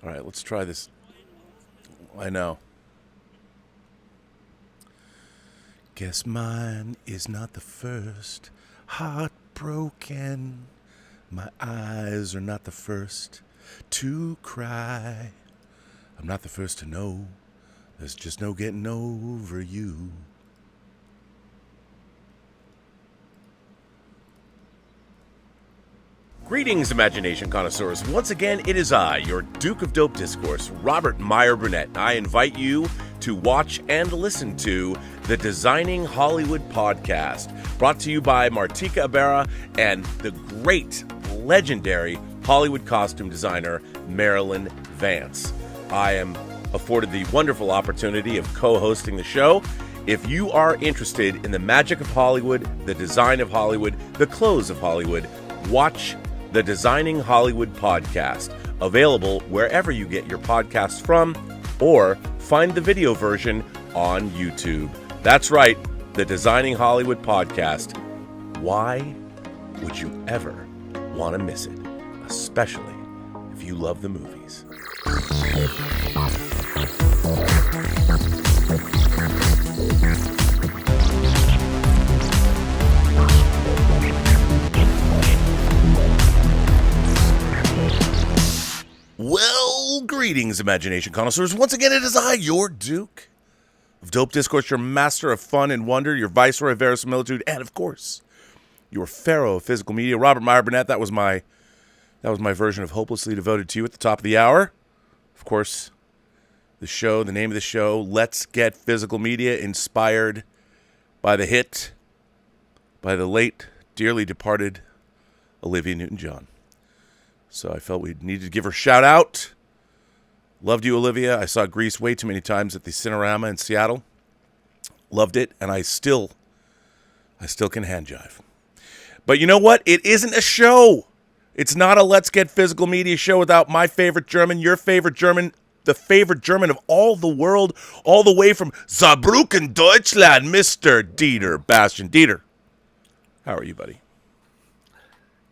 All right, let's try this. I know. Guess mine is not the first. Heartbroken. My eyes are not the first to cry. I'm not the first to know. There's just no getting over you. Greetings, imagination connoisseurs. Once again, it is I, your Duke of Dope Discourse, Robert Meyer Burnett. I invite you to watch and listen to the Designing Hollywood podcast, brought to you by Martika Ibarra and the great, legendary Hollywood costume designer, Marilyn Vance. I am afforded the wonderful opportunity of co-hosting the show. If you are interested in the magic of Hollywood, the design of Hollywood, the clothes of Hollywood, watch the Designing Hollywood podcast, available wherever you get your podcasts from, or find the video version on YouTube. That's right, the Designing Hollywood podcast. Why would you ever want to miss it? Especially if you love the movies. Well, greetings, imagination connoisseurs. Once again, it is I, your Duke of Dope Discourse, your master of fun and wonder, your viceroy of verisimilitude, and of course, your pharaoh of physical media, Robert Meyer Burnett. That was my version of Hopelessly Devoted to You at the top of the hour. Of course, the name of the show, Let's Get Physical Media, inspired by the hit by the late, dearly departed Olivia Newton-John. So I felt we needed to give her a shout out. Loved you, Olivia. I saw Grease way too many times at the Cinerama in Seattle. Loved it, and I still can hand jive. But you know what? It isn't a show. It's not a Let's Get Physical Media show without my favorite German, your favorite German, the favorite German of all the world, all the way from Saarbrücken, Deutschland, Mr. Dieter, Bastian. Dieter, how are you, buddy?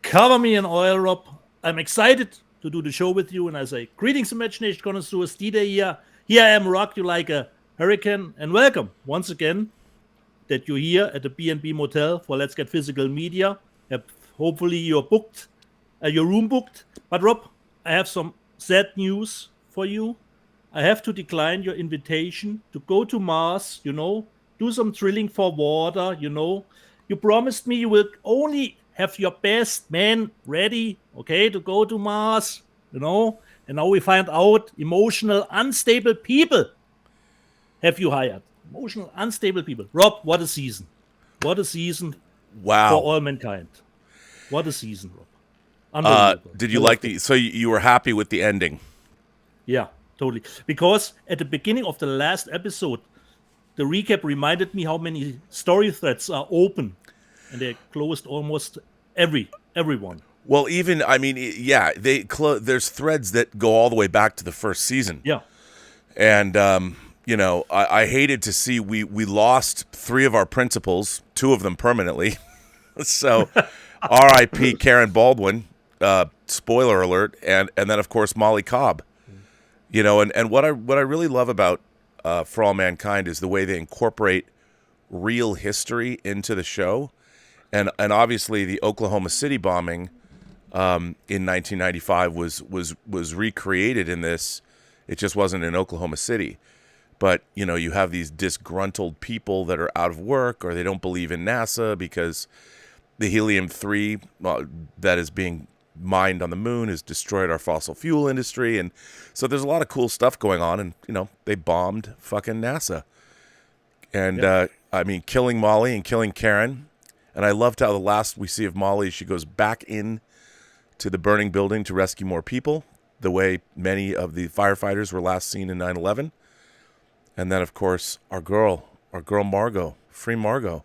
Cover me in oil, Rob. I'm excited to do the show with you, and I say, greetings, imagination connoisseurs, Dieter here. Here I am, rock you like a hurricane, and welcome once again that you're here at the B&B Motel for Let's Get Physical Media. Hopefully you're booked, your room booked. But Rob, I have some sad news for you. I have to decline your invitation to go to Mars, do some drilling for water, You promised me you will only have your best man ready, to go to Mars, And now we find out emotional, unstable people have you hired. Emotional, unstable people. Rob, what a season. What a season for all mankind. What a season, Rob. Unbelievable. Did you like so you were happy with the ending? Yeah, totally. Because at the beginning of the last episode, the recap reminded me how many story threads are open. And they closed almost everyone. Well, even, there's threads that go all the way back to the first season. Yeah. And, I hated to see we lost 3 of our principals, 2 of them permanently. So, R.I.P. Karen Baldwin, spoiler alert, and then, of course, Molly Cobb. And what I really love about For All Mankind is the way they incorporate real history into the show. And obviously the Oklahoma City bombing in 1995 was recreated in this. It just wasn't in Oklahoma City. But, you have these disgruntled people that are out of work or they don't believe in NASA because the helium-3 that is being mined on the moon has destroyed our fossil fuel industry. And so there's a lot of cool stuff going on. And, they bombed fucking NASA. And, killing Molly and killing Karen. And I loved how the last we see of Molly, she goes back in to the burning building to rescue more people, the way many of the firefighters were last seen in 9/11. And then, of course, our girl Margot, free Margot.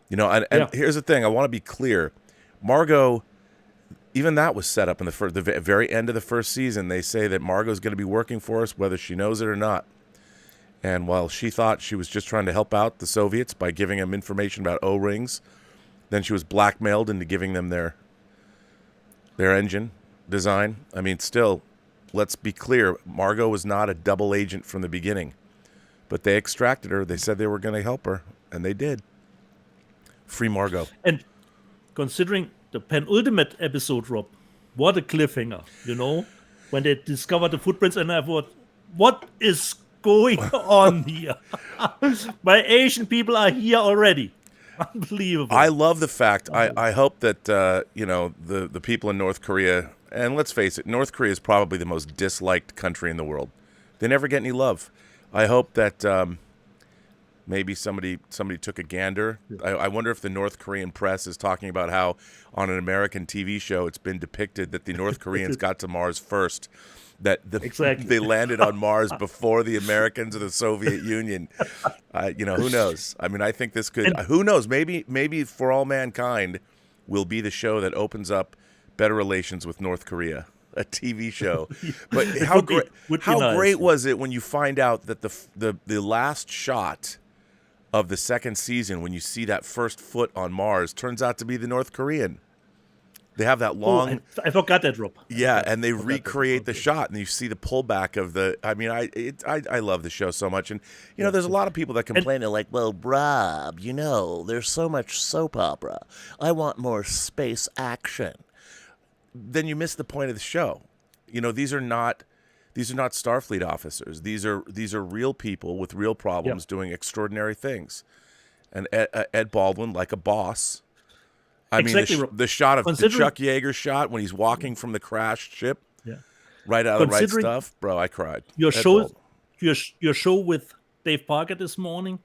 Here's the thing. I want to be clear. Margot, even that was set up in the very end of the first season. They say that Margot's going to be working for us, whether she knows it or not. And while she thought she was just trying to help out the Soviets by giving them information about O-rings, then she was blackmailed into giving them their engine design. Still, let's be clear. Margot was not a double agent from the beginning. But they extracted her. They said they were going to help her, and they did. Free Margot. And considering the penultimate episode, Rob, what a cliffhanger, when they discovered the footprints, and I thought, what is going on here? My Asian people are here already. Unbelievable. I love the fact. I hope that the people in North Korea, and let's face it, North Korea is probably the most disliked country in the world. They never get any love. I hope that maybe somebody took a gander. I wonder if the North Korean press is talking about how on an American TV show it's been depicted that the North Koreans got to Mars first. That they landed on Mars before the Americans or the Soviet Union. Who knows? I mean, I think this could. Who knows? Maybe For All Mankind will be the show that opens up better relations with North Korea. A TV show. But how great was it when you find out that the last shot of the second season, when you see that first foot on Mars, turns out to be the North Korean. They have that long. I forgot that, Rob. Yeah, and they recreate the shot, and you see the pullback of the. I mean, I love the show so much, and there's a lot of people that complain. They're like, "Well, Rob, there's so much soap opera. I want more space action." Then you miss the point of the show. These are not Starfleet officers. These are real people with real problems doing extraordinary things. And Ed Baldwin, like a boss. I mean, the shot of the Chuck Yeager shot when he's walking from the crashed ship, right out of the right stuff, bro. I cried. Your show with Dave Parker this morning,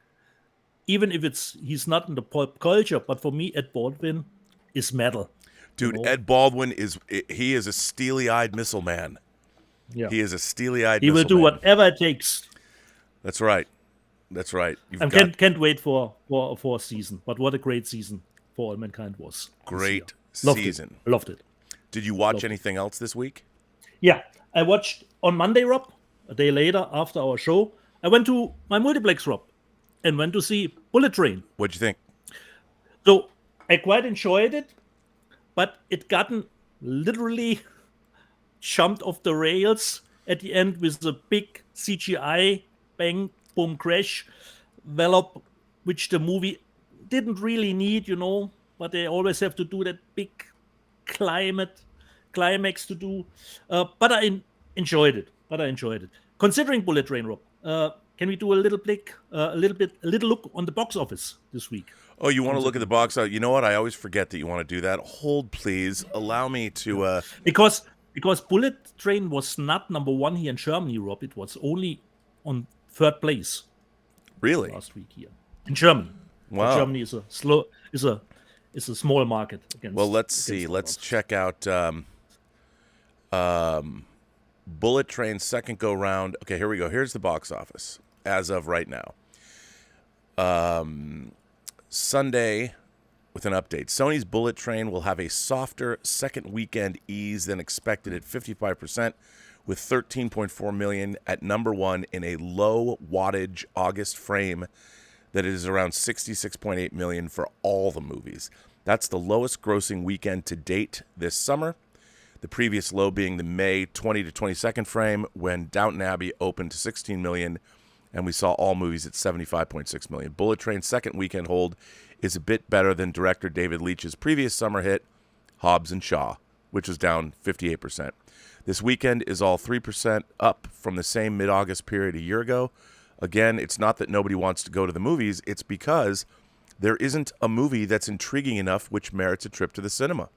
even if he's not in the pop culture, but for me, Ed Baldwin is metal. Dude, Ed Baldwin is a steely-eyed missile man. Yeah. He is a steely-eyed missile man. He will do whatever it takes. That's right. I can't wait for a season. But what a great season For All Mankind was. Great season. Loved it. Did you watch anything else this week? Yeah. I watched on Monday, Rob, a day later after our show. I went to my multiplex, Rob, and went to see Bullet Train. What'd you think? So I quite enjoyed it. But it gotten literally jumped off the rails at the end with the big CGI bang, boom, crash envelope, which the movie didn't really need, but they always have to do that big climax to do. But I enjoyed it. Considering Bullet Train, Rob, can we do a little look on the box office this week? Oh, you want to look at the box office? You know what? I always forget that you want to do that. Hold, please. Allow me to. Because Bullet Train was not number one here in Germany, Rob. It was only on third place. Really? Last week here in Germany. Wow. Germany is a small market. Well, let's see. Let's check out Bullet Train's second go round. Okay, here we go. Here's the box office as of right now. Sunday, with an update. Sony's Bullet Train will have a softer second weekend ease than expected at 55%, with 13.4 million at number one in a low wattage August frame that is around 66.8 million for all the movies. That's the lowest grossing weekend to date this summer. The previous low being the May 20 to 22nd frame when Downton Abbey opened to 16 million, and we saw all movies at 75.6 million. Bullet Train's second weekend hold is a bit better than director David Leitch's previous summer hit, Hobbs and Shaw, which was down 58%. This weekend is all 3% up from the same mid-August period a year ago. Again, it's not that nobody wants to go to the movies, it's because there isn't a movie that's intriguing enough which merits a trip to the cinema.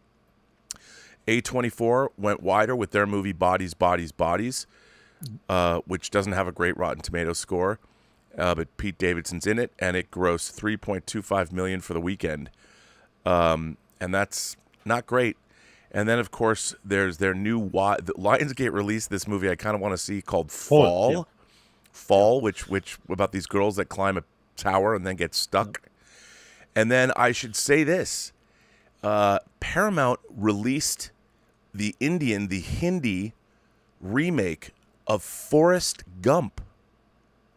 A24 went wider with their movie Bodies, Bodies, Bodies, which doesn't have a great Rotten Tomatoes score, but Pete Davidson's in it, and it grossed $3.25 million for the weekend, and that's not great. And then, of course, there's their new Lionsgate released this movie I kind of want to see called Fall, which about these girls that climb a tower and then get stuck. And then I should say this: Paramount released the Hindi remake of Forrest Gump.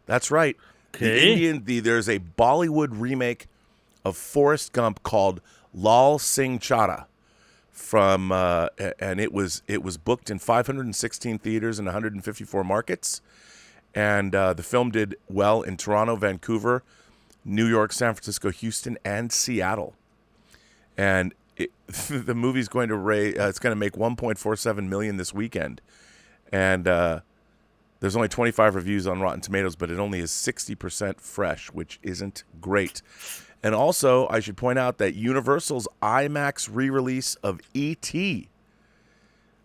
That's right. Okay. There's a Bollywood remake of Forrest Gump called Lal Singh Chadha. from and it was booked in 516 theaters in 154 markets, and the film did well in Toronto, Vancouver, New York, San Francisco, Houston, and Seattle. And the movie's going to it's going to make $1.47 million this weekend, and there's only 25 reviews on Rotten Tomatoes, but it only is 60% fresh, which isn't great. And also, I should point out that Universal's IMAX re-release of E.T.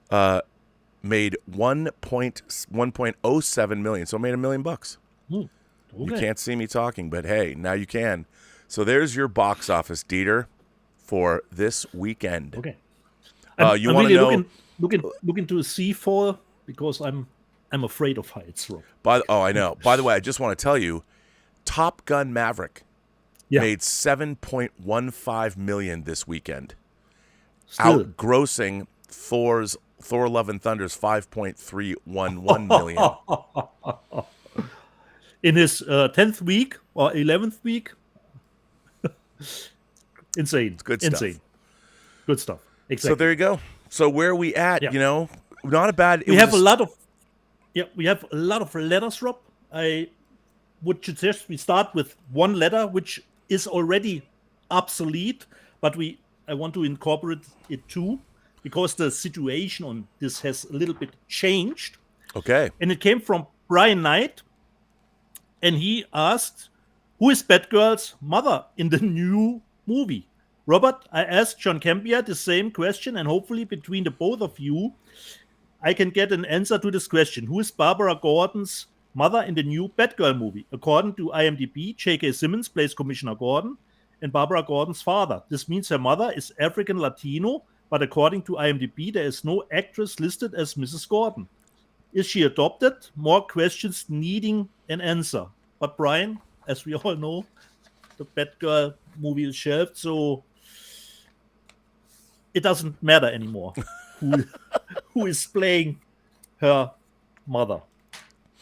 Made $1.07 million, so it made $1 million. Okay. You can't see me talking, but hey, now you can. So there's your box office, Dieter, for this weekend. Okay. You want to know? Looking to see for because I'm afraid of heights, Rob. I know. By the way, I just want to tell you, Top Gun Maverick made $7.15 million this weekend, outgrossing Thor: Love and Thunder's $5.311 million. In his 10th week or 11th week. Insane. It's good stuff. Insane. Good stuff. Exactly. So there you go. So where are we at? You know, not a bad. We have a lot of letters, Rob. I would suggest we start with one letter, which is already obsolete, but I want to incorporate it too, because the situation on this has a little bit changed. Okay. And it came from Brian Knight, and he asked, who is Batgirl's mother in the new movie? Robert, I asked John Campia the same question, and hopefully between the both of you, I can get an answer to this question. Who is Barbara Gordon's mother in the new Batgirl movie? According to IMDb, J.K. Simmons plays Commissioner Gordon and Barbara Gordon's father. This means her mother is African Latino, but according to IMDb, there is no actress listed as Mrs. Gordon. Is she adopted? More questions needing an answer. But Brian, as we all know, the Batgirl movie is shelved, so it doesn't matter anymore who is playing her mother.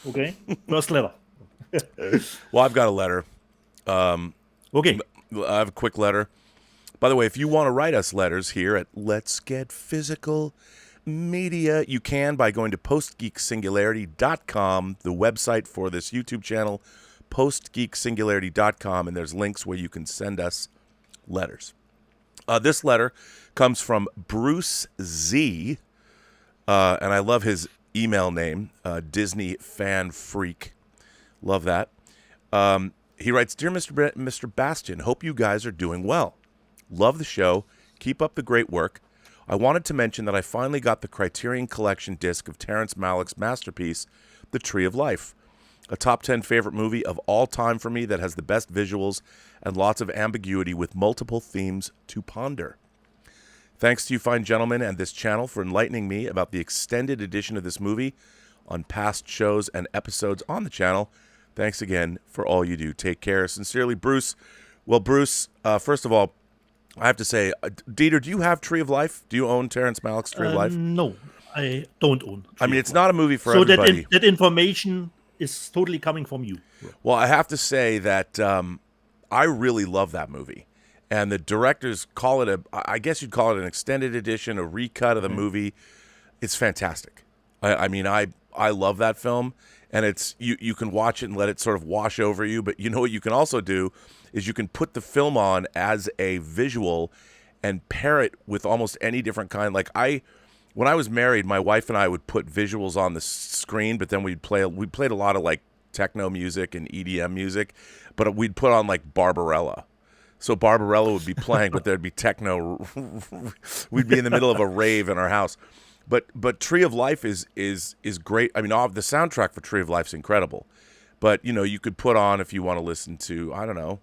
Okay? First letter. Well, I've got a letter. Okay. I have a quick letter. By the way, if you want to write us letters here at Let's Get Physical Media, you can by going to postgeeksingularity.com, the website for this YouTube channel, postgeeksingularity.com, and there's links where you can send us letters. This letter comes from Bruce Z, and I love his email name, Disney Fan Freak. Love that. He writes, Dear Mr. Bastian, hope you guys are doing well. Love the show. Keep up the great work. I wanted to mention that I finally got the Criterion Collection disc of Terrence Malick's masterpiece, The Tree of Life, a top 10 favorite movie of all time for me that has the best visuals and lots of ambiguity with multiple themes to ponder. Thanks to you fine gentlemen and this channel for enlightening me about the extended edition of this movie on past shows and episodes on the channel. Thanks again for all you do. Take care. Sincerely, Bruce. Well, Bruce, first of all, I have to say, Dieter, do you have Tree of Life? Do you own Terrence Malick's Tree of Life? No, I don't own Tree I mean, it's not a movie for so everybody. So that information is totally coming from you. Well, I have to say that I really love that movie. And the directors call it I guess you'd call it an extended edition, a recut of the movie. It's fantastic. I mean, I love that film. And it's you can watch it and let it sort of wash over you. But you know what you can also do is you can put the film on as a visual and pair it with almost any different kind. Like when I was married, my wife and I would put visuals on the screen, but then we played a lot of like techno music and EDM music, but we'd put on like Barbarella. So Barbarella would be playing, but there'd be techno. We'd be in the middle of a rave in our house. But Tree of Life is great. I mean, the soundtrack for Tree of Life is incredible. But, you know, you could put on, if you want to listen to, I don't know,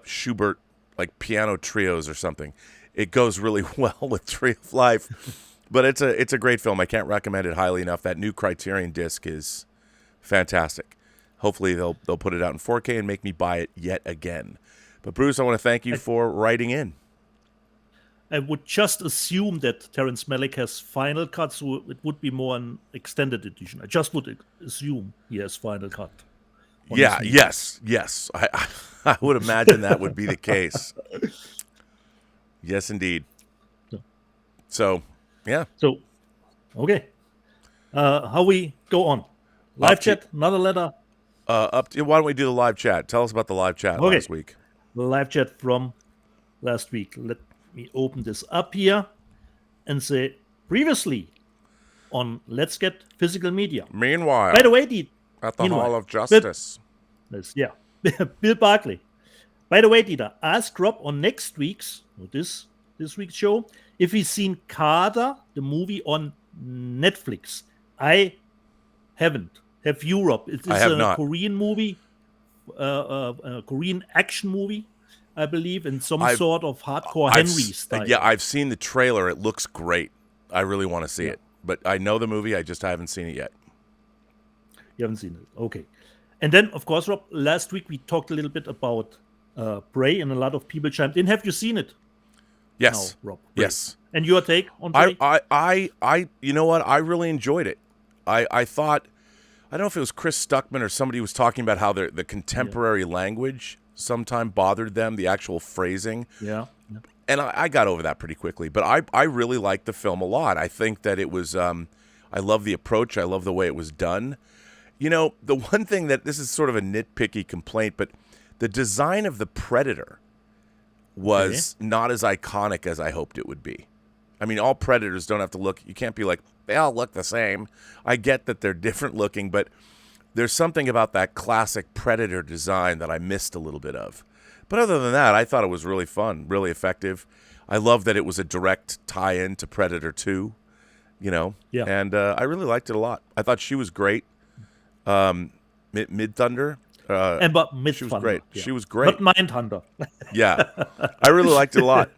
Schubert, like piano trios or something. It goes really well with Tree of Life. But it's a great film. I can't recommend it highly enough. That new Criterion disc is fantastic. Hopefully they'll put it out in 4K and make me buy it yet again. But Bruce, I want to thank you for writing in. I would just assume that Terrence Malick has Final Cut, so it would be more an extended edition. I just would assume he has Final Cut. Yeah, yes. I would imagine that would be the case. Yes, indeed. So, yeah. So, okay. How we go on? Live chat, another letter. Why don't we do the live chat? Tell us about the live chat last week. The live chat from last week. Let me open this up here and say previously on Let's Get Physical Media. Meanwhile, by the way, at the Hall of Justice. Bill Barkley. By the way, Dieter, ask Rob on next week's, this week's show, if he's seen Carter, the movie on Netflix. I haven't. Have you, Rob? It is a Korean movie, a Korean action movie, I believe, in some sort of hardcore Henry style. Yeah, I've seen the trailer. It looks great. I really want to see it. But I know the movie. I just haven't seen it yet. You haven't seen it. Okay. And then, of course, Rob, last week we talked a little bit about Bray, and a lot of people chimed in. Have you seen it? Yes. Now, Rob? Yes. And your take on Bray? I you know what? I really enjoyed it. I thought, I don't know if it was Chris Stuckman or somebody was talking about how the contemporary language sometimes bothered them, the actual phrasing. Yeah. And I got over that pretty quickly. But I really liked the film a lot. I think that it was, I love the approach. I love the way it was done. You know, the one thing that, this is sort of a nitpicky complaint, but the design of the Predator was not as iconic as I hoped it would be. I mean, all Predators don't have to look, you can't be like, they all look the same. I get that they're different looking, but there's something about that classic Predator design that I missed a little bit of. But other than that, I thought it was really fun, really effective. I love that it was a direct tie-in to Predator 2, you know, and I really liked it a lot. I thought she was great. Mid-Thunder. She was great. Yeah. She was great. Not Mindhunter. Yeah, I really liked it a lot.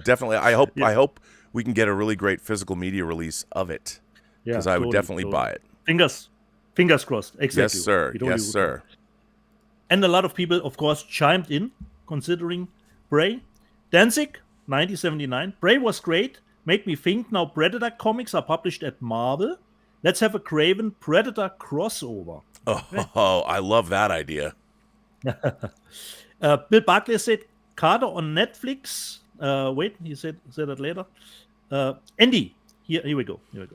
Definitely. I hope we can get a really great physical media release of it, because I would definitely buy it. Fingers crossed. Exactly. Yes, sir. Yes, sir. And a lot of people, of course, chimed in considering Bray. Danzig, 1979. Bray was great. Made me think now Predator comics are published at Marvel. Let's have a Craven Predator crossover. Oh, I love that idea. Bill Barkley said Carter on Netflix. Wait, he said that later. Andy, here we go. Here.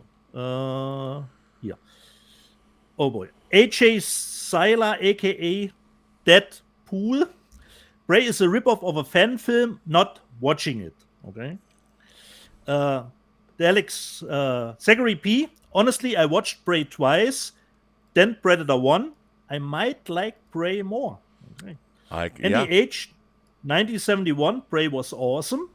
Oh boy. AJ Seiler, aka Deadpool. Bray is a ripoff of a fan film, not watching it. Okay. Alex Zachary P. Honestly, I watched Bray twice, then Predator 1. I might like Bray more. Okay. NDH, 1971, Bray was awesome.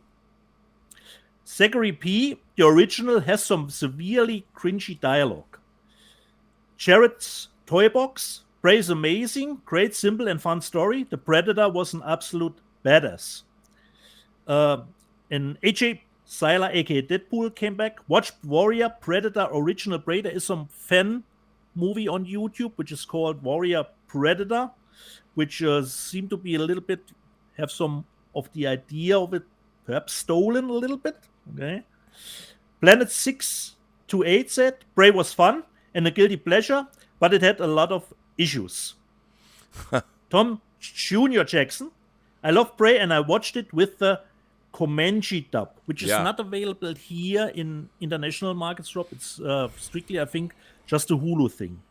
Zachary P., the original has some severely cringy dialogue. Jared's Toy Box, Bray is amazing, great, simple, and fun story. The Predator was an absolute badass. And AJ Seiler, aka Deadpool, came back. Watched Warrior Predator Original Bray. There is some fan movie on YouTube which is called Warrior Predator, which seem to be a little bit, have some of the idea of it perhaps stolen a little bit. Okay. Planet 628 said Bray was fun and a guilty pleasure, but it had a lot of issues. Tom Jr. Jackson, I love Bray and I watched it with the Comanche dub, which is not available here in international markets, Rob. It's strictly, I think, just a Hulu thing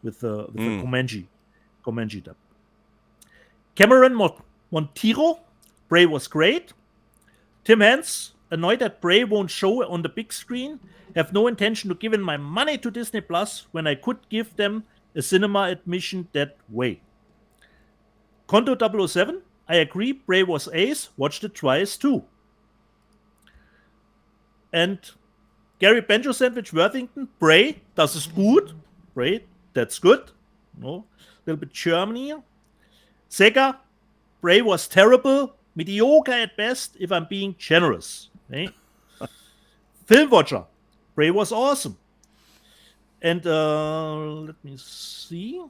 with the Comanche dub. Cameron Montiro, Bray was great. Tim Hans, annoyed that Bray won't show on the big screen. Have no intention to give in my money to Disney Plus when I could give them a cinema admission that way. Konto 007, I agree, Bray was ace, watched it twice too. And Gary Banjo Sandwich Worthington, Bray, das ist gut. Bray, that's good. No, a little bit Germany. Sega, Bray was terrible, mediocre at best, if I'm being generous. Okay? Film Watcher, Bray was awesome. And let me see.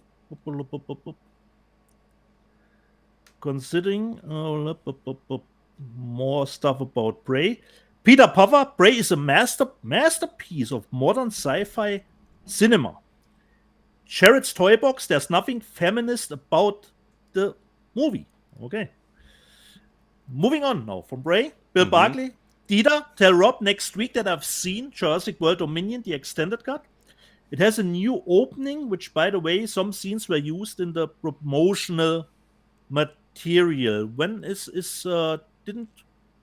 Considering more stuff about Bray. Peter Puffer, Bray is a masterpiece of modern sci-fi cinema. Jared's Toy Box, there's nothing feminist about the movie. Okay. Moving on now from Bray. Bill Barkley, Dieter, tell Rob next week that I've seen Jurassic World Dominion, the extended cut. It has a new opening, which, by the way, some scenes were used in the promotional material. When didn't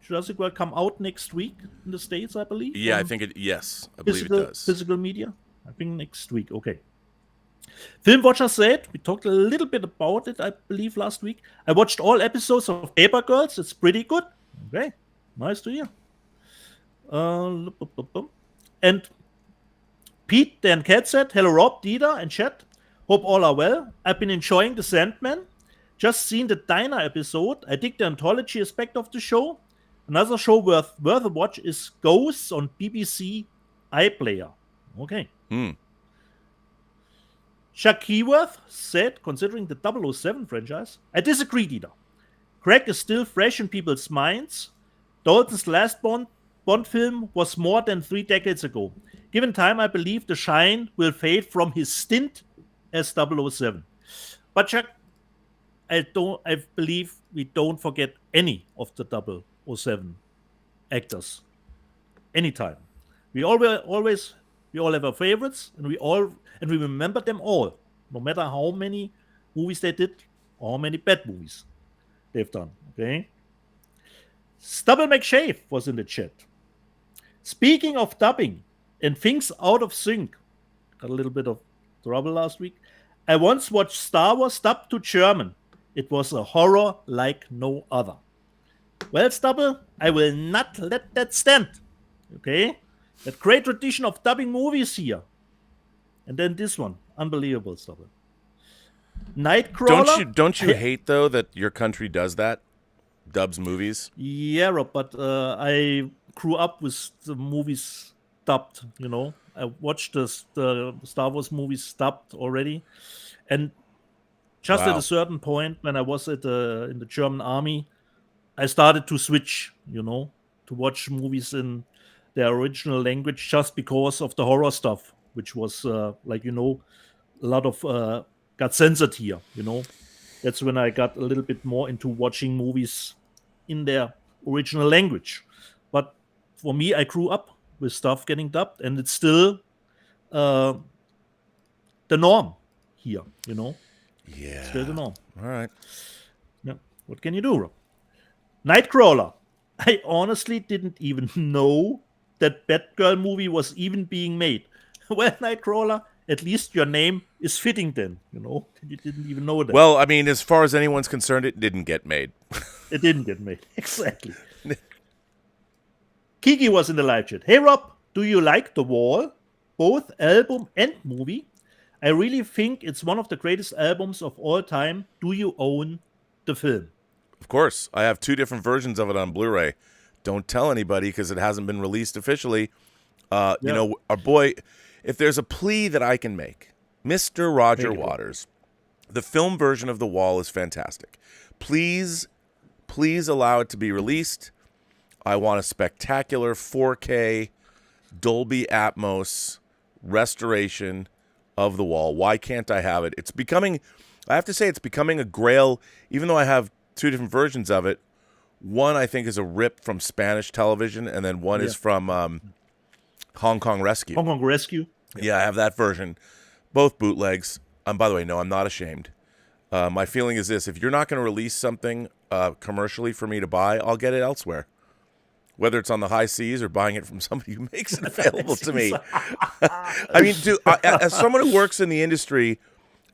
Jurassic World come out next week in the States, I believe? Yeah, I believe it does. Physical media? I think next week, okay. Film Watcher said, we talked a little bit about it, I believe, last week. I watched all episodes of Paper Girls. It's pretty good. Okay, nice to hear. And Pete Dan Cat said, hello Rob, Dieter, and chat. Hope all are well. I've been enjoying The Sandman. Just seen the Diner episode. I dig the anthology aspect of the show. Another show worth a watch is Ghosts on BBC iPlayer. Okay. Chuck Keyworth said, considering the 007 franchise, I disagree, Dieter. Craig is still fresh in people's minds. Dalton's last Bond film was more than 3 decades ago. Given time, I believe the shine will fade from his stint as 007. But Chuck, I believe we don't forget any of the 007 actors. Anytime. We all have our favorites, and we remember them all, no matter how many movies they did or how many bad movies they've done. Okay. Stubble McShave was in the chat. Speaking of dubbing and things out of sync, got a little bit of trouble last week. I once watched Star Wars dubbed to German. It was a horror like no other. Well, Stubble, I will not let that stand. Okay? That great tradition of dubbing movies here. And then this one. Unbelievable, Stubble. Nightcrawler. Don't you hate, though, that your country does that? Dubs movies? Yeah, Rob, but I grew up with the movies dubbed, you know. I watched the Star Wars movies dubbed already. And just at a certain point, when I was in the German army, I started to switch, you know, to watch movies in their original language just because of the horror stuff, which was, a lot of got censored here, you know. That's when I got a little bit more into watching movies in their original language. But for me, I grew up with stuff getting dubbed, and it's still the norm here, you know. Yeah. Still the norm. All right. Yeah. What can you do, Rob? Nightcrawler. I honestly didn't even know that Batgirl movie was even being made. Well, Nightcrawler, at least your name is fitting then, you know. You didn't even know that. Well, I mean, as far as anyone's concerned, it didn't get made. It didn't get made. Exactly. Kiki was in the live chat. Hey, Rob, do you like The Wall? Both album and movie? I really think it's one of the greatest albums of all time. Do you own the film? Of course. I have 2 different versions of it on Blu-ray. Don't tell anybody because it hasn't been released officially. You know, our boy, if there's a plea that I can make, Mr. Roger Waters, the film version of The Wall is fantastic. Please allow it to be released. I want a spectacular 4K Dolby Atmos restoration of The Wall. Why can't I have it? I have to say it's becoming a grail, even though I have 2 different versions of it. One, I think, is a rip from Spanish television, and then one is from Hong Kong Rescue. Hong Kong Rescue? Yeah, I have that version. Both bootlegs. By the way, no, I'm not ashamed. My feeling is this. If you're not going to release something commercially for me to buy, I'll get it elsewhere. Whether it's on the high seas or buying it from somebody who makes it available to me. I mean, dude, as someone who works in the industry,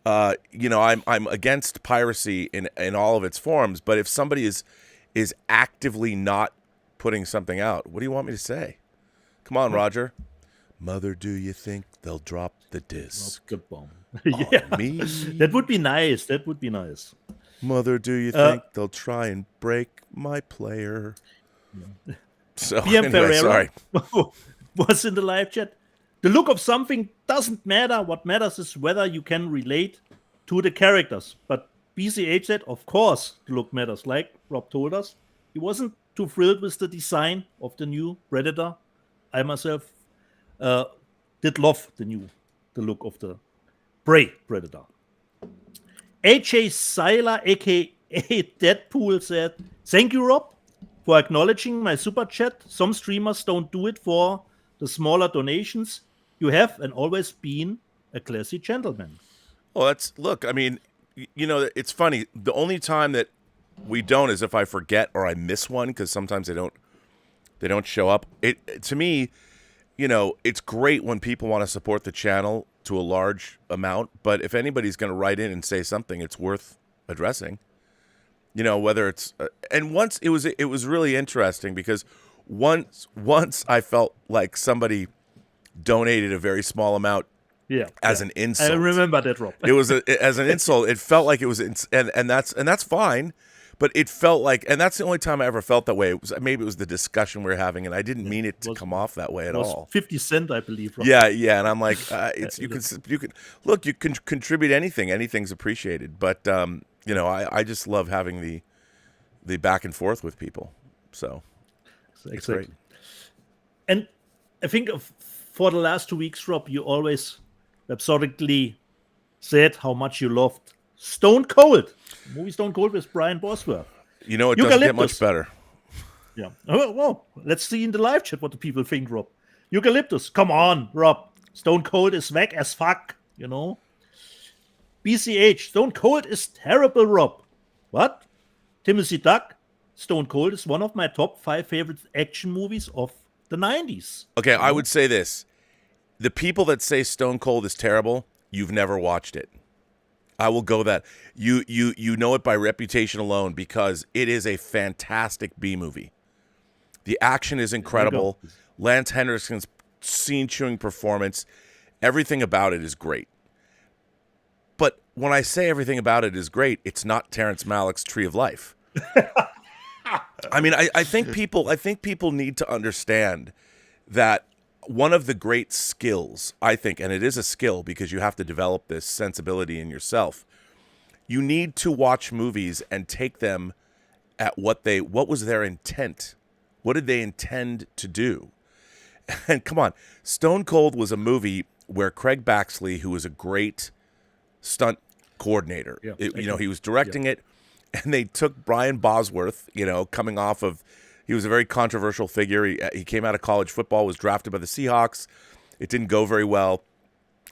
you know, I'm against piracy in all of its forms. But if somebody is actively not putting something out, what do you want me to say? Come on, Roger. Mother, do you think they'll drop the disc? Good bomb. Yeah. Me? That would be nice. That would be nice. Mother, do you think they'll try and break my player? Yeah. So, PM anyway, sorry. Was in the live chat. The look of something doesn't matter. What matters is whether you can relate to the characters. But BCH said, of course, the look matters. Like Rob told us, he wasn't too thrilled with the design of the new Predator. I myself did love the look of the Prey Predator. AJ Seiler, aka Deadpool, said, thank you, Rob, for acknowledging my super chat. Some streamers don't do it for the smaller donations. You have and always been a classy gentleman. Well, look, I mean, it's funny. The only time that we don't is if I forget or I miss one, because sometimes they don't show up. To me, it's great when people want to support the channel to a large amount, but if anybody's going to write in and say something, it's worth addressing. Whether it's and once it was really interesting because once I felt like somebody donated a very small amount as an insult. I remember that, Rob. It was as an insult. It felt like it was, and that's fine. But it felt like, and that's the only time I ever felt that way. Maybe it was the discussion we were having, and I didn't mean it to come off that way at all. 50 Cent, I believe. Rob. Yeah, and I'm like, you can contribute anything. Anything's appreciated. But I just love having the back and forth with people. So it's great. And I think for the last 2 weeks, Rob, you always absurdly said how much you loved Stone Cold. The movie Stone Cold with Brian Bosworth. It doesn't get much better. Yeah. Well, let's see in the live chat what the people think, Rob. Eucalyptus. Come on, Rob. Stone Cold is whack as fuck, BCH. Stone Cold is terrible, Rob. What? Timothy Duck. Stone Cold is one of my top 5 favorite action movies of the 90s. Okay, I would say this. The people that say Stone Cold is terrible, you've never watched it. I will go that. You know it by reputation alone because it is a fantastic B movie. The action is incredible. Lance Henriksen's scene-chewing performance, everything about it is great. But when I say everything about it is great, it's not Terrence Malick's Tree of Life. I mean, I think people need to understand that one of the great skills, I think, and it is a skill because you have to develop this sensibility in yourself. You need to watch movies and take them at what was their intent. What did they intend to do? And come on, Stone Cold was a movie where Craig Baxley, who was a great stunt coordinator, he was directing it, and they took Brian Bosworth, coming off of, he was a very controversial figure. He came out of college football, was drafted by the Seahawks. It didn't go very well.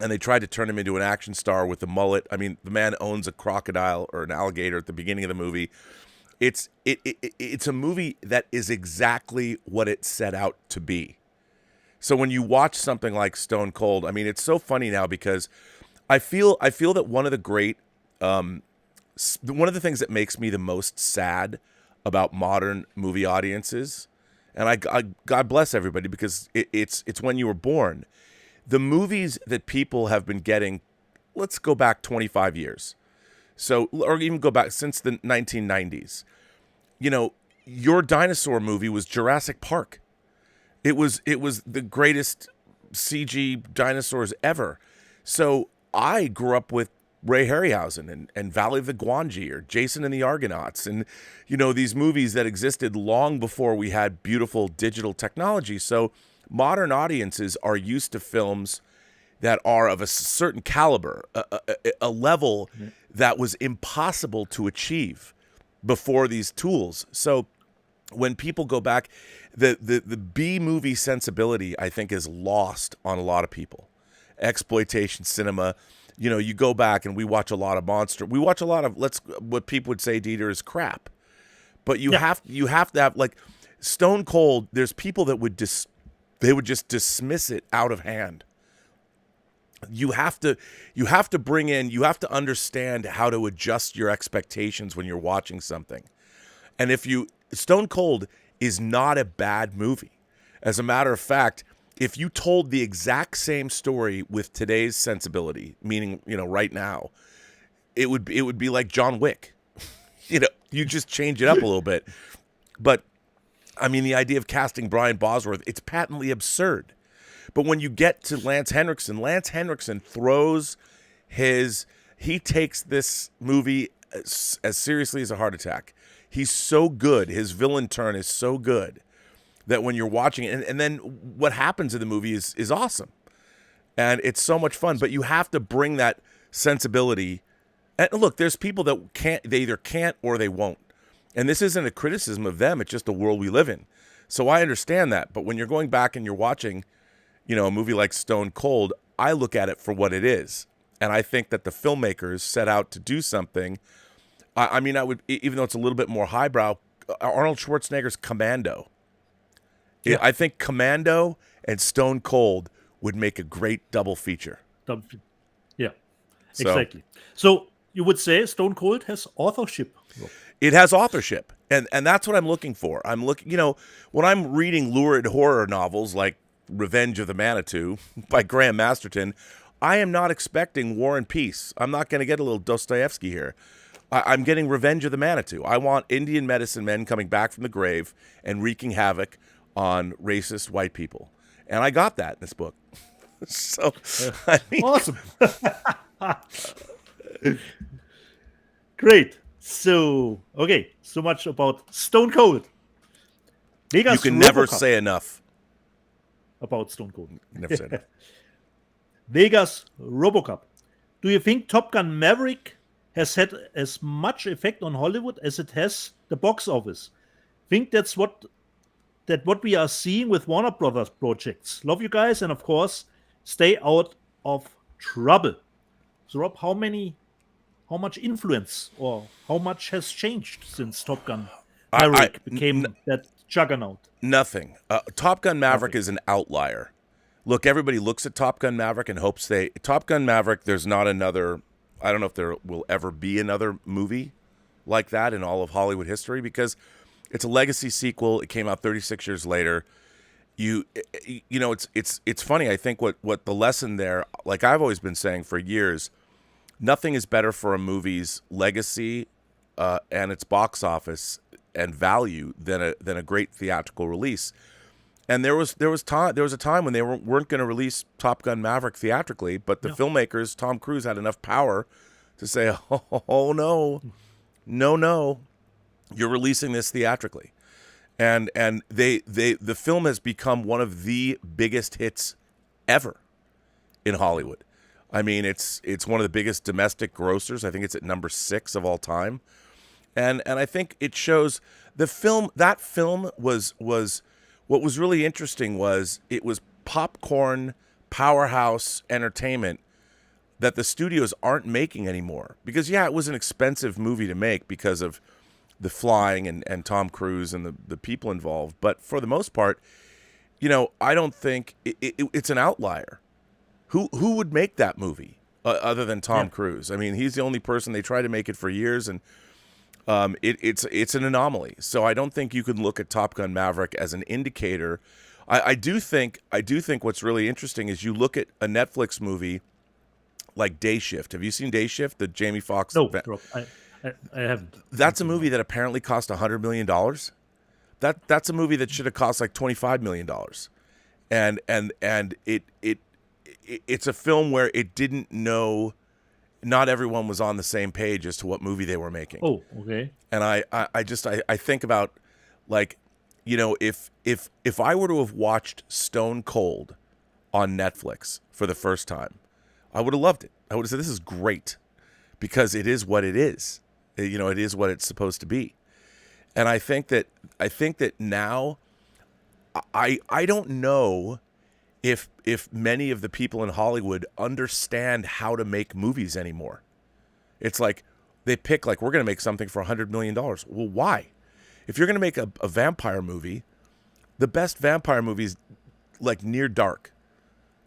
And they tried to turn him into an action star with the mullet. I mean, the man owns a crocodile or an alligator at the beginning of the movie. It's a movie that is exactly what it set out to be. So when you watch something like Stone Cold, I mean, it's so funny now because I feel that one of the things that makes me the most sad about modern movie audiences, and I God bless everybody because it's when you were born. The movies that people have been getting, let's go back 25 years. So, or even go back since the 1990s. Your dinosaur movie was Jurassic Park. It was the greatest CG dinosaurs ever. So I grew up with Ray Harryhausen and Valley of the Gwangi or Jason and the Argonauts and, these movies that existed long before we had beautiful digital technology. So modern audiences are used to films that are of a certain caliber, a level that was impossible to achieve before these tools. So when people go back, the B-movie sensibility, I think, is lost on a lot of people. Exploitation cinema. You go back and we watch a lot of we watch a lot of what people would say, Dieter, is crap. But you have to have, like, Stone Cold, there's people that would just dismiss it out of hand. You have to understand how to adjust your expectations when you're watching something. And Stone Cold is not a bad movie. As a matter of fact, if you told the exact same story with today's sensibility, meaning, right now, it would be like John Wick. You just change it up a little bit. But I mean, the idea of casting Brian Bosworth, it's patently absurd. But when you get to Lance Henriksen he takes this movie as seriously as a heart attack. He's so good. His villain turn is so good that when you're watching it, and then what happens in the movie is awesome. And it's so much fun, but you have to bring that sensibility. And look, there's people that they either can't or they won't. And this isn't a criticism of them. It's just the world we live in. So I understand that. But when you're going back and you're watching, a movie like Stone Cold, I look at it for what it is. And I think that the filmmakers set out to do something. I would, even though it's a little bit more highbrow, Arnold Schwarzenegger's Commando. Yeah. I think Commando and Stone Cold would make a great double feature. Yeah, So- exactly. So you would say Stone Cold has authorship. It has authorship, and that's what I'm looking for. I'm looking, when I'm reading lurid horror novels like Revenge of the Manitou by Graham Masterton, I am not expecting War and Peace. I'm not going to get a little Dostoevsky here. I'm getting Revenge of the Manitou. I want Indian medicine men coming back from the grave and wreaking havoc on racist white people. And I got that in this book. So, I mean, Awesome. Great. So, okay, so much about Stone Cold. Vegas you can never RoboCop say enough. about Stone Cold. Never say enough. Vegas RoboCop. Do you think Top Gun Maverick has had as much effect on Hollywood as it has the box office? Think that's what we are seeing with Warner Brothers projects. Love you guys, and of course, stay out of trouble. So, Rob, how much influence or how much has changed since Top Gun Maverick became that juggernaut? Nothing. Top Gun Maverick is an outlier. Look, everybody looks at Top Gun Maverick and hopes Top Gun Maverick, there's not another, I don't know if there will ever be another movie like that in all of Hollywood history, because it's a legacy sequel. It came out 36 years later. It's funny. I think what the lesson there, like I've always been saying for years, nothing is better for a movie's legacy and its box office and value than a great theatrical release. And there was a time when they weren't going to release Top Gun Maverick theatrically, but the filmmakers, Tom Cruise, had enough power to say, "Oh no, you're releasing this theatrically," and the film has become one of the biggest hits ever in Hollywood. I mean, it's one of the biggest domestic grossers. I think it's at number 6 of all time, and I think it shows the film. That film was what was really interesting was it was popcorn powerhouse entertainment that the studios aren't making anymore. Because it was an expensive movie to make because of the flying and Tom Cruise and the people involved. But for the most part, I don't think it's an outlier. Who would make that movie other than Tom Cruise? I mean, he's the only person. They tried to make it for years, and it's an anomaly. So I don't think you can look at Top Gun Maverick as an indicator. I do think what's really interesting is you look at a Netflix movie like Day Shift. Have you seen Day Shift? The Jamie Foxx. No, I haven't. That's a movie that apparently cost $100 million. That's a movie that should have cost like $25 million. And it's a film where it didn't know. Not everyone was on the same page as to what movie they were making. Oh, okay. And I think about, like, if I were to have watched Stone Cold on Netflix for the first time, I would have loved it. I would have said, this is great, because it is what it is. It is what it's supposed to be. And I think that now I don't know if many of the people in Hollywood understand how to make movies anymore. It's like they pick, like, we're going to make something for $100 million. Well, why? If you're going to make a vampire movie, the best vampire movies, like Near Dark.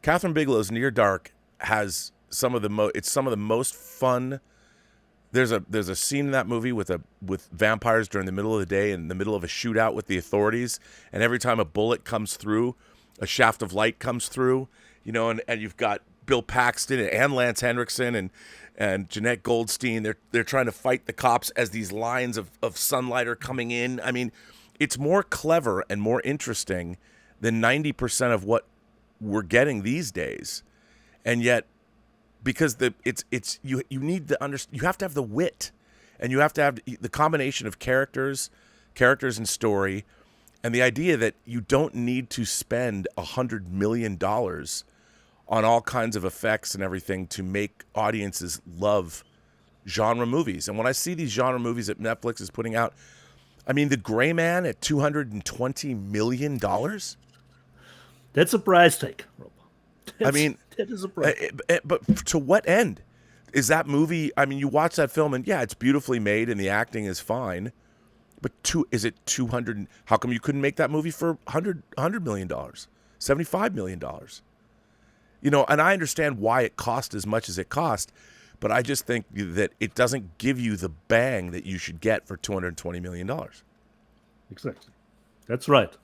Catherine Bigelow's Near Dark has some of the most fun. There's a scene in that movie with vampires during the middle of the day in the middle of a shootout with the authorities, and every time a bullet comes through, a shaft of light comes through, and you've got Bill Paxton and Lance Henriksen and Jeanette Goldstein. They're trying to fight the cops as these lines of sunlight are coming in. I mean, it's more clever and more interesting than 90% of what we're getting these days. And yet, because you need you have to have the wit, and you have to have the combination of characters and story. And the idea that you don't need to spend $100 million on all kinds of effects and everything to make audiences love genre movies. And when I see these genre movies that Netflix is putting out, I mean, The Gray Man at $220 million? That's a price tag, Rob. I mean, that is a price. But to what end? Is that movie, I mean, you watch that film and yeah, it's beautifully made and the acting is fine. But is it 200? How come you couldn't make that movie for $100 million, $75 million? You know, and I understand why it cost as much as it cost, but I just think that it doesn't give you the bang that you should get for $220 million. Exactly. That's right.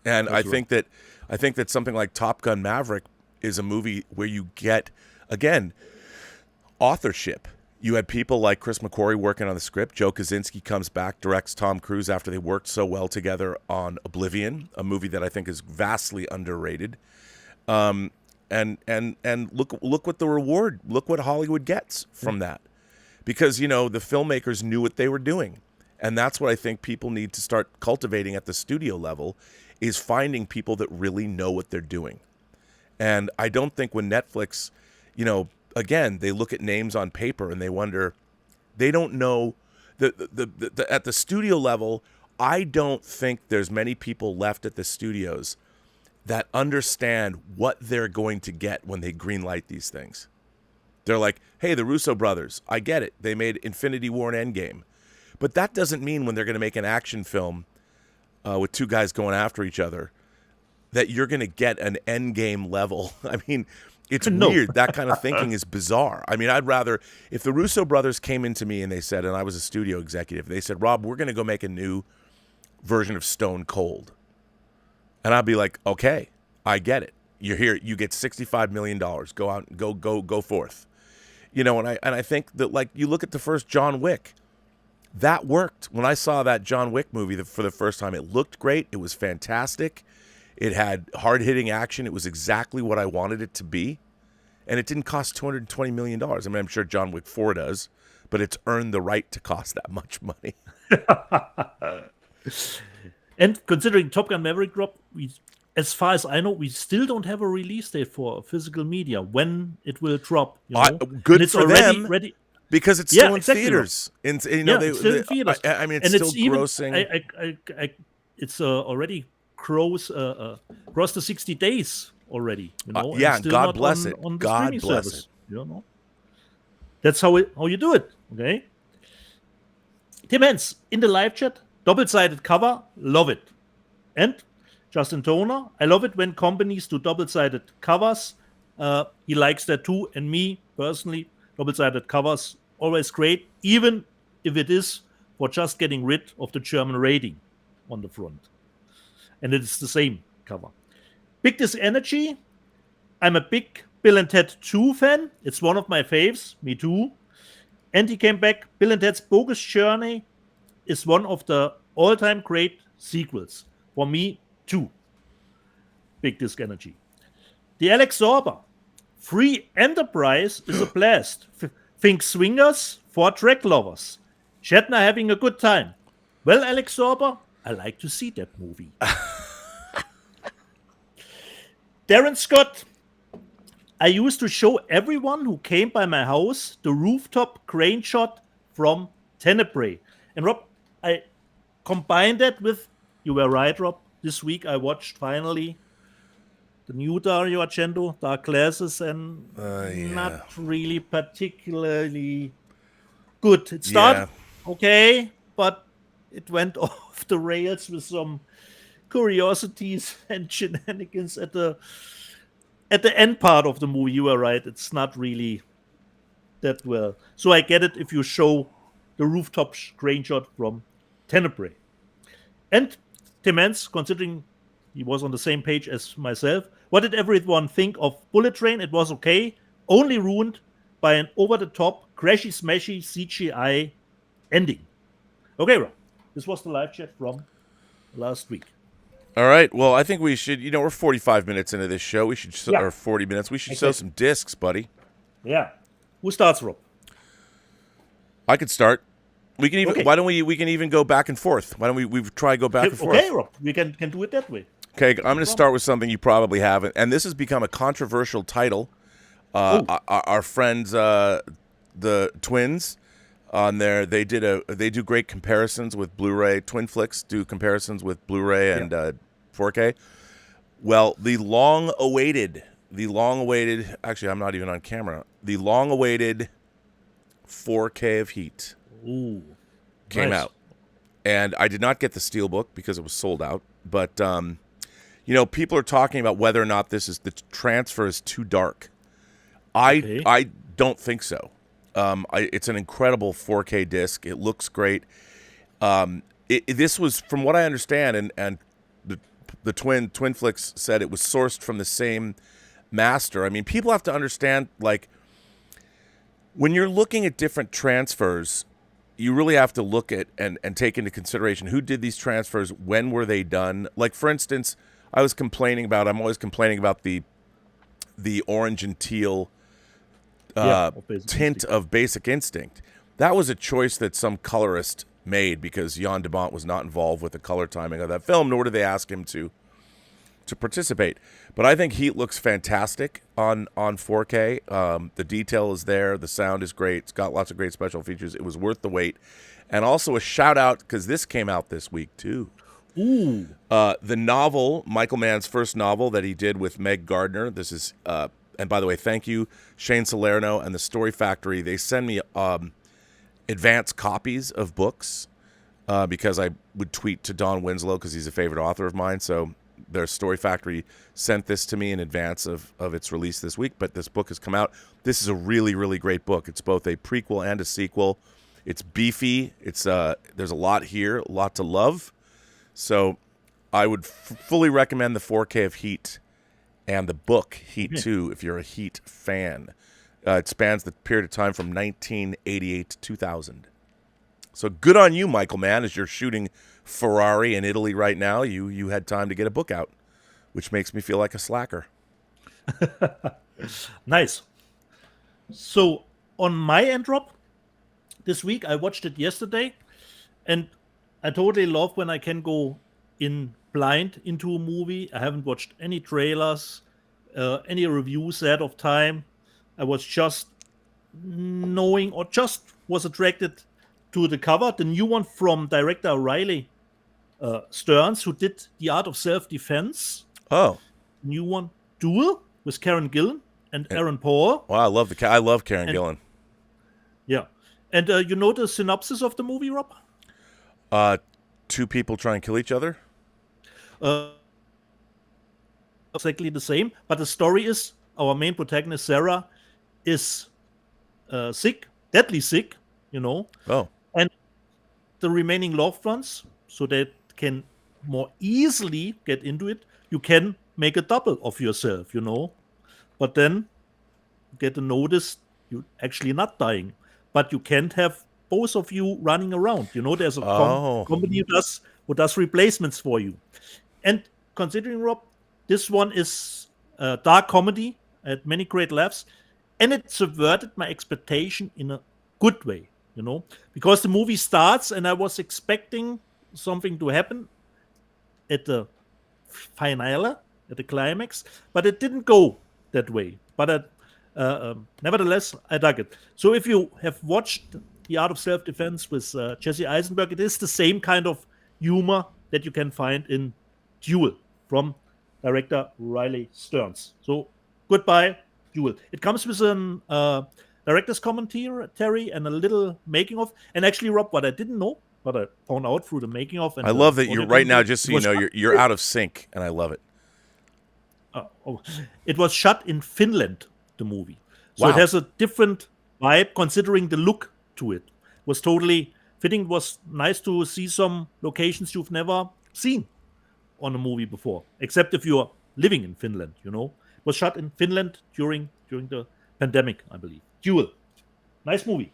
And I think that something like Top Gun Maverick is a movie where you get, again, authorship. You had people like Chris McCoy working on the script. Joe Kosinski comes back, directs Tom Cruise after they worked so well together on Oblivion, a movie that I think is vastly underrated. And look what the reward, look what Hollywood gets from that. Because, you know, the filmmakers knew what they were doing. And that's what I think people need to start cultivating at the studio level, is finding people that really know what they're doing. And I don't think when Netflix, you know, again, they look at names on paper and they wonder, they don't know at the studio level. I don't think there's many people left at the studios that understand what they're going to get when they greenlight these things. They're like, hey, the Russo brothers, I get it. They made Infinity War and Endgame. But that doesn't mean when they're going to make an action film with two guys going after each other that you're going to get an Endgame level. I mean, it's weird. That kind of thinking is bizarre. I mean, I'd rather, if the Russo brothers came into me and they said, and I was a studio executive, they said, Rob, we're going to go make a new version of Stone Cold. And I'd be like, okay, I get it. You're here. You get $65 million. Go out, go forth. You know, and I think that, like, you look at the first John Wick, that worked. When I saw that John Wick movie for the first time, it looked great. It was fantastic. It had hard-hitting action. It was exactly what I wanted it to be. And it didn't cost $220 million. I mean, I'm sure John Wick 4 does, but it's earned the right to cost that much money. And considering Top Gun Maverick drop, as far as I know, we still don't have a release date for physical media, when it will drop. You know? Good it's for already them. ready. Because it's still in theaters. It's still in theaters. I mean, it's still grossing. It's already crossed the 60 days already. You know? Yeah, God bless it. On the God streaming bless service, it. you know? That's how you do it, okay? Tim Hens, in the live chat, double-sided cover, love it. And Justin Toner, I love it when companies do double-sided covers. He likes that too. And me, personally, double-sided covers, always great, even if it is for just getting rid of the German rating on the front. And it is the same cover. Big This Energy, I'm a big Bill and Ted 2 fan. It's one of my faves, me too. And he came back. Bill and Ted's Bogus Journey is one of the all-time great sequels. For me, too. Big Disc Energy. The Alex Sorber. Free Enterprise is a blast. Think swingers for track lovers. Shatner having a good time. Well, Alex Sorber, I like to see that movie. Darren Scott. I used to show everyone who came by my house the rooftop crane shot from Tenebrae. And Rob, I combined that with, you were right, Rob, this week I watched finally the new Dario Argento, Dark Glasses, and not really particularly good. It started okay, but it went off the rails with some curiosities and shenanigans at the end part of the movie. You were right. It's not really that well. So I get it if you show the rooftop crane shot from Tenebrae. And Tim Hens, considering he was on the same page as myself, what did everyone think of Bullet Train? It was okay, only ruined by an over-the-top, crashy-smashy CGI ending. Okay, Rob, this was the live chat from last week. All right. Well, I think we should, we're 45 minutes into this show. We should, or 40 minutes. We should sell some discs, buddy. Yeah. Who starts, Rob? I could start. We can even. Why don't we can even go back and forth? Why don't we try go back and forth? Okay, Rob. We can do it that way. Okay, I'm going to start with something you probably haven't, and this has become a controversial title. Our friends, the twins, on there. They do great comparisons with Blu-ray. Twin Flicks do comparisons with Blu-ray and 4K. Well, the long-awaited. Actually, I'm not even on camera. The long-awaited 4K of Heat came out, and I did not get the Steelbook because it was sold out. But people are talking about whether or not the transfer is too dark. I don't think so. It's an incredible 4K disc. It looks great. This was, from what I understand, and the Twin Flicks said it was sourced from the same master. I mean, people have to understand, like, when you're looking at different transfers, you really have to look at and take into consideration who did these transfers, when were they done. Like, for instance, I'm always complaining about the orange and teal tint of Basic Instinct. That was a choice that some colorist made because Jan de Bont was not involved with the color timing of that film, nor did they ask him to participate. But I think Heat looks fantastic on 4K. The detail is there. The sound is great. It's got lots of great special features. It was worth the wait. And also a shout out, because this came out this week too. Ooh. The novel, Michael Mann's first novel that he did with Meg Gardner. This is, and by the way, thank you, Shane Salerno and the Story Factory. They send me advanced copies of books because I would tweet to Don Winslow because he's a favorite author of mine. So their Story Factory sent this to me in advance of its release this week. But this book has come out. This is a really, really great book. It's both a prequel and a sequel. It's beefy. It's there's a lot here, a lot to love. So I would fully recommend the 4K of Heat and the book Heat 2 if you're a Heat fan. It spans the period of time from 1988 to 2000. So good on you, Michael Mann, as you're shooting Ferrari in Italy right now. You had time to get a book out, which makes me feel like a slacker. Nice. So on my end, Rob, this week I watched it yesterday, and I totally love when I can go in blind into a movie. I haven't watched any trailers, any reviews ahead of time. I was just knowing, or just was attracted to the cover, the new one from director Riley Stearns, who did The Art of Self-Defense. Oh, New one, Duel, with Karen Gillan and Aaron Paul. Wow, I love Karen Gillan. Yeah, and you know the synopsis of the movie, Rob? Two people try and kill each other. Exactly the same, but the story is our main protagonist Sarah is sick, deadly sick, Oh. And the remaining loved ones, so they can more easily get into it, you can make a double of yourself, But then you get a notice you're actually not dying, but you can't have both of you running around. There's a company who does replacements for you. And considering, Rob, this one is a dark comedy, had many great laughs, and it subverted my expectation in a good way, because the movie starts and I was expecting something to happen at the finale, at the climax, but it didn't go that way. But nevertheless, I dug it. So if you have watched The Art of Self-Defense with Jesse Eisenberg, it is the same kind of humor that you can find in Duel from director Riley Stearns. So goodbye, Duel. It comes with an director's commentary and a little making of. And actually, Rob, what I didn't know, but I found out through the making of. And I love that you're right now, just so you know, you're out of sync, and I love it. It was shot in Finland, the movie. So Wow. It has a different vibe considering the look to it. Was totally fitting. It was nice to see some locations you've never seen on a movie before, except if you're living in Finland, It was shot in Finland during the pandemic, I believe. Duel. Nice movie.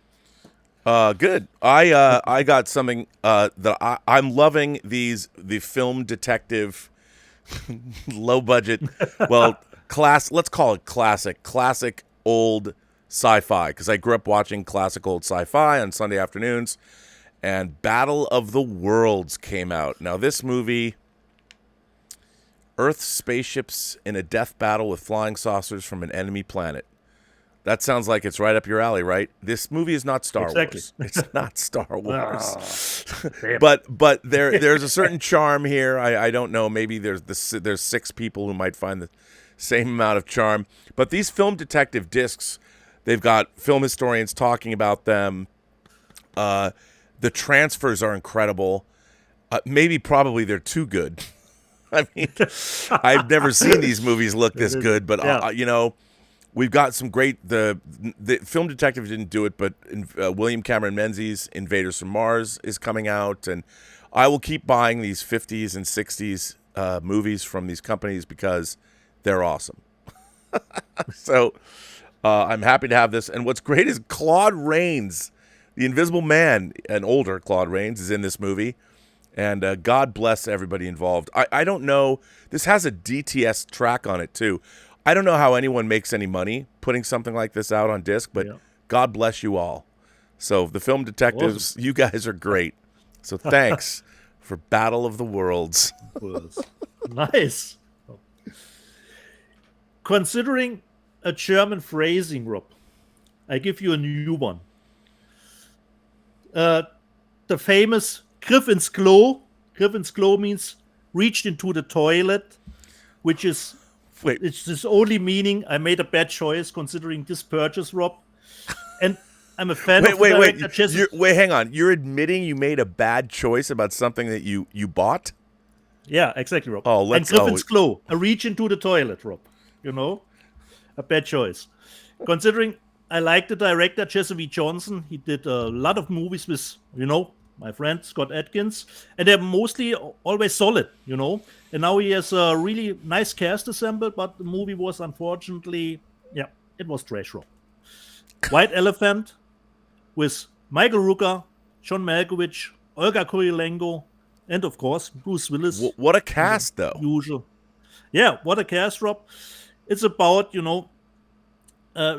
Good. I got something that I'm loving the film detective low budget, let's call it classic old sci-fi, because I grew up watching classic old sci-fi on Sunday afternoons, and Battle of the Worlds came out. Now this movie, Earth spaceships in a death battle with flying saucers from an enemy planet. That sounds like it's right up your alley, right? This movie is not Star Exactly. Wars. It's not Star Wars. Damn. but there's a certain charm here. I don't know. Maybe there's 6 people who might find the same amount of charm. But these film detective discs, they've got film historians talking about them. The transfers are incredible. Probably they're too good. I mean, I've never seen these movies look this good, but you know, we've got some great. The Film Detective didn't do it, but William Cameron Menzies' Invaders from Mars is coming out, and I will keep buying these 50s and 60s movies from these companies because they're awesome. So I'm happy to have this. And what's great is Claude Rains, the Invisible Man, an older Claude Rains, is in this movie. And God bless everybody involved. I don't know. This has a DTS track on it, too. I don't know how anyone makes any money putting something like this out on disc, but God bless you all. So the Film Detectives, you guys are great. So thanks for Battle of the Worlds. Nice. Considering a German phrasing, Rob, I give you a new one. The famous Griff ins Klo. Griff ins Klo means reached into the toilet, which is it's this only meaning I made a bad choice considering this purchase, Rob. And I'm a fan of Wait, hang on. You're admitting you made a bad choice about something that you bought? Yeah, exactly, Rob. Oh, and Griff ins Klo, a reach into the toilet, Rob. You know? A bad choice. Considering I like the director, Jesse V. Johnson. He did a lot of movies with, you know, my friend Scott Adkins, and they're mostly always solid, you know. And now he has a really nice cast assembled, but the movie was unfortunately, it was trash, Rob. White Elephant with Michael Rooker, John Malkovich, Olga Kurylenko, and of course Bruce Willis. What a cast, though. Usual. Yeah, what a cast, Rob. It's about, you know,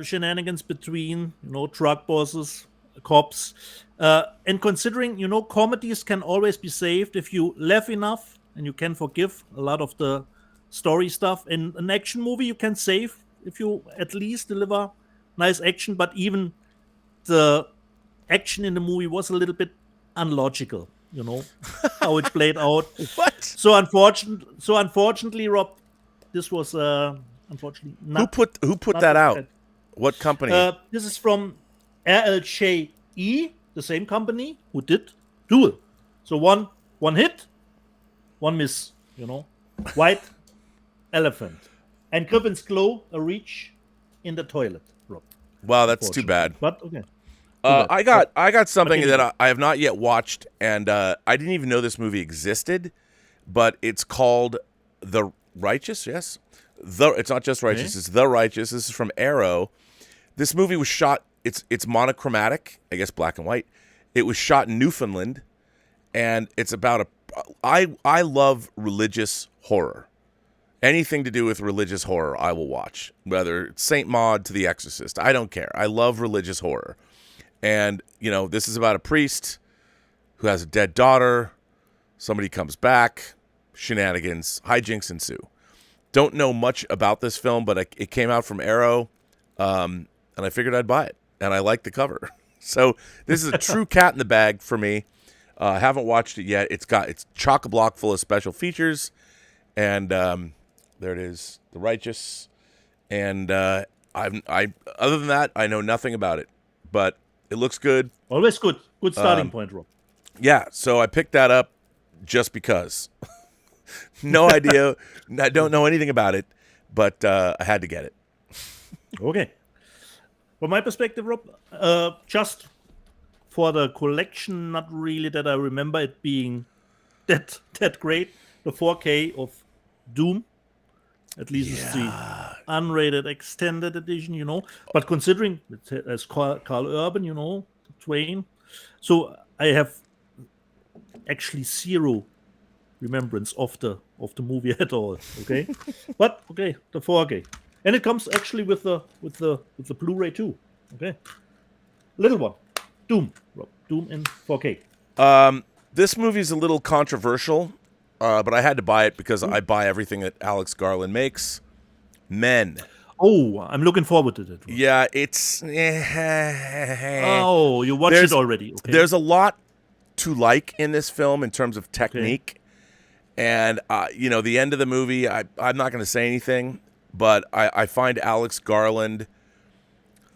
shenanigans between, you know, drug bosses, cops. And considering, you know, comedies can always be saved if you laugh enough and you can forgive a lot of the story stuff. In an action movie, you can save if you at least deliver nice action. But even the action in the movie was a little bit unlogical, you know, how it played out. What? So unfortunately, Rob, this was unfortunately not. Who put that out? What company? This is from RLJE, the same company who did Duel. So one hit, one miss, you know. White Elephant. And Griff ins Klo, a reach in the toilet, Rob. Wow, that's too bad. But okay. I got something that I have not yet watched, and I didn't even know this movie existed, but it's called The Righteous, yes? It's not just Righteous, It's The Righteous. This is from Arrow. This movie was shot, it's monochromatic, I guess black and white. It was shot in Newfoundland, and it's about I love religious horror. Anything to do with religious horror, I will watch. Whether it's Saint Maud to The Exorcist, I don't care. I love religious horror. And, you know, this is about a priest who has a dead daughter. Somebody comes back, shenanigans, hijinks ensue. Don't know much about this film, but it came out from Arrow, and I figured I'd buy it. And I like the cover. So this is a true cat in the bag for me. I haven't watched it yet. It's chock-a-block full of special features. And there it is, The Righteous. And I other than that, I know nothing about it. But it looks good. Always good. Good starting point, Rob. Yeah, so I picked that up just because. No idea. I don't know anything about it, but I had to get it. Okay. From my perspective, Rob, just for the collection, not really that I remember it being that great. The 4K of Doom, at least it's the unrated extended edition, you know. But considering it has Carl Urban, you know, Twain, so I have actually zero remembrance of the movie at all. Okay, but okay, the 4K, and it comes actually with the Blu-ray too. Okay, little one, Doom in 4K. This movie is a little controversial, but I had to buy it because I buy everything that Alex Garland makes. Men. Oh, I'm looking forward to that one. Yeah, it's Oh, you watched it already. Okay. There's a lot to like in this film in terms of Okay. technique. And, the end of the movie, I'm not going to say anything, but I find Alex Garland,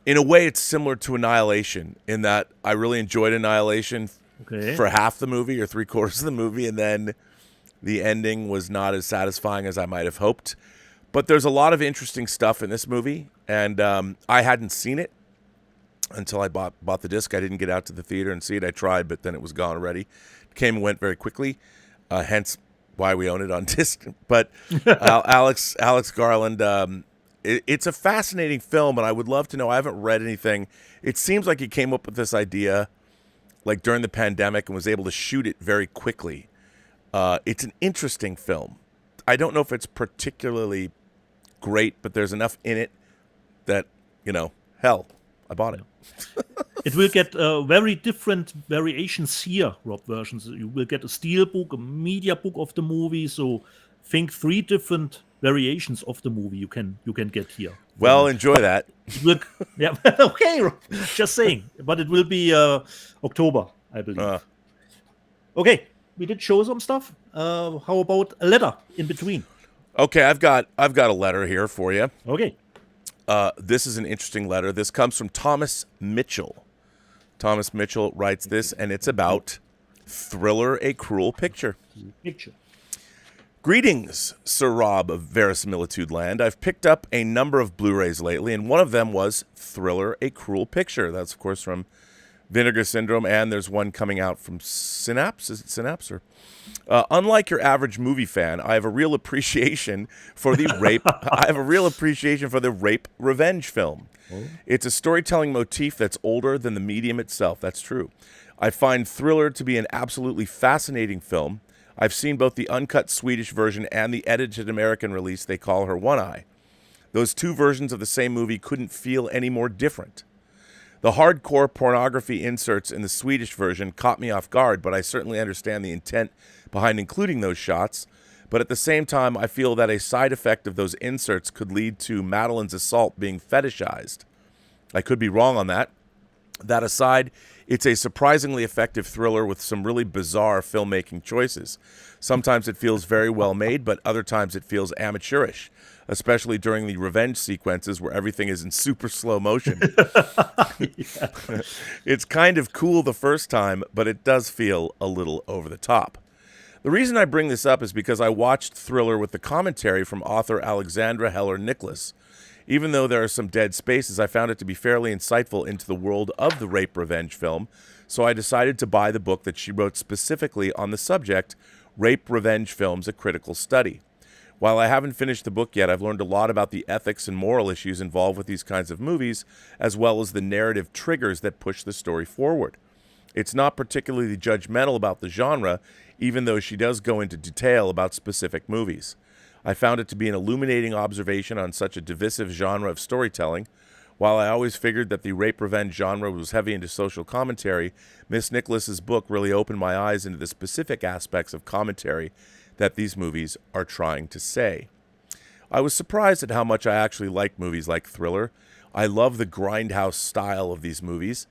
in a way, it's similar to Annihilation in that I really enjoyed Annihilation Okay. for half the movie or 3/4 of the movie, and then the ending was not as satisfying as I might have hoped. But there's a lot of interesting stuff in this movie, and I hadn't seen it until I bought the disc. I didn't get out to the theater and see it. I tried, but then it was gone already. It came and went very quickly, hence why we own it on disc. But Alex Garland, it's a fascinating film, and I would love to know. I haven't read anything. It seems like he came up with this idea like during the pandemic and was able to shoot it very quickly. It's an interesting film. I don't know if it's particularly great, but there's enough in it that, hell, I bought it. It will get very different variations here, Rob, versions. You will get a steel book, a media book of the movie. So think 3 different variations of the movie you can get here. Well, enjoy that. It will, yeah, okay, Rob, just saying. But it will be October, I believe. Okay, we did show some stuff. How about a letter in between? Okay, I've got a letter here for you. Okay. This is an interesting letter. This comes from Thomas Mitchell. Thomas Mitchell writes this, and it's about Thriller, A Cruel Picture. Greetings, Sir Rob of Verisimilitude Land. I've picked up a number of Blu-rays lately, and one of them was Thriller, A Cruel Picture. That's, of course, from Vinegar Syndrome, and there's one coming out from Synapse. Is it Synapse? Or unlike your average movie fan, I have a real appreciation for the rape. I have a real appreciation for the rape revenge film. Oh. It's a storytelling motif that's older than the medium itself. That's true. I find Thriller to be an absolutely fascinating film. I've seen both the uncut Swedish version and the edited American release they call her One Eye. Those 2 versions of the same movie couldn't feel any more different. The hardcore pornography inserts in the Swedish version caught me off guard, but I certainly understand the intent behind including those shots. But at the same time, I feel that a side effect of those inserts could lead to Madeline's assault being fetishized. I could be wrong on that. That aside, it's a surprisingly effective thriller with some really bizarre filmmaking choices. Sometimes it feels very well made, but other times it feels amateurish, especially during the revenge sequences where everything is in super slow motion. It's kind of cool the first time, but it does feel a little over the top. The reason I bring this up is because I watched Thriller with the commentary from author Alexandra Heller Nicholas. Even though there are some dead spaces, I found it to be fairly insightful into the world of the rape revenge film, so I decided to buy the book that she wrote specifically on the subject, Rape Revenge Films, A Critical Study. While I haven't finished the book yet, I've learned a lot about the ethics and moral issues involved with these kinds of movies, as well as the narrative triggers that push the story forward. It's not particularly judgmental about the genre, even though she does go into detail about specific movies. I found it to be an illuminating observation on such a divisive genre of storytelling. While I always figured that the rape revenge genre was heavy into social commentary, Miss Nicholas's book really opened my eyes into the specific aspects of commentary that these movies are trying to say. I was surprised at how much I actually like movies like Thriller. I love the grindhouse style of these movies.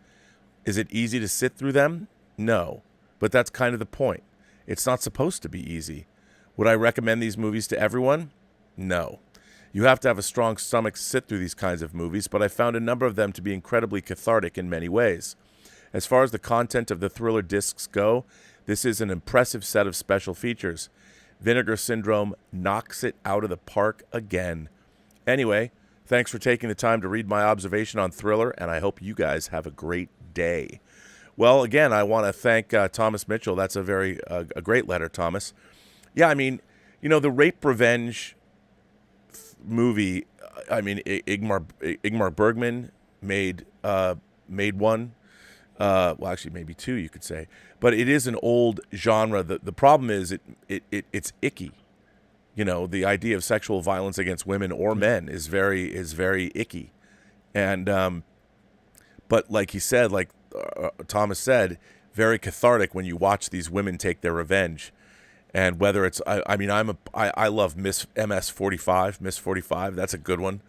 Is it easy to sit through them? No, but that's kind of the point. It's not supposed to be easy. Would I recommend these movies to everyone? No. You have to have a strong stomach to sit through these kinds of movies, but I found a number of them to be incredibly cathartic in many ways. As far as the content of the Thriller discs go, this is an impressive set of special features. Vinegar Syndrome knocks it out of the park again. Anyway, thanks for taking the time to read my observation on Thriller, and I hope you guys have a great day. Well, again, I want to thank Thomas Mitchell. That's a great letter, Thomas. Yeah, I mean, the rape revenge movie. I mean, Ingmar Bergman made one. Well, actually, maybe 2, you could say. But it is an old genre. The problem is it's icky. The idea of sexual violence against women or men is very icky. And but like he said, Thomas said, very cathartic when you watch these women take their revenge. And whether it's, I mean, I love Miss 45. That's a good one,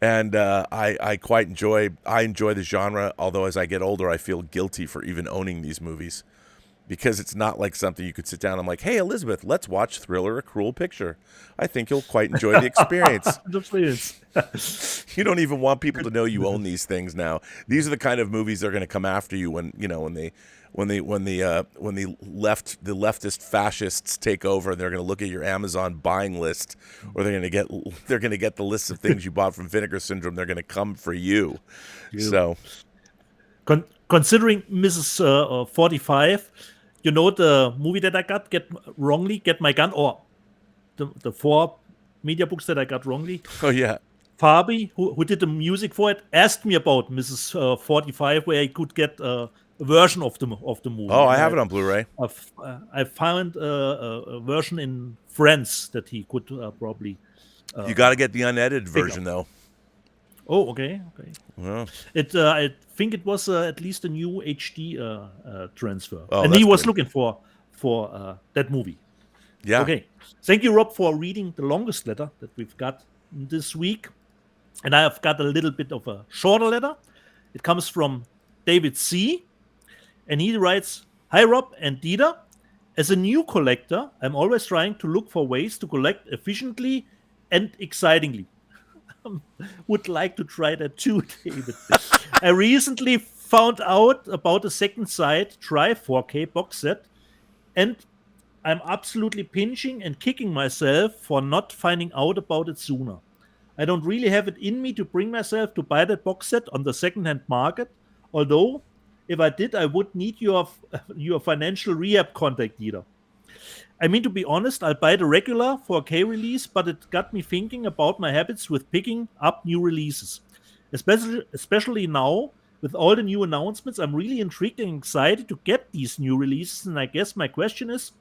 And I quite enjoy the genre. Although as I get older, I feel guilty for even owning these movies, because it's not like something you could sit down and I'm like, hey, Elizabeth, let's watch Thriller: A Cruel Picture. I think you'll quite enjoy the experience. You don't even want people to know you own these things now. These are the kind of movies they're going to come after you when the leftist fascists take over, and they're going to look at your Amazon buying list, or they're going to get the list of things you bought from Vinegar Syndrome. They're going to come for you. So, considering Mrs. 45, the movie that I got Get My Gun, or the 4 media books that I got wrongly. Oh yeah. Fabi, who did the music for it, asked me about Mrs. 45, where I could get a version of the movie. Oh, I have it on Blu-ray. I found a version in France that he could probably. You got to get the unedited version, though. Oh, okay. Yeah. I think it was at least a new HD transfer, Oh, and he was good. looking for that movie. Yeah. Okay. Thank you, Rob, for reading the longest letter that we've got this week. And I have got a little bit of a shorter letter. It comes from David C. And he writes, "Hi, Rob and Dieter. As a new collector, I'm always trying to look for ways to collect efficiently and excitingly." Would like to try that too, David. I recently found out about a second sight Tri 4K box set, and I'm absolutely pinching and kicking myself for not finding out about it sooner. I don't really have it in me to bring myself to buy that box set on the second-hand market, although if I did, I would need your financial rehab contact, Dieter. I mean, to be honest, I'll buy the regular 4K release, but it got me thinking about my habits with picking up new releases. Especially now, with all the new announcements, I'm really intrigued and excited to get these new releases, and I guess my question is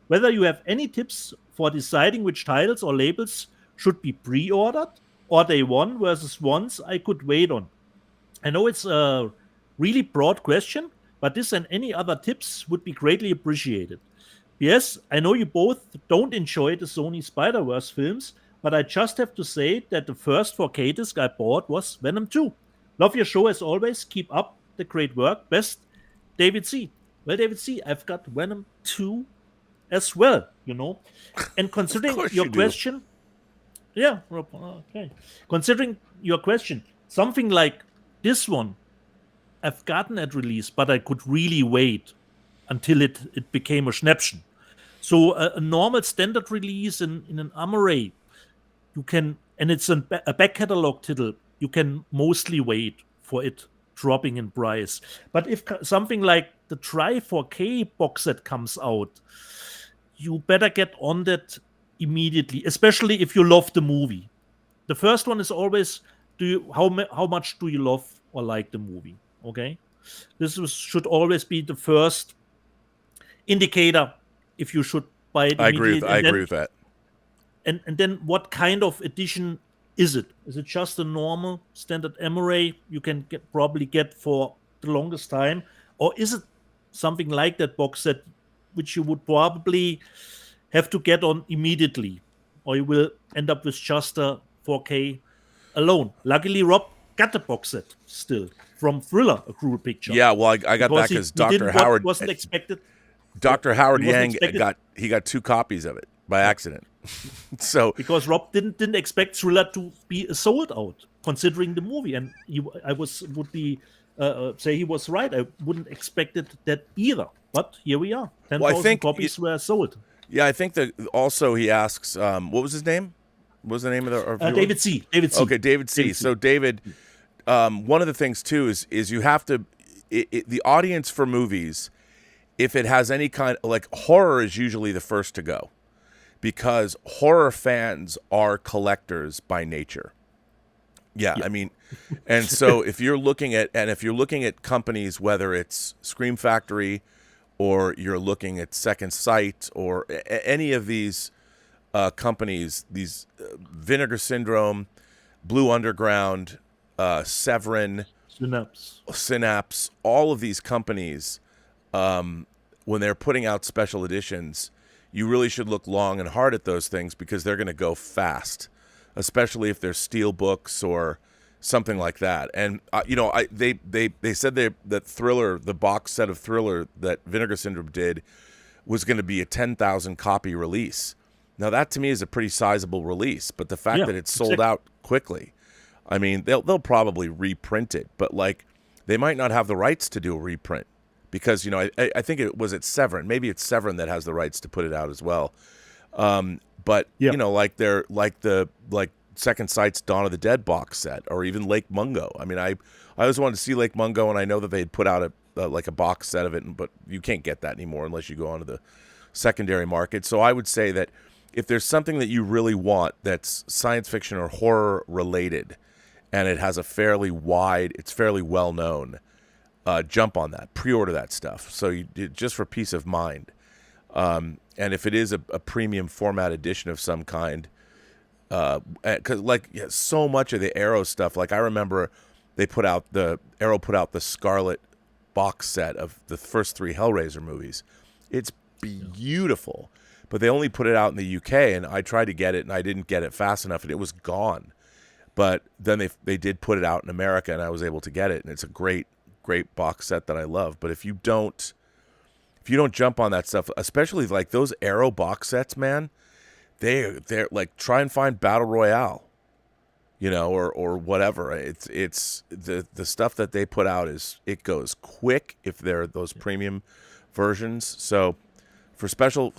whether you have any tips for deciding which titles or labels should be pre-ordered or day one versus ones I could wait on. I know it's a really broad question, but this and any other tips would be greatly appreciated. Yes, I know you both don't enjoy the Sony Spider-Verse films, but I just have to say that the first 4K disc I bought was Venom 2. Love your show as always. Keep up the great work. Best, David C. Well, David C., I've got Venom 2 as well, And considering your question... Yeah, okay. Considering your question, something like this one, I've gotten at release, but I could really wait until it became a Schnäppchen. So a normal standard release in an Armory, you can, and it's a back catalog title, you can mostly wait for it dropping in price. But if something like the Tri 4K box set comes out, you better get on that immediately, especially if you love the movie. The first one is always, how much do you love or like the movie? Okay, should always be the first indicator if you should buy it. I agree with that. And then what kind of edition is it? Is it just a normal standard Emery you can probably get for the longest time, or is it something like that box set which you would probably have to get on immediately, or you will end up with just a 4K alone? Luckily, Rob got the box set still from Thriller: A Cruel Picture. Yeah, well, I got that because Dr. Howard wasn't expected. Dr. Howard Yang got 2 copies of it by accident. So because Rob didn't expect Thriller to be sold out, considering the movie, and say he was right. I wouldn't expect it that either. But here we are. 10,000 copies were sold. Yeah, I think that also he asks, what was his name? What was the name of the David C. Okay, David C. So David, one of the things too is you have to the audience for movies, if it has any kind like horror is usually the first to go, because horror fans are collectors by nature. Yeah, I mean, and so if you're looking at companies, whether it's Scream Factory, or you're looking at Second Sight, or any of these companies, these Vinegar Syndrome, Blue Underground, Severin, Synapse, all of these companies when they're putting out special editions, you really should look long and hard at those things because they're going to go fast, especially if they're steel books or something like that. And they said that Thriller, the box set of Thriller that Vinegar Syndrome did, was going to be a 10,000 copy release. Now that to me is a pretty sizable release, but the fact that it's sold out quickly, I mean, they'll probably reprint it, but like they might not have the rights to do a reprint because I think it was at Severin, maybe it's Severin that has the rights to put it out as well. But like they're like Second Sight's Dawn of the Dead box set, or even Lake Mungo. I mean, I always wanted to see Lake Mungo, and I know that they had put out a box set of it, but you can't get that anymore unless you go onto the secondary market. So I would say that if there's something that you really want that's science fiction or horror related, and it has it's fairly well known, jump on that, pre-order that stuff. So just for peace of mind. And if it is a premium format edition of some kind, because so much of the Arrow stuff, like I remember Arrow put out the Scarlet box set of the first 3 Hellraiser movies. It's beautiful, but they only put it out in the UK, and I tried to get it, and I didn't get it fast enough, and it was gone. But then they did put it out in America, and I was able to get it, and it's a great box set that I love. But if you don't jump on that stuff, especially like those Arrow box sets, man, they're like, try and find Battle Royale, or whatever. It's the stuff that they put out it goes quick if they're those premium versions. So for special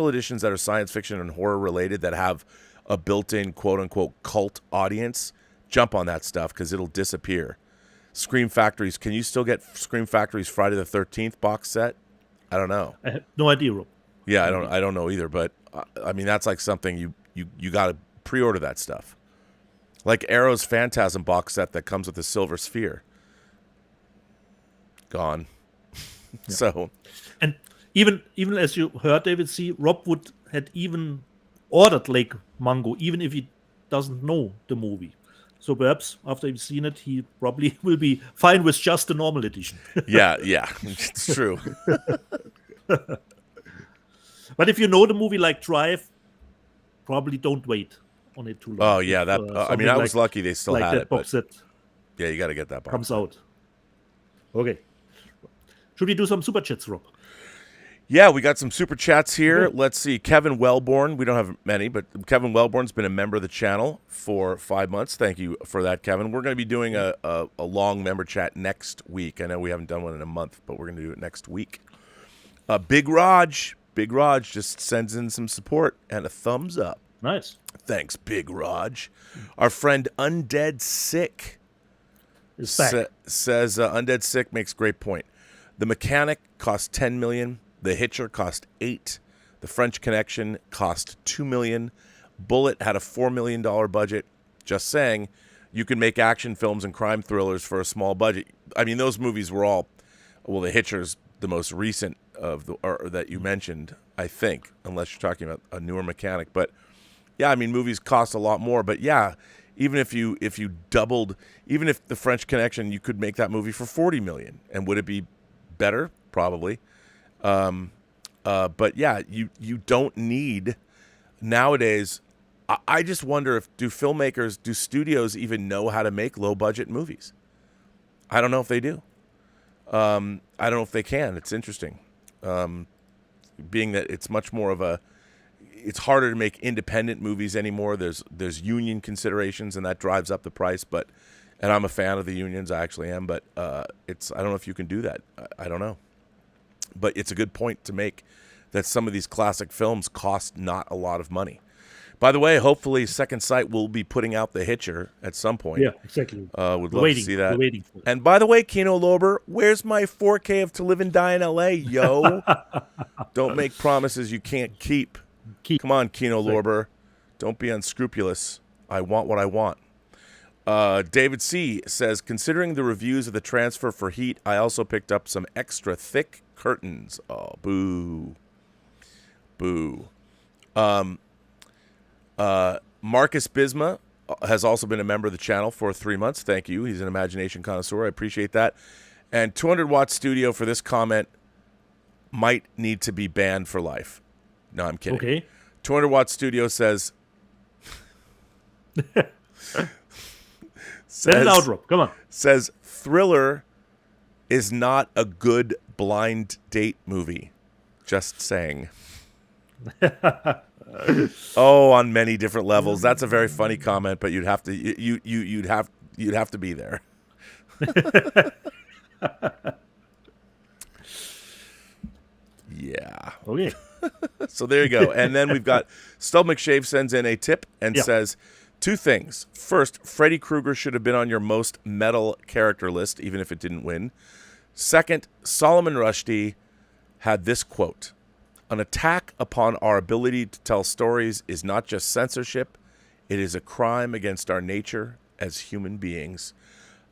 editions that are science fiction and horror related that have a built-in quote unquote cult audience, jump on that stuff because it'll disappear. Scream Factories, can you still get Scream Factories Friday the 13th box set? I don't know. I have no idea, Rob. Yeah, I don't know either, but I mean that's like something you got to pre-order that stuff. Like Arrow's Phantasm box set that comes with the Silver Sphere. Gone. Yeah. So, and even as you heard David C, Rob had even ordered Lake Mungo, even if he doesn't know the movie. So perhaps after he's seen it, he probably will be fine with just the normal edition. yeah, it's true. But if you know the movie like Drive, probably don't wait on it too long. Oh yeah, I was lucky they still had it. Box set yeah, you got to get that box. Comes out. Okay. Should we do some super chats, Rob? Yeah, we got some super chats here. Okay. Let's see. Kevin Wellborn. We don't have many, but Kevin Wellborn's been a member of the channel for 5 months. Thank you for that, Kevin. We're going to be doing a long member chat next week. I know we haven't done one in a month, but we're going to do it next week. Big Raj just sends in some support and a thumbs up. Nice. Thanks, Big Raj. Our friend Undead Sick says Undead Sick makes a great point. The Mechanic cost $10 million. The Hitcher cost $8 million. The French Connection cost $2 million. Bullet had a $4 million budget. Just saying, you can make action films and crime thrillers for a small budget. I mean, those movies were all, well, The Hitcher's the most recent that you mentioned, I think, unless you're talking about a newer Mechanic. But yeah, I mean, movies cost a lot more. But yeah, even if you doubled, even if The French Connection, you could make that movie for $40 million. And would it be better? Probably. But yeah, you don't need nowadays. I just wonder do studios even know how to make low budget movies? I don't know if they do. I don't know if they can. It's interesting. Being that it's much more it's harder to make independent movies anymore. There's union considerations and that drives up the price, and I'm a fan of the unions. I actually am, but I don't know if you can do that. I don't know. But it's a good point to make that some of these classic films cost not a lot of money. By the way, hopefully Second Sight will be putting out The Hitcher at some point. Yeah, exactly. Would love to see that. We're waiting for it. And by the way, Kino Lober, where's my 4K of To Live and Die in L.A., yo? Don't make promises you can't keep. Come on, Kino Lober. Don't be unscrupulous. I want what I want. David C. says, considering the reviews of the transfer for Heat, I also picked up some extra thick curtains. Oh, boo. Boo. Marcus Bisma has also been a member of the channel for 3 months. Thank you. He's an imagination connoisseur. I appreciate that. And 200 Watt Studio for this comment. might need to be banned for life. No, I'm kidding. Okay. 200 Watt Studio says. Send it out, Rob. Come on. Says Thriller is not a good blind date movie. Just saying. Oh, on many different levels. That's a very funny comment, but you'd have to you'd have to be there. Yeah. Okay. So there you go. And then we've got Stub McShave sends in a tip and says 2 things. First, Freddy Krueger should have been on your most metal character list, even if it didn't win. Second, Solomon Rushdie had this quote: "An attack upon our ability to tell stories is not just censorship, it is a crime against our nature as human beings."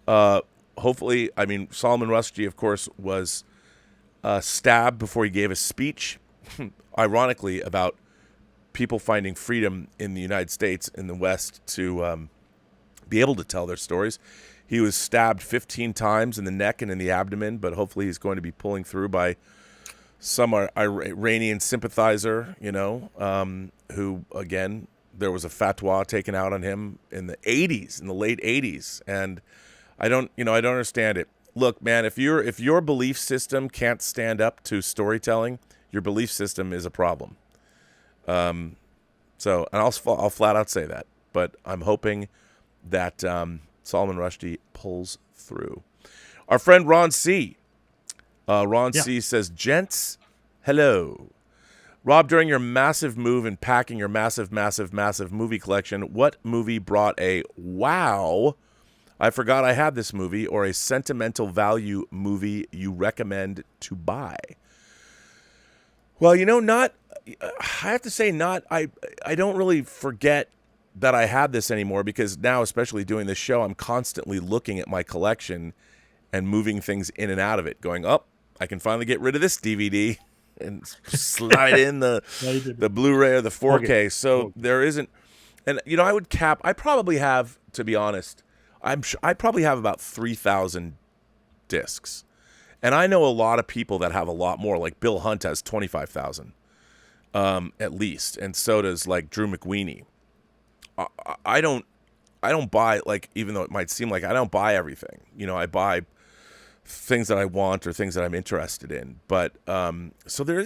Hopefully, I mean, Solomon Rushdie, of course, was stabbed before he gave a speech, ironically, about people finding freedom in the United States, in the West, to be able to tell their stories. He was stabbed 15 times in the neck and in the abdomen, but hopefully he's going to be pulling through by some Iranian sympathizer, who, again, there was a fatwa taken out on him in the late 80s. And I don't understand it. Look, man, if your belief system can't stand up to storytelling, your belief system is a problem. And I'll flat out say that, but I'm hoping that Solomon Rushdie pulls through. Our friend Ron C. C says, "Gents, hello. Rob, during your massive move and packing your massive movie collection, what movie brought a wow, I forgot I had this movie, or a sentimental value movie you recommend to buy?" Well, I have to say I don't really forget that I had this anymore, because now, especially doing this show, I'm constantly looking at my collection and moving things in and out of it, going, oh, I can finally get rid of this DVD and slide in the Blu-ray or the 4K. Okay. So there isn't, and I probably have, to be honest, I probably have about 3,000 discs. And I know a lot of people that have a lot more, like Bill Hunt has 25,000 at least, and so does like Drew McWeeny. I don't buy, like, even though it might seem like I don't buy everything. I buy things that I want or things that I'm interested in. But so there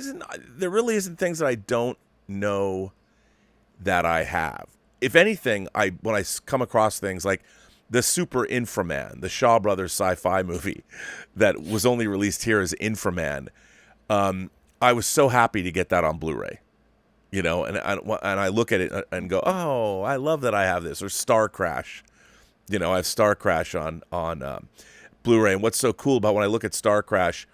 really isn't things that I don't know that I have. If anything, when I come across things like the Super Inframan, the Shaw Brothers sci-fi movie that was only released here as Inframan, I was so happy to get that on Blu-ray. And I look at it and go, oh, I love that I have this. Or Star Crash. I have Star Crash on Blu-ray. And what's so cool about when I look at Star Crash,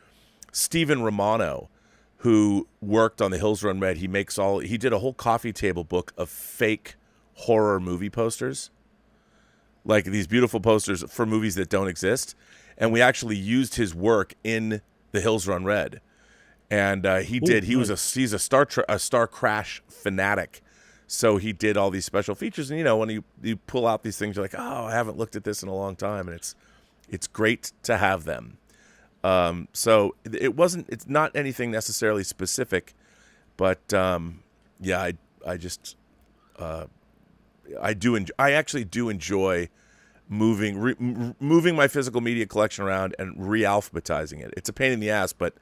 Stephen Romano, who worked on The Hills Run Red, he did a whole coffee table book of fake horror movie posters. Like these beautiful posters for movies that don't exist. And we actually used his work in The Hills Run Red. And he's a Star Crash fanatic, so he did all these special features. And when you pull out these things, you're like, oh, I haven't looked at this in a long time, and it's great to have them. So it's not anything necessarily specific, but I actually do enjoy moving my physical media collection around and re-alphabetizing it. It's a pain in the ass, but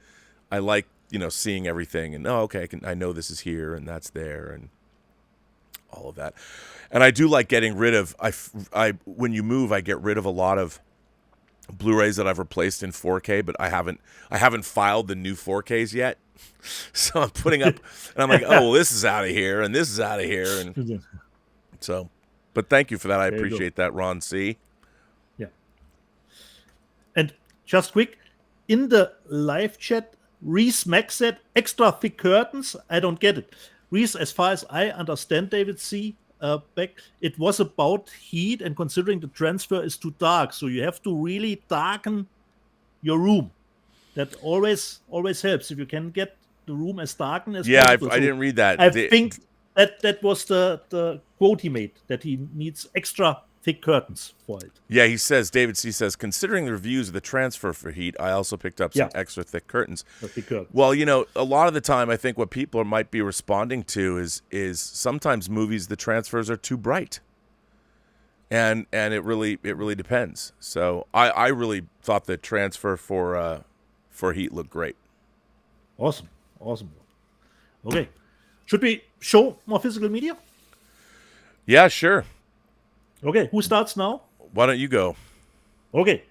I like seeing everything and I know this is here and that's there and all of that. And I do like getting rid of when you move, I get rid of a lot of Blu-rays that I've replaced in 4K, but I haven't filed the new 4Ks yet. So I'm putting up and I'm like, oh, well, this is out of here and this is out of here, and so. But thank you for that. I appreciate that, Ron C. Yeah. And just quick, in the live chat, Reese Mack said, extra thick curtains. I don't get it. Reese, as far as I understand, David C. Back, it was about heat, and considering the transfer is too dark, so you have to really darken your room. That always helps if you can get the room as darkened as possible. I didn't read that. I think that was the quote he made, that he needs extra thick curtains for it. Yeah, he says, David C. says, considering the reviews of the transfer for Heat, I also picked up some extra thick curtains. Thick curtains. Well, a lot of the time, I think what people might be responding to is sometimes movies, the transfers are too bright. And it really depends. So I really thought the transfer for Heat looked great. Awesome. Okay. Should we show more physical media? Yeah, sure. Okay, who starts now? Why don't you go? Okay.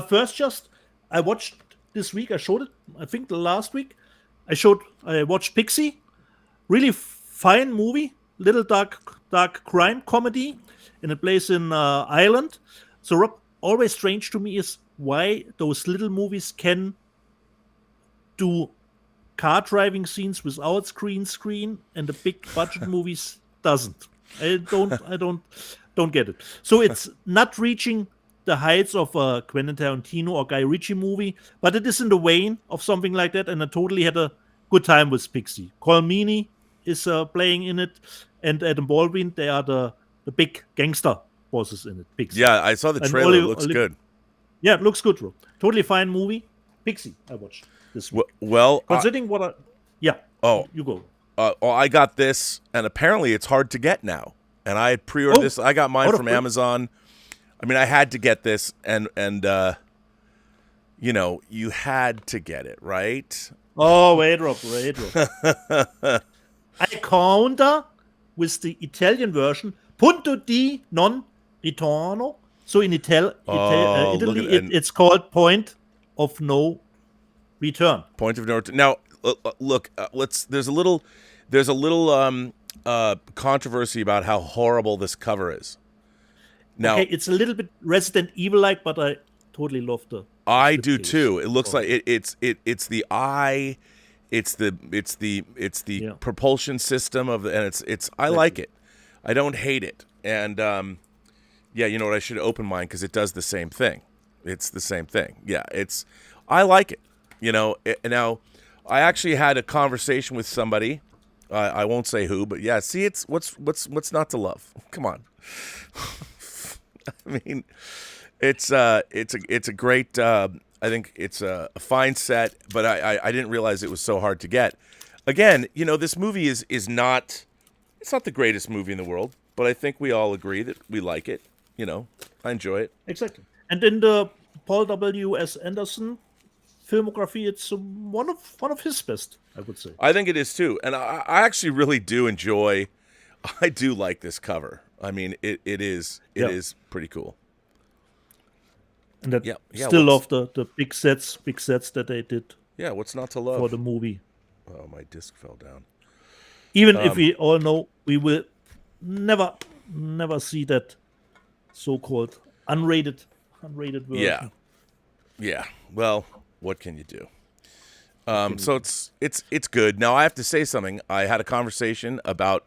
First, I watched this week. I showed it, I think, the last week. I watched Pixie. Really fine movie. Little dark crime comedy. And it plays in Ireland. So, Rob, always strange to me is why those little movies can do car driving scenes without screen, and the big budget movies doesn't. I don't get it. So it's not reaching the heights of a Quentin Tarantino or Guy Ritchie movie, but it is in the vein of something like that, and I totally had a good time with Pixie. Cole Meany is playing in it, and Adam Baldwin, they are the big gangster bosses in it. Pixie. Yeah, I saw the trailer. It looks good. Yeah, it looks good, bro. Totally fine movie. Pixie, I watched this week. Well, considering you go. I got this, and apparently it's hard to get now. And I had pre-ordered this. I got mine from Amazon. I mean, I had to get this, and you had to get it, right? Oh, wait, Rob. I counter with the Italian version, punto di non ritorno. So in Italy, it's called point of no return. Point of no return. Now, look, there's a little controversy about how horrible this cover is. Now, okay, it's a little bit Resident Evil-like, but I totally love the. I do too. It looks like it's the eye, it's the propulsion system of the, and it's I like it. I don't hate it, and you know what? I should open mine because it does the same thing. It's the same thing. Yeah, I like it. Now I actually had a conversation with somebody. I won't say who, but yeah. See, it's what's not to love? Come on. I mean, it's a great. I think it's a fine set, but I didn't realize it was so hard to get. Again, this movie is not. It's not the greatest movie in the world, but I think we all agree that we like it. I enjoy it. Exactly. And in the Paul W.S. Anderson filmography, it's one of his best, I would say. I think it is too, and I actually really do enjoy. I do like this cover. I mean, it is pretty cool. And that still love the big sets that they did. Yeah, what's not to love for the movie? Oh, my disc fell down. Even if we all know we will never see that so-called unrated version. Yeah. Well, what can you do? So it's good. Now I have to say something. I had a conversation about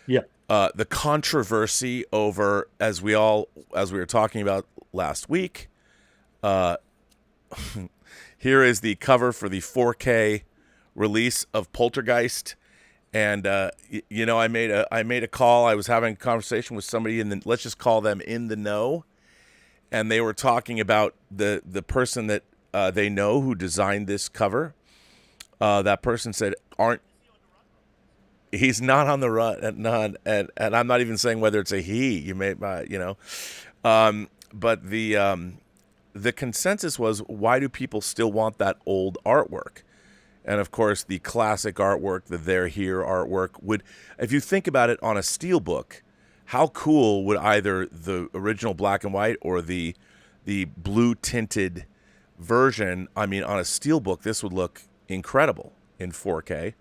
the controversy over as we were talking about last week. Here is the cover for the 4K release of Poltergeist, and I made a call. I was having a conversation with somebody let's just call them in the know, and they were talking about the person that they know who designed this cover. That person said, he's not on the run, and I'm not even saying whether it's a he. You may, but the consensus was, why do people still want that old artwork? And of course, the classic artwork, the They're Here artwork, would, if you think about it on a steelbook, how cool would either the original black and white or the blue tinted version? I mean, on a steelbook, this would look incredible in 4K.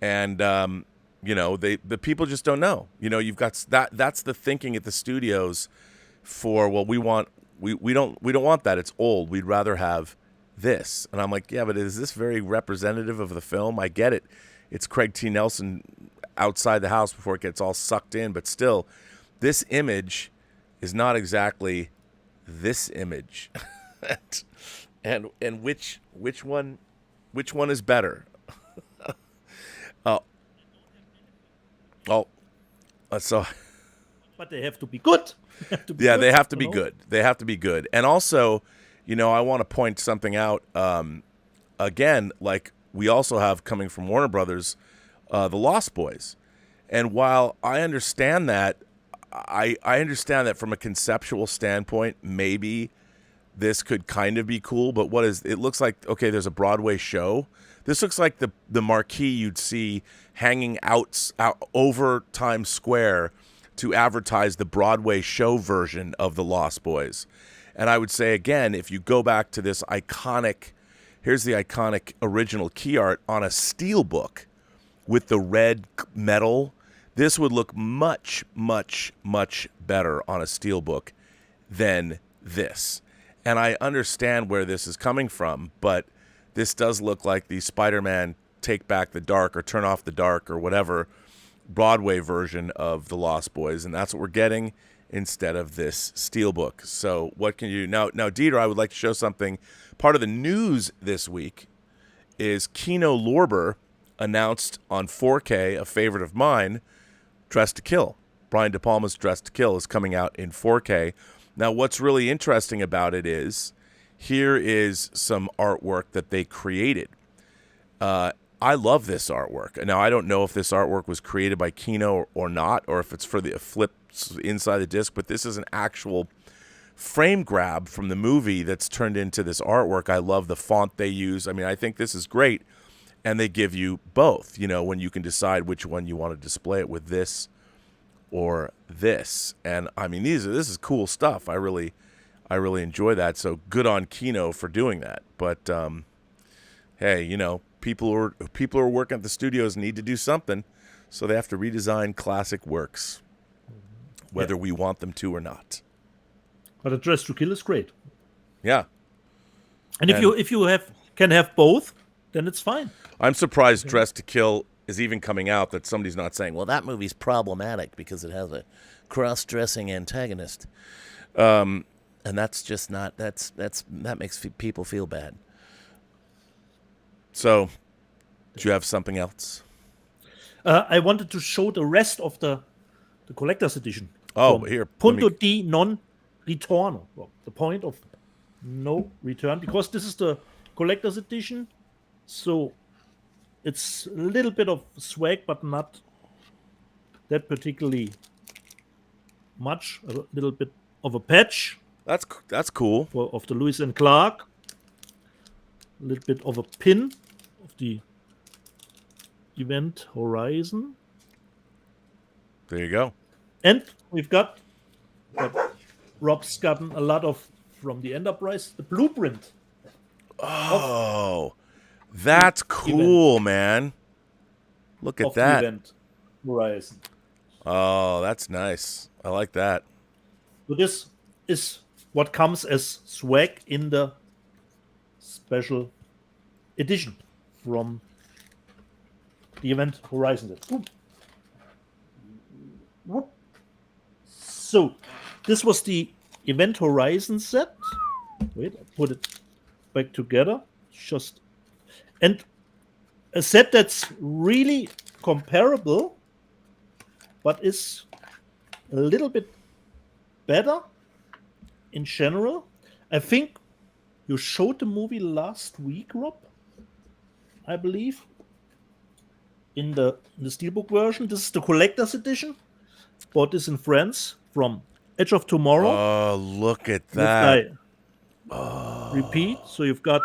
And the people just don't know. You've got that's the thinking at the studios for, well, we don't want that. It's old. We'd rather have this. And I'm like, yeah, but is this very representative of the film? I get it. It's Craig T. Nelson outside the house before it gets all sucked in, but still, this image is not exactly this image. and which one is better? But they have to be good. Yeah, they have to be good. They have to be good. And also, I want to point something out. Again, like we also have coming from Warner Brothers, The Lost Boys. And while I understand that, I understand that from a conceptual standpoint, maybe this could kind of be cool. But it looks like, okay, there's a Broadway show. This looks like the marquee you'd see hanging out over Times Square to advertise the Broadway show version of The Lost Boys. And I would say, again, if you go back to this here's the iconic original key art on a steelbook with the red metal, this would look much, much, much better on a steelbook than this. And I understand where this is coming from, but this does look like the Spider-Man Take Back the Dark or Turn Off the Dark or whatever Broadway version of The Lost Boys, and that's what we're getting instead of this steelbook. So what can you do? Now, Dieter, I would like to show something. Part of the news this week is Kino Lorber announced on 4K, a favorite of mine, Dressed to Kill. Brian De Palma's Dressed to Kill is coming out in 4K. Now, what's really interesting about it is here is some artwork that they created. I love this artwork. Now, I don't know if this artwork was created by Kino or not, or if it's for the flips inside the disc, but this is an actual frame grab from the movie that's turned into this artwork. I love the font they use. I mean, I think this is great. And they give you both, when you can decide which one you want to display it with, this or this. And I mean, this is cool stuff. I really enjoy that. So good on Kino for doing that. But hey, people who are working at the studios need to do something, so they have to redesign classic works, whether we want them to or not. But a Dress to Kill is great. Yeah. And if you can have both, then it's fine. I'm surprised Dress to Kill is even coming out, that somebody's not saying, well, that movie's problematic because it has a cross-dressing antagonist. And that's just not, that makes people feel bad. So, do you have something else? I wanted to show the rest of the collector's edition. Oh, here. Punto di non ritorno. Well, the point of no return, because this is the collector's edition. So it's a little bit of swag, but not that particularly much. A little bit of a patch. That's cool. Of the Lewis and Clark. A little bit of a pin of the Event Horizon. There you go. And we've got what Rob's gotten a lot of from the Enterprise, the blueprint. Oh, that's cool, man. Look at that. The Event Horizon. Oh, that's nice. I like that. So this is what comes as swag in the special edition from the Event Horizon. So this was the Event Horizon set. Wait, I put it back together. And a set that's really comparable, but is a little bit better in general. I think you showed the movie last week, Rob, I believe, in the Steelbook version. This is the collector's edition. Bought this in France from Edge of Tomorrow. Oh, look at that. Repeat. So you've got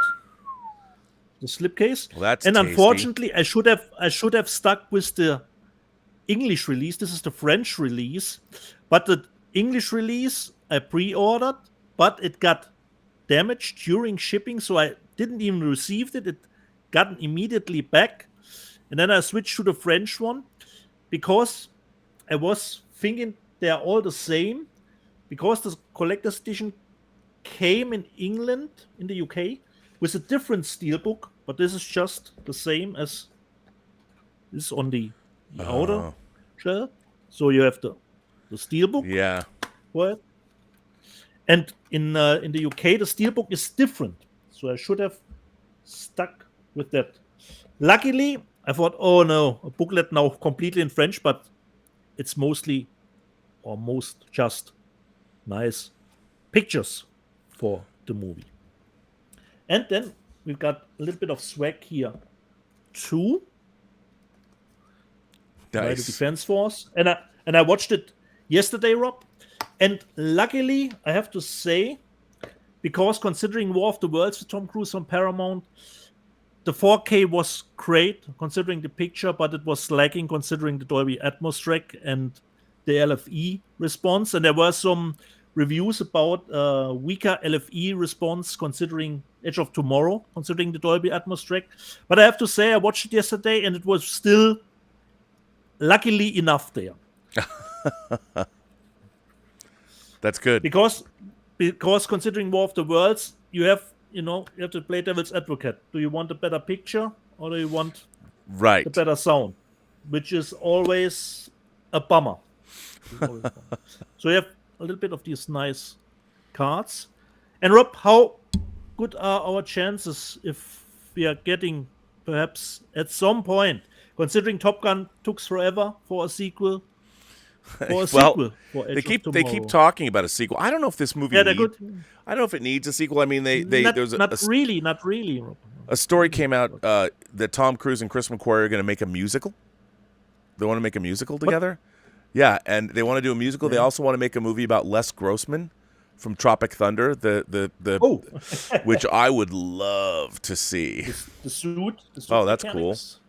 the slipcase. Well, that's and tasty. Unfortunately, I should have stuck with the English release. This is the French release. But the English release I pre-ordered, but it got damaged during shipping, so I didn't even receive it. It got immediately back. And then I switched to the French one because I was thinking they are all the same, because the collector's edition came in England, in the UK, with a different steelbook, but this is just the same as this on the outer shell. So you have the steelbook. Yeah. What? And in the UK, the steelbook is different. So I should have stuck with that. Luckily, I thought, oh no, a booklet now completely in French, but it's mostly, or most just nice pictures for the movie. And then we've got a little bit of swag here too. By the Nice. Defense Force. And I watched it yesterday, Rob. And luckily, I have to say, because considering War of the Worlds with Tom Cruise on Paramount, the 4K was great considering the picture, but it was lacking considering the Dolby Atmos track and the LFE response. And there were some reviews about weaker LFE response considering Edge of Tomorrow, considering the Dolby Atmos track. But I have to say, I watched it yesterday and it was still luckily enough there. That's good. Because considering War of the Worlds, you have to play devil's advocate. Do you want a better picture or do you want Right. the better sound? Which is always a bummer. So you have a little bit of these nice cards. And Rob, how good are our chances if we are getting perhaps at some point, considering Top Gun took forever for a sequel? They keep talking about a sequel. I don't know if this movie. I don't know if it needs a sequel. I mean, not really. A story came out that Tom Cruise and Chris McCoy are going to make a musical. They want to make a musical together. Yeah, and they want to do a musical. Yeah. They also want to make a movie about Les Grossman from Tropic Thunder. Which I would love to see. The suit. Oh, that's mechanics. Cool.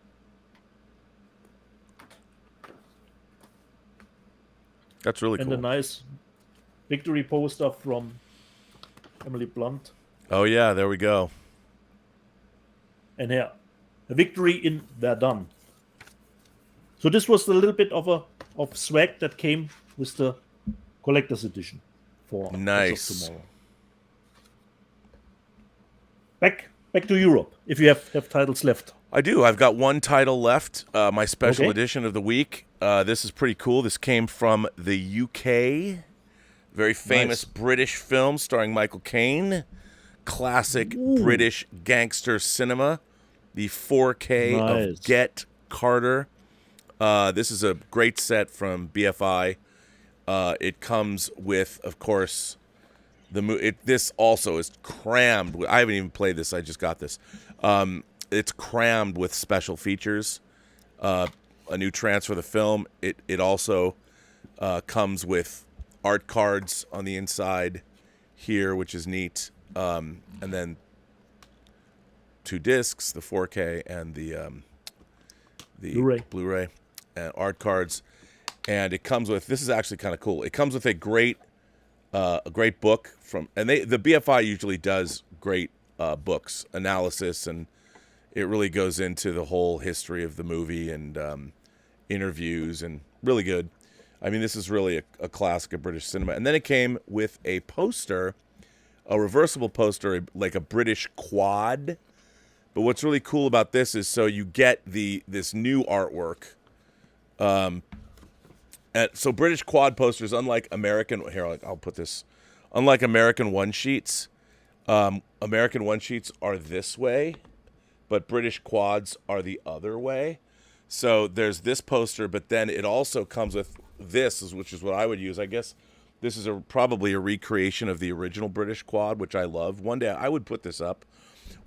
That's really cool. And a nice victory poster from Emily Blunt. Oh, yeah, there we go. And here, a victory in Verdun. So this was a little bit of swag that came with the collector's edition for nice. Tomorrow. Back to Europe, if you have titles left. I do. I've got one title left, my special edition of the week. This is pretty cool. This came from the UK. Very famous British film starring Michael Caine. Classic British gangster cinema. The 4K of Get Carter. This is a great set from BFI. It comes with, of course, this also is crammed. I haven't even played this. I just got this. It's crammed with special features. A new transfer of the film. It also comes with art cards on the inside here, which is neat. And then 2 discs, the 4K and the Blu-ray and art cards. And it comes with, this is actually kind of cool. It comes with a great book the BFI usually does great books, analysis, and it really goes into the whole history of the movie and interviews, and really good. I mean, this is really a classic of British cinema. And then it came with a poster, a reversible poster, like a British quad. But what's really cool about this is, so you get this new artwork. So British quad posters, unlike American, I'll put this, unlike American one sheets, American one sheets are this way, but British quads are the other way. So there's this poster, but then it also comes with this, which is what I would use. I guess this is probably a recreation of the original British quad, which I love. One day I would put this up.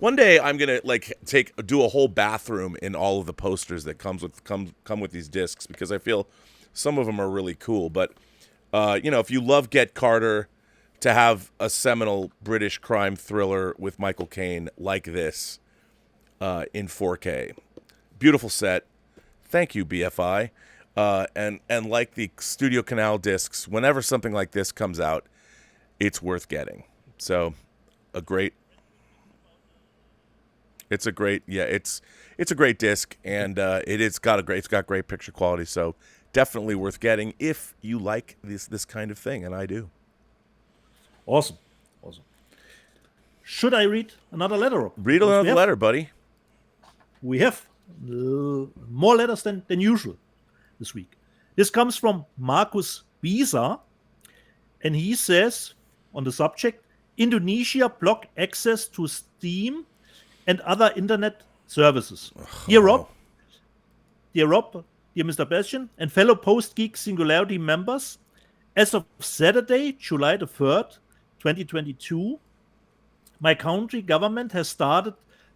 One day I'm gonna do a whole bathroom in all of the posters that come with these discs, because I feel some of them are really cool. But if you love Get Carter, to have a seminal British crime thriller with Michael Caine like this in 4K, beautiful set. Thank you, BFI. And like the Studio Canal discs, whenever something like this comes out, it's worth getting. So it's a great disc, and it's got great picture quality. So definitely worth getting if you like this kind of thing, and I do. Awesome. Should I read another letter? Read another letter, buddy. We have more letters than usual this week. This comes from Marcus Bisa, and he says on the subject, Indonesia block access to Steam and other internet services. Dear Rob, dear Mr. Bastian, and fellow Post-Geek Singularity members, As of Saturday, July the 3rd, 2022, my country government has started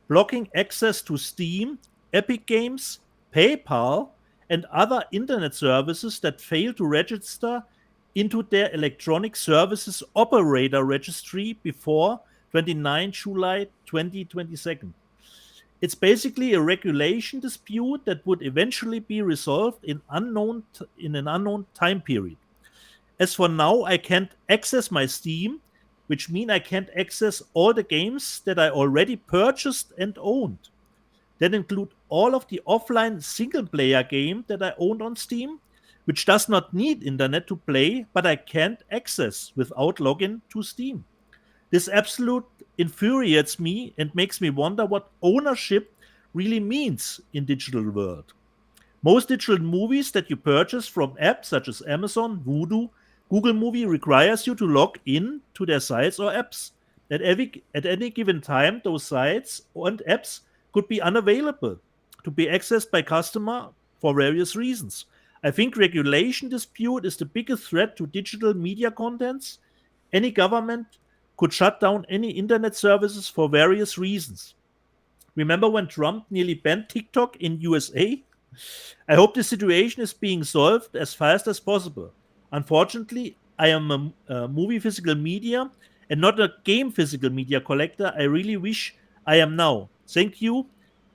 blocking access to Steam, Epic Games, PayPal, and other internet services that fail to register into their electronic services operator registry before 29 July 2022. It's basically a regulation dispute that would eventually be resolved in an unknown time period. As for now, I can't access my Steam, which means I can't access all the games that I already purchased and owned. That include all of the offline single-player game that I owned on Steam, which does not need internet to play, but I can't access without login to Steam. This absolute infuriates me and makes me wonder what ownership really means in digital world. Most digital movies that you purchase from apps such as Amazon, Vudu, Google Movie requires you to log in to their sites or apps. At any given time, those sites and apps could be unavailable to be accessed by customer for various reasons. I think regulation dispute is the biggest threat to digital media contents. Any government could shut down any internet services for various reasons. Remember when Trump nearly banned TikTok in USA? I hope the situation is being solved as fast as possible. Unfortunately, I am a movie physical media and not a game physical media collector. I really wish I am now. Thank you,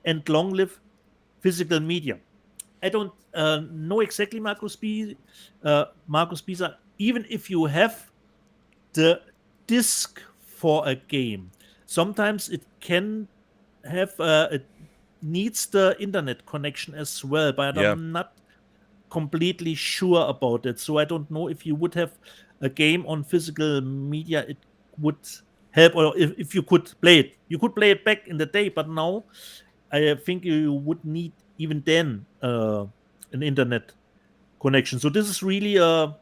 and long live physical media. I don't know exactly, Marcus Pisa, even if you have the disc for a game, sometimes it can have it needs the internet connection as well, but Yeah. I'm not completely sure about it. So I don't know if you would have a game on physical media, it would help, or if you could play it. You could play it back in the day, but now I think you would need even then an internet connection. So this is really a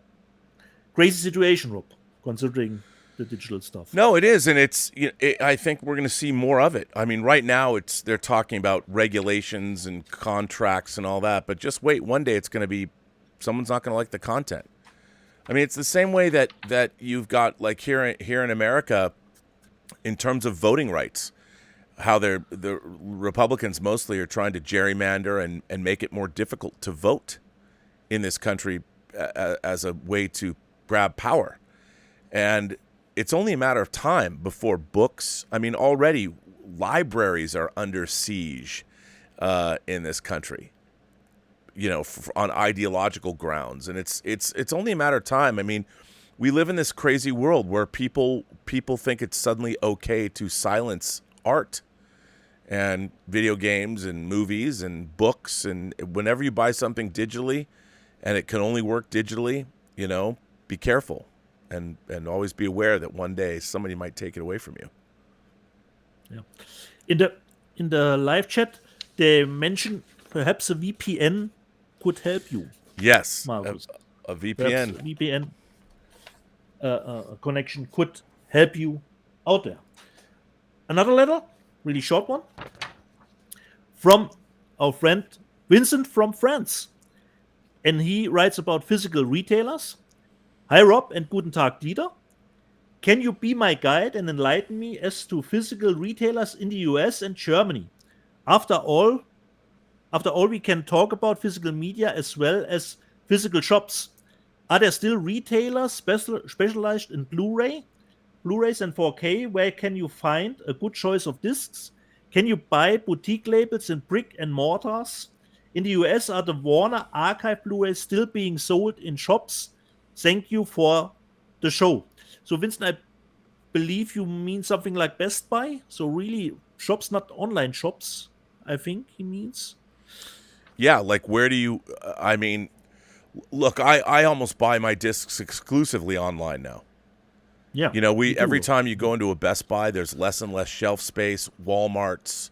crazy situation, Rob, considering the digital stuff. No, it is, and I think we're going to see more of it. I mean, right now they're talking about regulations and contracts and all that, but just wait. One day it's going to be someone's not going to like the content. I mean, it's the same way that you've got like here in America, in terms of voting rights, how the Republicans mostly are trying to gerrymander and make it more difficult to vote in this country as a way to grab power. And it's only a matter of time before books. I mean, already libraries are under siege in this country, on ideological grounds, and it's only a matter of time. I mean, we live in this crazy world where people think it's suddenly okay to silence art and video games and movies and books, and whenever you buy something digitally and it can only work digitally, be careful. And always be aware that one day somebody might take it away from you. Yeah. In the live chat, they mentioned perhaps a VPN could help you. Yes, Marcus. a VPN. Perhaps a VPN connection could help you out there. Another letter, really short one, from our friend Vincent from France. And he writes about physical retailers. Hi, Rob, and guten Tag, Dieter. Can you be my guide and enlighten me as to physical retailers in the US and Germany? After all, we can talk about physical media as well as physical shops. Are there still retailers specialized in Blu-rays and 4K? Where can you find a good choice of discs? Can you buy boutique labels in brick and mortars? In the US, are the Warner Archive Blu-rays still being sold in shops? Thank you for the show. So, Vincent, I believe you mean something like Best Buy. So, really, shops, not online shops, I think he means. Yeah, like where do you, I mean, look, I almost buy my discs exclusively online now. Yeah. Every time you go into a Best Buy, there's less and less shelf space, Walmarts,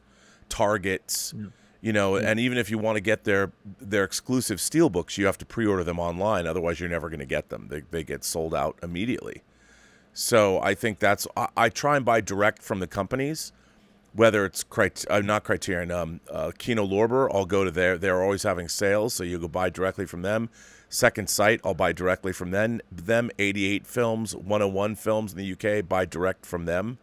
Targets. Yeah. And even if you want to get their exclusive steelbooks, you have to pre-order them online. Otherwise, you're never going to get them. They get sold out immediately. So I think I try and buy direct from the companies. whether it's not Criterion, Kino Lorber, I'll go to there. They're always having sales, so you go buy directly from them. Second Sight, I'll buy directly from them. 88 Films, 101 Films in the UK, buy direct from them.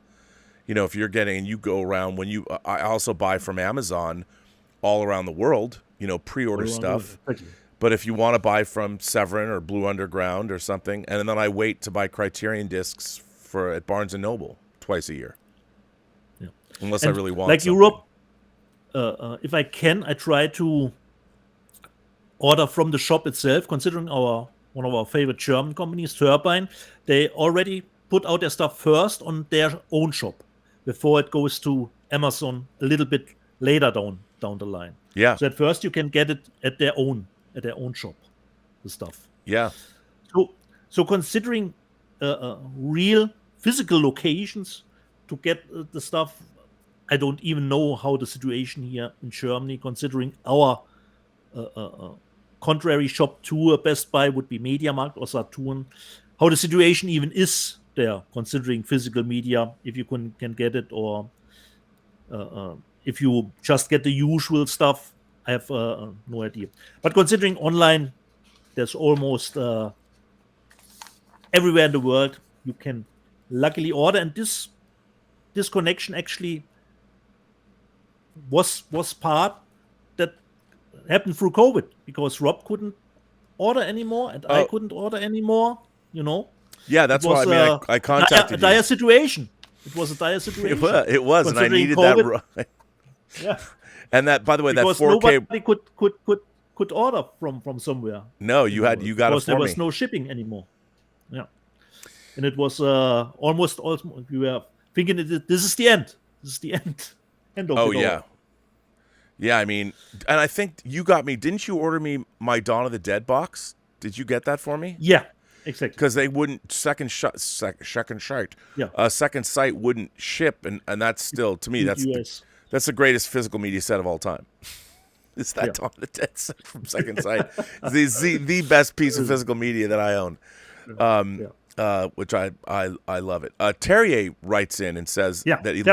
You know, if you're getting, and you go around, I also buy from Amazon all around the world, you know, pre-order stuff. But if you want to buy from Severin or Blue Underground or something, and then I wait to buy Criterion discs at Barnes & Noble twice a year. Yeah. Unless I really want like something. Europe, if I can, I try to order from the shop itself, considering one of our favorite German companies, Turbine. They already put out their stuff first on their own shop before it goes to Amazon a little bit later down the line. Yeah. So at first you can get it at their own shop, the stuff. Yeah. So considering real physical locations to get the stuff, I don't even know how the situation here in Germany, considering our contrary shop to a Best Buy would be MediaMarkt or Saturn, how the situation even is there, considering physical media, if you can get it, or if you just get the usual stuff. I have no idea. But considering online, there's almost everywhere in the world you can luckily order, and this connection actually was part that happened through COVID, because Rob couldn't order anymore and I couldn't order anymore, you know. Yeah, that's why I contacted a dire situation. It was a dire situation. It was, and I needed COVID, that. Yeah. And that, by the way, because that 4K nobody could order from somewhere. No, you got it for me. Because there was no shipping anymore. Yeah. And it was almost we were thinking this is the end. This is the end. End of it all. Yeah, I mean, and I think you got me. Didn't you order me my Dawn of the Dead box? Did you get that for me? Yeah, exactly. Because they wouldn't Second Sight wouldn't ship, and that's still, to me, that's the greatest physical media set of all time. It's that Dawn of the Dead set from Second Sight. the best piece of physical media that I own. Which I love it. Terrier writes in and says that he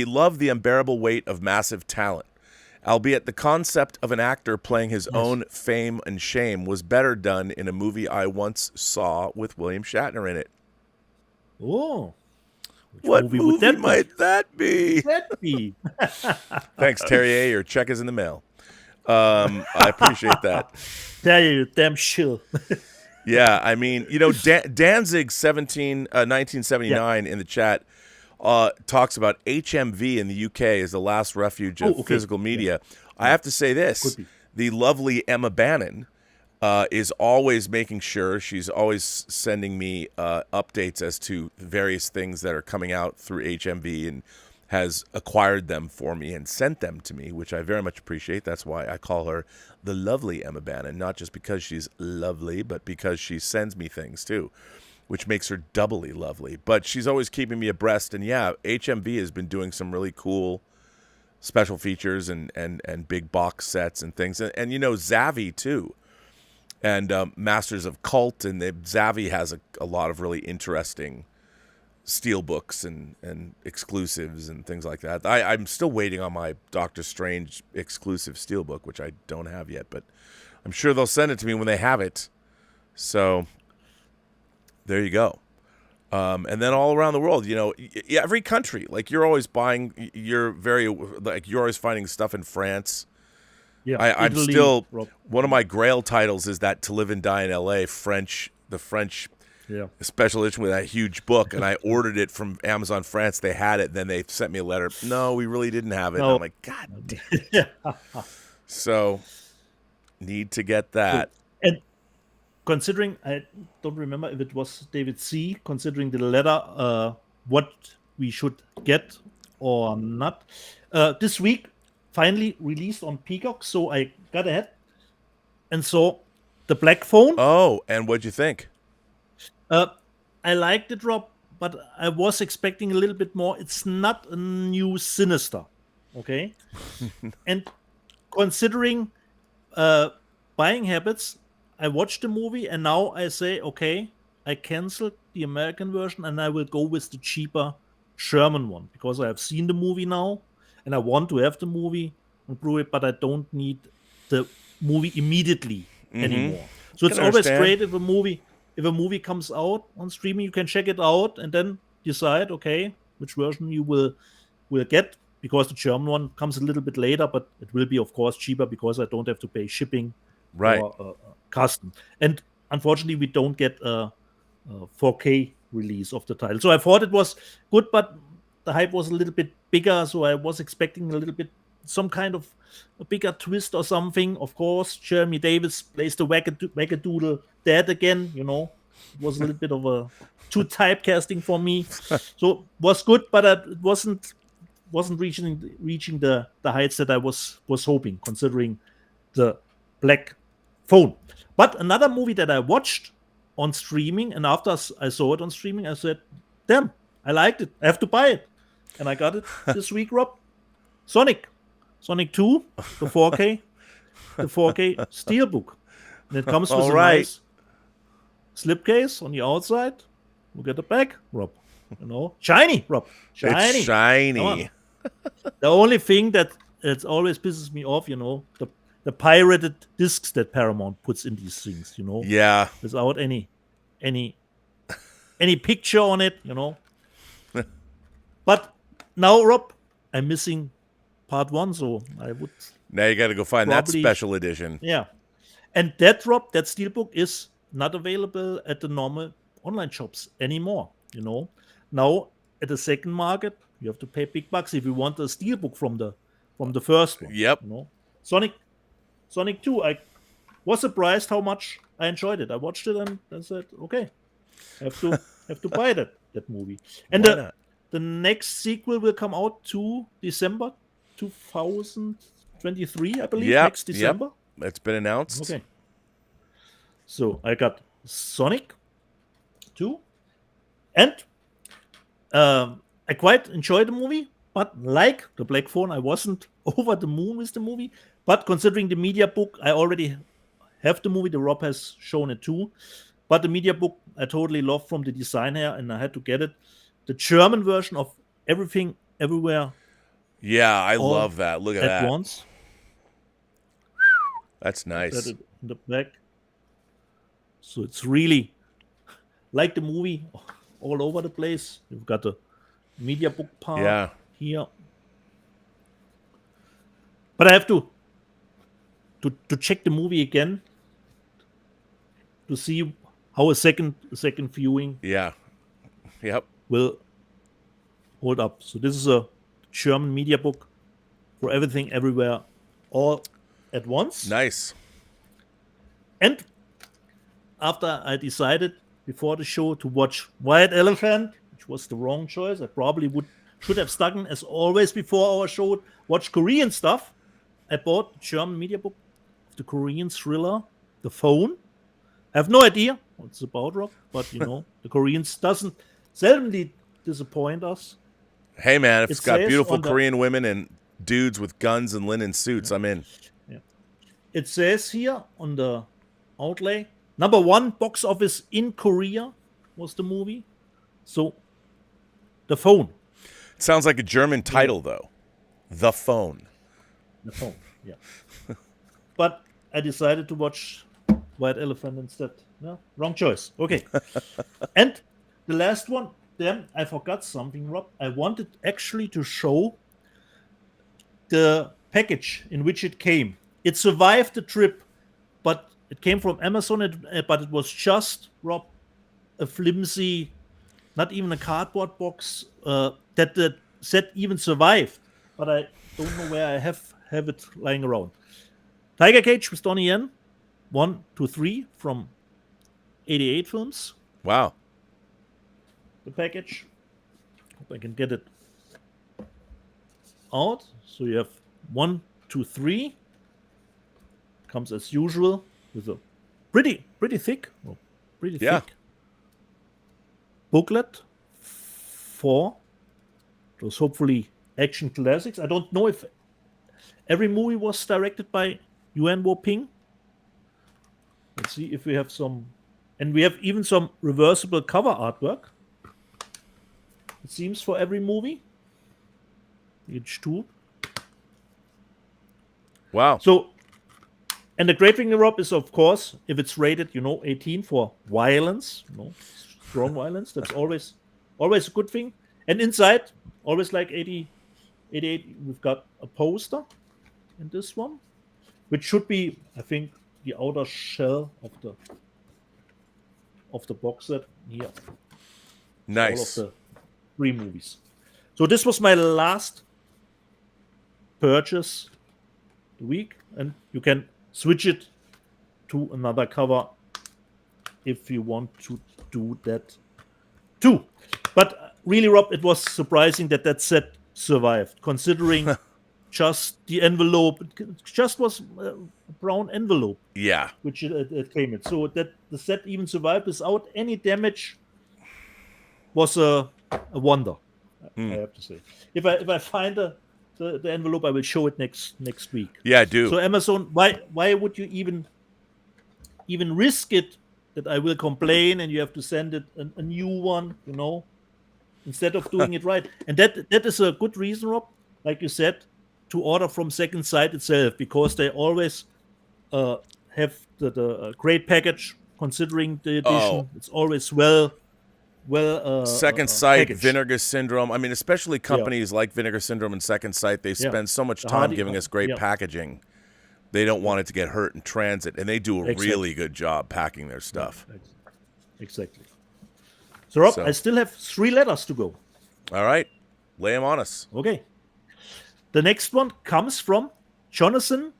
loved the unbearable weight of massive talent, albeit the concept of an actor playing his own fame and shame was better done in a movie I once saw with William Shatner in it. Oh, what movie might that be? Thanks, Terrier. Your check is in the mail. I appreciate that. Terrier, you damn shill. Yeah, I mean, you know, Danzig 1979 in the chat talks about HMV in the UK as the last refuge of physical media. Yeah. I have to say this. The lovely Emma Bannon is always making sure, she's always sending me updates as to various things that are coming out through HMV, and has acquired them for me and sent them to me, which I very much appreciate. That's why I call her the lovely Emma Bannon, not just because she's lovely, but because she sends me things too, which makes her doubly lovely. But she's always keeping me abreast, and yeah, HMV has been doing some really cool special features and big box sets and things, and you know, Zavi too, and Masters of Cult, and Zavi has a lot of really interesting steel books and exclusives and things like that. I'm still waiting on my Doctor Strange exclusive steelbook, which I don't have yet, but I'm sure they'll send it to me when they have it. So there you go. And then all around the world, you know, every country, like you're always buying, you're always finding stuff in France. Yeah, I'm still, one of my grail titles is that To Live and Die in LA, the French special edition with that huge book, and I ordered it from Amazon France. They had it, then they sent me a letter. No, we really didn't have it. No. And I'm like, God damn. So, need to get that. And considering, I don't remember if it was David C., considering the letter, what we should get or not. This week, finally released on Peacock, so I got ahead and saw The Black Phone. Oh, and what'd you think? I liked it, Rob, but I was expecting a little bit more. It's not a new Sinister, okay? And considering buying habits, I watched the movie, and now I say, okay, I canceled the American version, and I will go with the cheaper German one because I have seen the movie now and I want to have the movie on Blu-ray, but I don't need the movie immediately anymore. So it's always great if a movie comes out on streaming, you can check it out and then decide, okay, which version you will get, because the German one comes a little bit later, but it will be, of course, cheaper because I don't have to pay shipping or custom. And unfortunately, we don't get a 4K release of the title. So I thought it was good, but the hype was a little bit bigger, so I was expecting a little bit some kind of a bigger twist or something. Of course, Jeremy Davis plays the wackadoodle dad again, you know. It was a little bit of a too typecasting for me. So it was good, but it wasn't reaching the heights that I was hoping, considering the black phone. But another movie that I watched on streaming, and after I saw it on streaming, I said, damn, I liked it. I have to buy it. And I got it this week, Rob. Sonic 2, the 4K Steelbook. And it comes with a nice slipcase on the outside. Look at the back, Rob. You know, shiny, Rob. It's shiny. The only thing that it always pisses me off, you know, the pirated discs that Paramount puts in these things, you know. Yeah. Without any picture on it, you know. But now, Rob, I'm missing part 1, so I would. Now you got to go find that special edition. Yeah. And that, Rob, that Steelbook is not available at the normal online shops anymore, you know. Now, at the second market, you have to pay big bucks if you want a Steelbook from the first one. Yep. You know? Sonic 2, I was surprised how much I enjoyed it. I watched it and I said, okay, I have to buy that movie. And the next sequel will come out to December 2023, I believe. Next December. Yep. It's been announced. Okay. So I got Sonic 2, and I quite enjoyed the movie, but like the Black Phone, I wasn't over the moon with the movie. But considering the media book, I already have the movie. The Rob has shown it too. But the media book, I totally love from the design here, and I had to get it. The German version of Everything, Everywhere. Yeah, I love that. Look at that. At once. That's nice. In the back. So it's really like the movie, all over the place. You've got the media book part here. But I have to check the movie again to see how a second viewing will hold up. So this is a German media book for Everything, Everywhere, All at Once. Nice. And after I decided before the show to watch White Elephant, which was the wrong choice, I probably should have stuck in, as always before our show, watch Korean stuff. I bought the German media book of the Korean thriller, The Phone. I have no idea what it's about, Rob, but you know, the Koreans seldomly disappoint us. Hey man, if it's got beautiful Korean women and dudes with guns and linen suits, I'm in. Yeah. It says here on the outlay, number 1 box office in Korea was the movie. So, The Phone. It sounds like a German title, though. The Phone. The Phone, yeah. But I decided to watch White Elephant instead. No, wrong choice. Okay. And the last one, then I forgot something, Rob. I wanted actually to show the package in which it came. It survived the trip, but it came from Amazon, but it was just, Rob, a flimsy, not even a cardboard box that the set even survived. But I don't know where I have it lying around. Tiger Cage with Donnie Yen, 1, 2, 3 from 88 films. Wow. The package. Hope I can get it out. So you have 1, 2, 3. Comes as usual with a pretty thick booklet for those hopefully action classics. I don't know if every movie was directed by Yuan Wo Ping. Let's see if we have some, and we have even some reversible cover artwork. it seems, for every movie. Each 2. Wow. So, and the great thing, Rob, is, of course, if it's rated, 18 for violence, strong violence, that's always a good thing. And inside, always like 88, we've got a poster in this one, which should be, I think, the outer shell of the box set here. Nice. All of the 3 movies. So this was my last purchase the week, and you can switch it to another cover if you want to do that too. But really, Rob, it was surprising that set survived, considering just the envelope. It just was a brown envelope. Yeah. Which it came in. So that the set even survived without any damage was a wonder, I have to say. If I find the envelope, I will show it next week. Yeah, do. So Amazon, why would you even risk it that I will complain and you have to send it a new one, instead of doing it right? And that is a good reason, Rob, like you said, to order from Second Sight itself, because they always have the great package, considering the edition. It's always well Second Sight, packaged. Vinegar Syndrome. I mean, especially companies like Vinegar Syndrome and Second Sight, they spend so much time giving us great packaging. They don't want it to get hurt in transit, and they do a really good job packing their stuff. Exactly. So, Rob, I still have 3 letters to go. All right. Lay them on us. Okay. The next one comes from Jonathan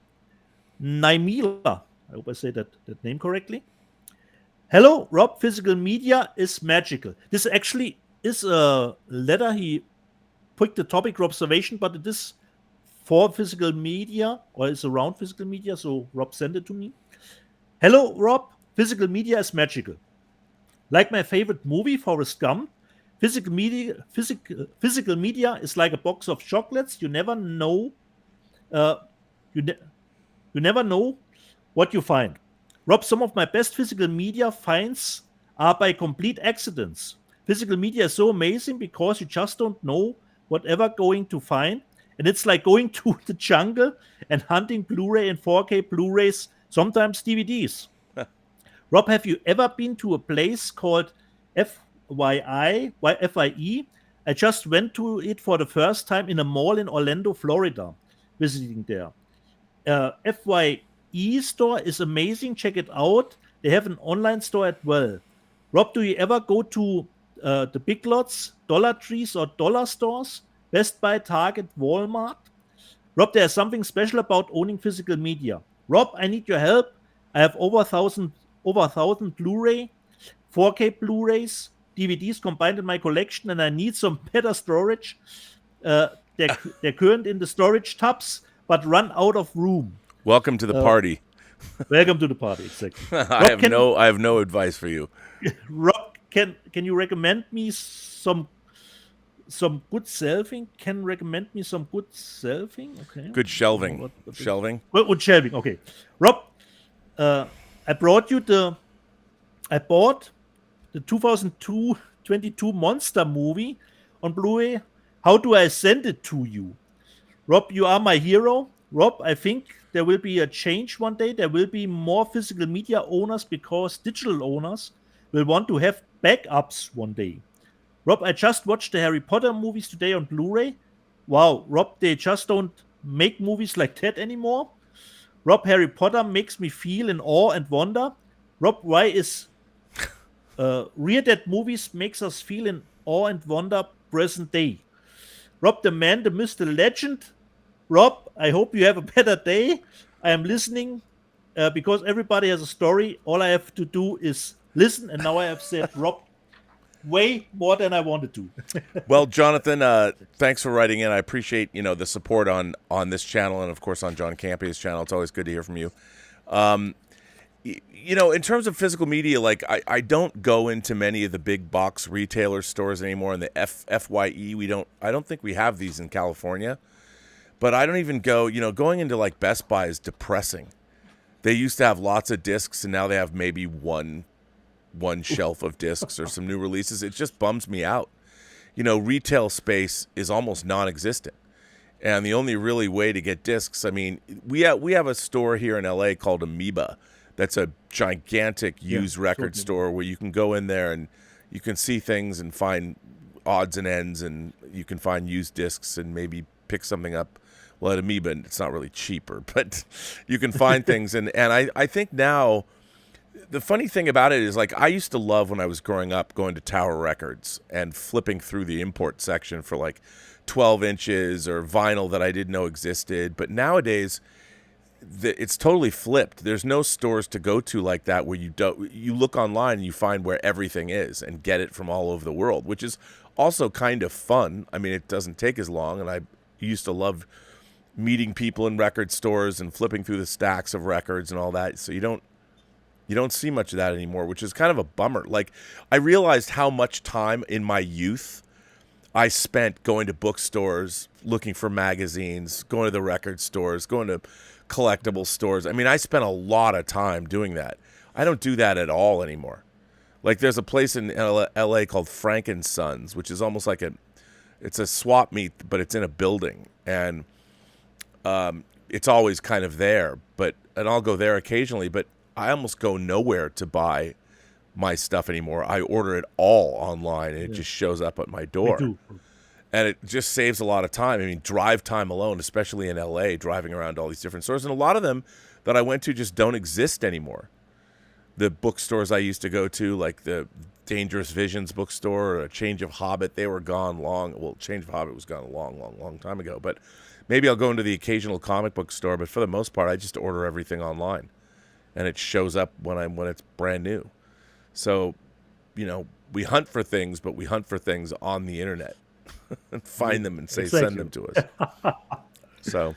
Naimila. I hope I say that name correctly. Hello, Rob. Physical media is magical. This actually is a letter. He picked the topic for observation, but it is for physical media, or it's around physical media, so Rob sent it to me. Hello, Rob. Physical media is magical. Like my favorite movie, Forrest Gump, physical media is like a box of chocolates. You never know. You never know what you find. Rob, some of my best physical media finds are by complete accidents. Physical media is so amazing because you just don't know whatever going to find. And it's like going to the jungle and hunting Blu-ray and 4K Blu-rays, sometimes DVDs. Rob, have you ever been to a place called FYE? I just went to it for the first time in a mall in Orlando, Florida, visiting there. FYE store is amazing. Check it out. They have an online store as well. Rob, do you ever go to the big lots, Dollar Trees or dollar stores? Best Buy, Target, Walmart? Rob, there's something special about owning physical media. Rob, I need your help. I have over 1,000 Blu-ray, 4K Blu-rays, DVDs combined in my collection, and I need some better storage. They're current in the storage tubs, but run out of room. Welcome to the party. Welcome to the party, exactly. I have no advice for you. Rob, can you recommend me some good shelving? Can recommend me some good shelving? Okay. Good shelving. Shelving. Good shelving. Okay. Rob, I bought the 2022 Monster movie on Blu-ray. How do I send it to you? Rob, you are my hero. Rob, I think there will be a change one day. There will be more physical media owners because digital owners will want to have backups one day. Rob, I just watched the Harry Potter movies today on Blu-ray. Wow, Rob, they just don't make movies like that anymore. Rob, Harry Potter makes me feel in awe and wonder. Rob, why is Rear Dead movies makes us feel in awe and wonder present day? Rob, the man, the myth, the legend. Rob, I hope you have a better day. I am listening because everybody has a story. All I have to do is listen, and now I have said Rob way more than I wanted to. Well, Jonathan, thanks for writing in. I appreciate the support on this channel and of course on John Campion's channel. It's always good to hear from you. In terms of physical media, like I don't go into many of the big box retailer stores anymore. In the FYE, I don't think we have these in California. But I don't even go. Going into like Best Buy is depressing. They used to have lots of discs, and now they have maybe one shelf of discs or some new releases. It just bums me out. retail space is almost non-existent. And the only really way to get discs, I mean, we have a store here in LA called Amoeba. That's a gigantic used record store where you can go in there and you can see things and find odds and ends, and you can find used discs and maybe pick something up. Well, at Amoeba, it's not really cheaper, but you can find things. And I think now, the funny thing about it is, like, I used to love when I was growing up going to Tower Records and flipping through the import section for like 12 inches or vinyl that I didn't know existed. But nowadays, it's totally flipped. There's no stores to go to like that where you look online and you find where everything is and get it from all over the world, which is also kind of fun. I mean, it doesn't take as long, and I used to love meeting people in record stores and flipping through the stacks of records and all that. So you don't see much of that anymore, which is kind of a bummer. Like, I realized how much time in my youth I spent going to bookstores, looking for magazines, going to the record stores, going to collectible stores. I mean, I spent a lot of time doing that. I don't do that at all anymore. Like, there's a place in LA called Frank & Sons, which is almost like it's a swap meet, but it's in a building. And it's always kind of there, and I'll go there occasionally, but I almost go nowhere to buy my stuff anymore. I order it all online, and it just shows up at my door. And it just saves a lot of time. I mean, drive time alone, especially in LA, driving around all these different stores. And a lot of them that I went to just don't exist anymore. The bookstores I used to go to, like the Dangerous Visions bookstore or a Change of Hobbit, they were gone Change of Hobbit was gone a long time ago. But maybe I'll go into the occasional comic book store, but for the most part, I just order everything online. And it shows up when it's brand new. So, we hunt for things, but we hunt for things on the internet and find them and send them to us. So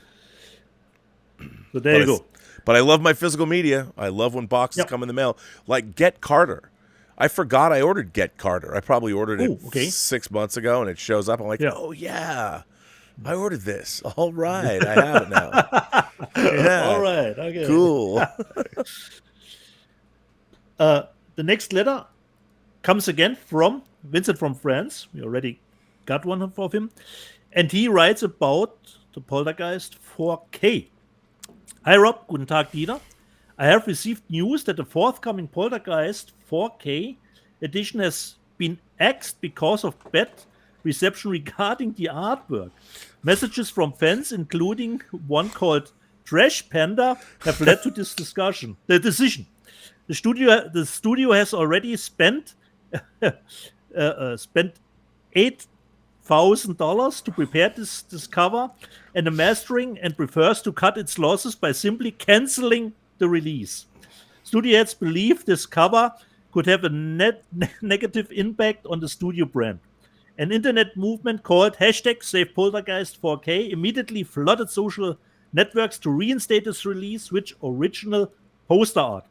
there you go. But I love my physical media. I love when boxes come in the mail. Like Get Carter. I forgot I ordered Get Carter. I probably ordered it 6 months ago, and it shows up. I'm like, oh, yeah. I ordered this. All right. I have it now. Yeah. All right. Okay. Cool. The next letter comes again from Vincent from France. We already got one of him. And he writes about the Poltergeist 4K. Hi, Rob. Guten Tag, Dieter. I have received news that the forthcoming Poltergeist 4K edition has been axed because of bad reception regarding the artwork. Messages from fans, including one called Trash Panda, have led to this decision. The studio has already spent $8,000 to prepare this cover and the mastering, and prefers to cut its losses by simply canceling the release. Studio heads believe this cover could have a negative impact on the studio brand. An internet movement called #SavePoltergeist4K immediately flooded social networks to reinstate this release with original poster art.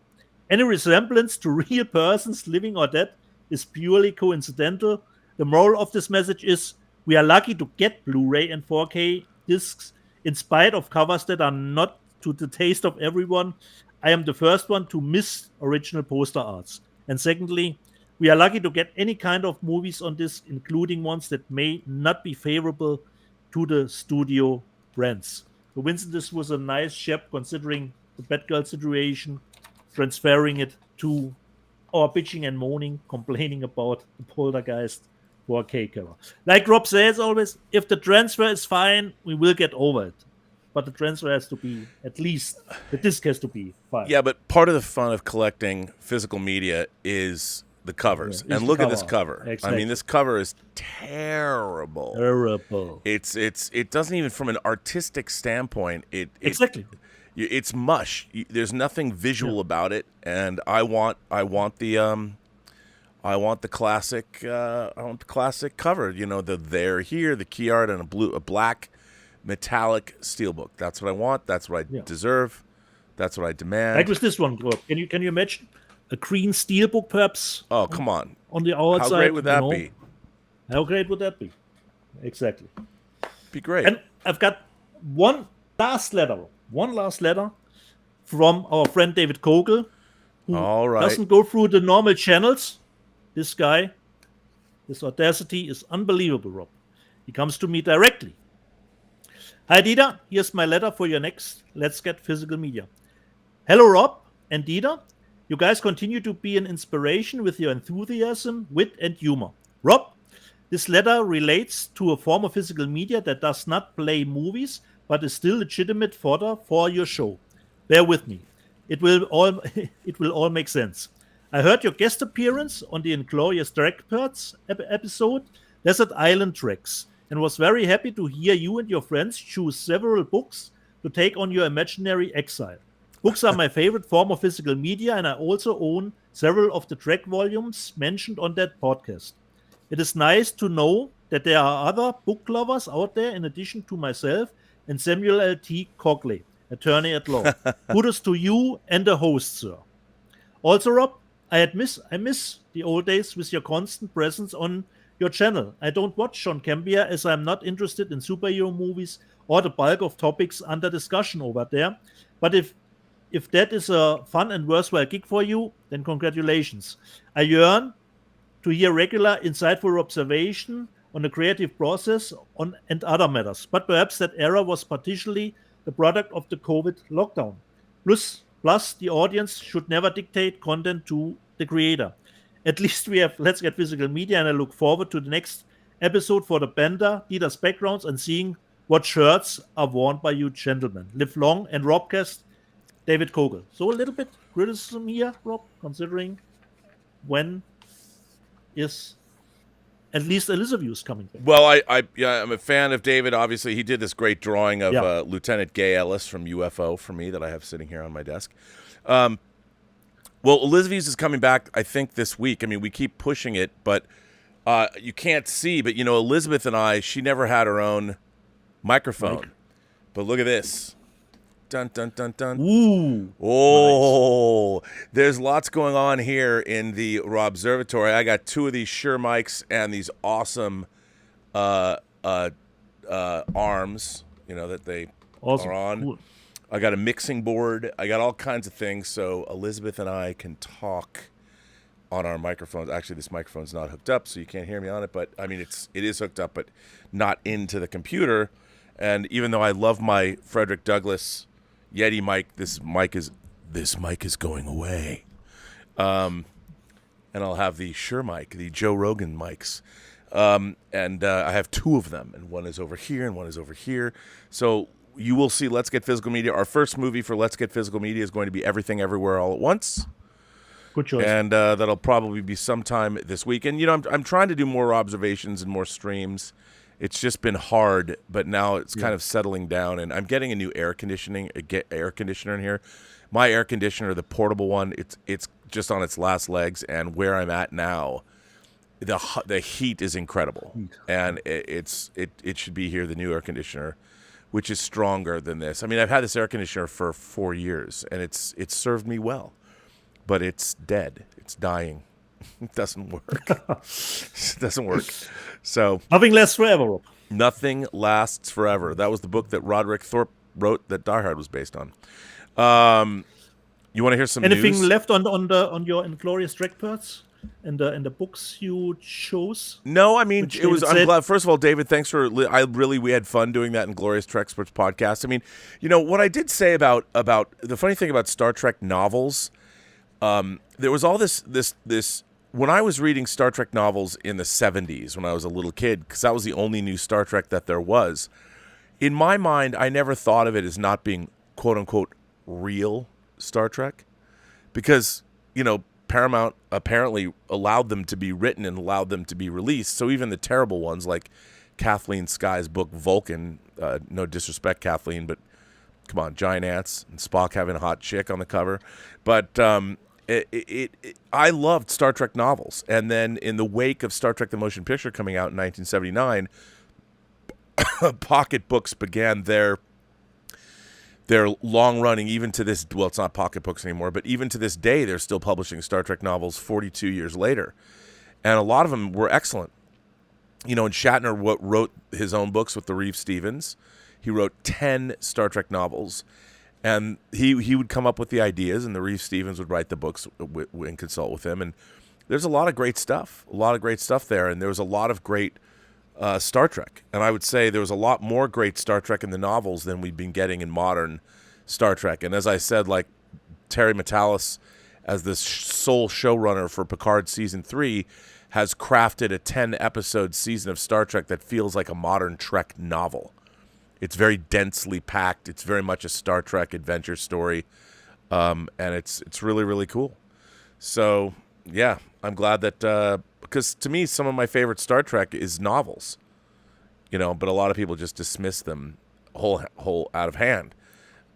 Any resemblance to real persons, living or dead, is purely coincidental. The moral of this message is, we are lucky to get Blu-ray and 4K discs in spite of covers that are not to the taste of everyone. I am the first one to miss original poster arts. And secondly, we are lucky to get any kind of movies on disc, including ones that may not be favorable to the studio brands. So Vincent, this was a nice step considering the Batgirl situation, transferring it to our bitching and moaning, complaining about the Poltergeist 4K cover. Like Rob says always, if the transfer is fine, we will get over it. But the transfer has to be, at least, the disc has to be fine. Yeah, but part of the fun of collecting physical media is the covers. And look at this cover. Exactly. I mean, this cover is terrible. Terrible. It doesn't even, from an artistic standpoint, exactly. It's mush. There's nothing visual about it, and I want the classic cover. The there here, the key art, and a black metallic steelbook. That's what I want. That's what I deserve. That's what I demand. Like with this one, Rob. Can you imagine a green steelbook, perhaps? Oh, come on! On the outside, how great would that be? How great would that be? Exactly. Be great. And I've got one last letter from our friend David Kogel, who doesn't go through the normal channels. This guy His audacity is unbelievable, Rob. He comes to me directly. Hi, Dieter. Here's my letter for your next Let's Get Physical Media. Hello, Rob and Dieter. You guys continue to be an inspiration with your enthusiasm, wit, and humor. Rob, this letter relates to a form of physical media that does not play movies, but is still legitimate fodder for your show. Bear with me. It will all make sense. I heard your guest appearance on the Inglorious Trackparts episode, Desert Island Treks, and was very happy to hear you and your friends choose several books to take on your imaginary exile. Books are my favorite form of physical media, and I also own several of the Trek volumes mentioned on that podcast. It is nice to know that there are other book lovers out there in addition to myself and Samuel L.T. Cogley, attorney at law. Kudos to you and the host, sir. Also, Rob, I miss the old days with your constant presence on your channel. I don't watch Sean Cambier as I'm not interested in superhero movies or the bulk of topics under discussion over there. But if that is a fun and worthwhile gig for you, then congratulations. I yearn to hear regular, insightful observation on the creative process and other matters. But perhaps that era was partially the product of the COVID lockdown. Plus, the audience should never dictate content to the creator. At least we have Let's Get Physical Media, and I look forward to the next episode for the Bender, Dieter's backgrounds, and seeing what shirts are worn by you gentlemen. Live long, and Robcast, David Kogel. So a little bit criticism here, Rob, considering when is at least Elizabeth coming back. Well, I'm a fan of David. Obviously, he did this great drawing of Lieutenant Gay Ellis from UFO for me that I have sitting here on my desk. Well, Elizabeth is coming back, I think, this week. I mean, we keep pushing it, but you can't see. But, Elizabeth and I, she never had her own microphone. But look at this. Dun, dun, dun, dun. Ooh. Oh, nice. There's lots going on here in the Robservatory. I got 2 of these Shure mics and these awesome arms, that they are on. Cool. I got a mixing board. I got all kinds of things, so Elizabeth and I can talk on our microphones. Actually, this microphone's not hooked up, so you can't hear me on it. But I mean, it is hooked up, but not into the computer. And even though I love my Frederick Douglass Yeti mic, this mic is going away. And I'll have the Shure mic, the Joe Rogan mics. And I have 2 of them, and one is over here and one is over here. So you will see Let's Get Physical Media. Our first movie for Let's Get Physical Media is going to be Everything Everywhere All at Once. Good choice. And that'll probably be sometime this week. And, I'm trying to do more observations and more streams. It's just been hard, but now it's kind of settling down. And I'm getting a new air conditioner in here. My air conditioner, the portable one, it's just on its last legs. And where I'm at now, the heat is incredible. And it should be here, the new air conditioner, which is stronger than this. I mean, I've had this air conditioner for 4 years, and it's served me well, but it's dead. It's dying. It doesn't work. It doesn't work. So nothing lasts forever, Rob. Nothing lasts forever. That was the book that Roderick Thorpe wrote that Die Hard was based on. You want to hear some anything news? Left on your Inglorious Trackparts? And the books you chose? No, I mean, it was. I'm glad. First of all, David, thanks for. We had fun doing that in Glorious Trek Sports podcast. I mean, what I did say about the funny thing about Star Trek novels, there was all this. When I was reading Star Trek novels in the 70s, when I was a little kid, because that was the only new Star Trek that there was. In my mind, I never thought of it as not being quote unquote real Star Trek, because Paramount apparently allowed them to be written and allowed them to be released. So even the terrible ones like Kathleen Sky's book Vulcan, no disrespect, Kathleen, but come on, giant ants and Spock having a hot chick on the cover. But I loved Star Trek novels. And then in the wake of Star Trek the Motion Picture coming out in 1979, Pocket Books began their long-running, even to this, well, it's not Pocket Books anymore, but even to this day, they're still publishing Star Trek novels 42 years later. And a lot of them were excellent. And Shatner wrote his own books with the Reeve Stevens. He wrote 10 Star Trek novels. And he would come up with the ideas, and the Reeve Stevens would write the books and consult with him. And there's a lot of great stuff. A lot of great stuff there, and there was a lot of great Star Trek. And I would say there was a lot more great Star Trek in the novels than we've been getting in modern Star Trek. And as I said, like Terry Matalas, as the sole showrunner for Picard Season 3, has crafted a 10-episode season of Star Trek that feels like a modern Trek novel. It's very densely packed. It's very much a Star Trek adventure story, and it's really, really cool. So, yeah, I'm glad that because to me, some of my favorite Star Trek is novels, but a lot of people just dismiss them whole out of hand.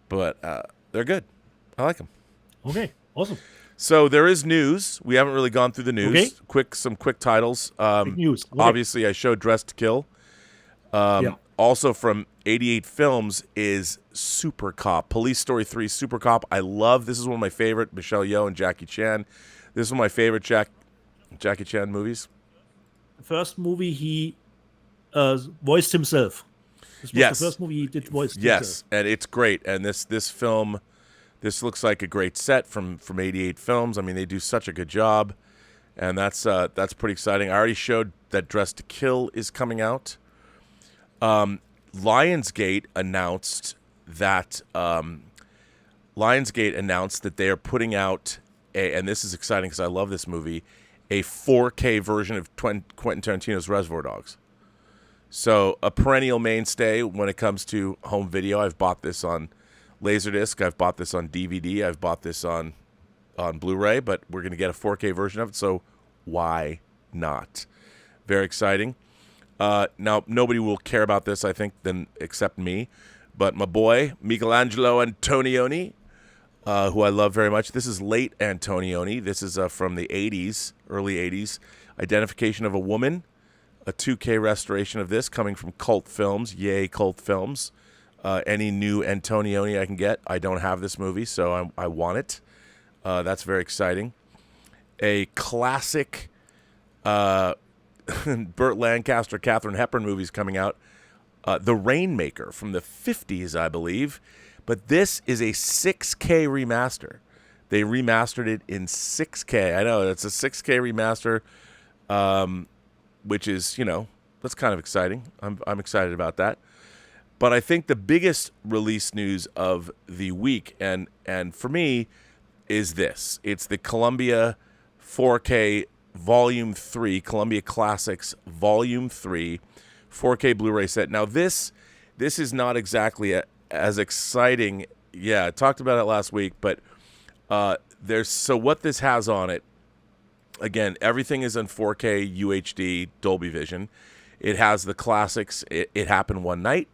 But they're good. I like them. Okay, awesome. So there is news. We haven't really gone through the news. Okay. Some quick titles. Big news. Okay. Obviously, I showed Dressed to Kill. Also from 88 Films is Super Cop. Police Story 3 Super Cop. I love. This is one of my favorite. Michelle Yeoh and Jackie Chan. This is one of my favorite Jackie Chan movies. The first movie he voiced himself. This was the first movie he did voice himself. Yes, and it's great. And this film, this looks like a great set from 88 Films. I mean, they do such a good job, and that's pretty exciting. I already showed that Dressed to Kill is coming out. Lionsgate announced that they are putting out and this is exciting because I love this movie, a 4K version of Quentin Tarantino's Reservoir Dogs. So a perennial mainstay when it comes to home video. I've bought this on Laserdisc. I've bought this on DVD. I've bought this on Blu-ray, but we're going to get a 4K version of it, so why not? Very exciting. Now, nobody will care about this, I think, except me, but my boy, Michelangelo Antonioni, who I love very much. This is late Antonioni. This is from the 80s, early 80s. Identification of a Woman, a 2K restoration of this coming from Cult Films. Yay, Cult Films. Any new Antonioni I can get. I don't have this movie, so I want it. That's very exciting. A classic Burt Lancaster, Katharine Hepburn movies coming out. The Rainmaker from the 50s, I believe. But this is a 6K remaster. They remastered it in 6K. I know, it's a 6K remaster, which is, that's kind of exciting. I'm excited about that. But I think the biggest release news of the week, and for me, is this. It's the Columbia 4K Volume 3, Columbia Classics Volume 3, 4K Blu-ray set. Now, this is not exactly as exciting. Yeah, I talked about it last week, but so what this has on it, again, everything is in 4K UHD Dolby Vision. It has the classics. It Happened One Night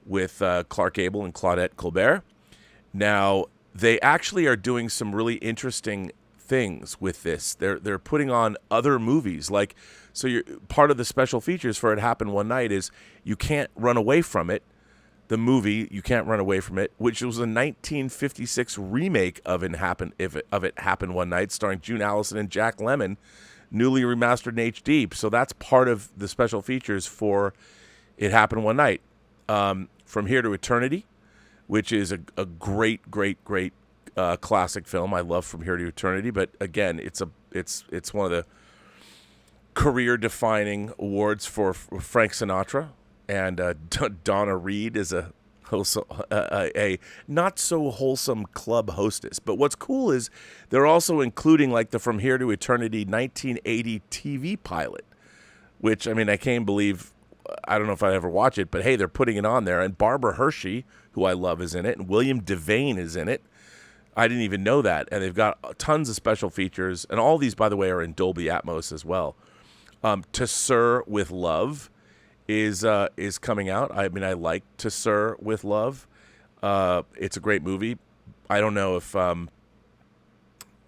with Clark Gable and Claudette Colbert. Now, they actually are doing some really interesting things with this. They're putting on other movies. So part of the special features for It Happened One Night is you can't run away from it. The movie, you can't run away from it, which was a 1956 remake of It Happened One Night, starring June Allison and Jack Lemmon, newly remastered in HD. So that's part of the special features for It Happened One Night. From Here to Eternity, which is a great classic film. I love From Here to Eternity, but again, it's one of the career-defining awards for Frank Sinatra, and Donna Reed is a not so wholesome club hostess. But what's cool is they're also including the From Here to Eternity 1980 TV pilot, which I can't believe. I don't know if I ever watch it, but hey, they're putting it on there. And Barbara Hershey, who I love, is in it, and William Devane is in it. I didn't even know that. And they've got tons of special features, and all these, by the way, are in Dolby Atmos as well. To Sir with Love is coming out. I like To Sir with Love. It's a great movie. I don't know if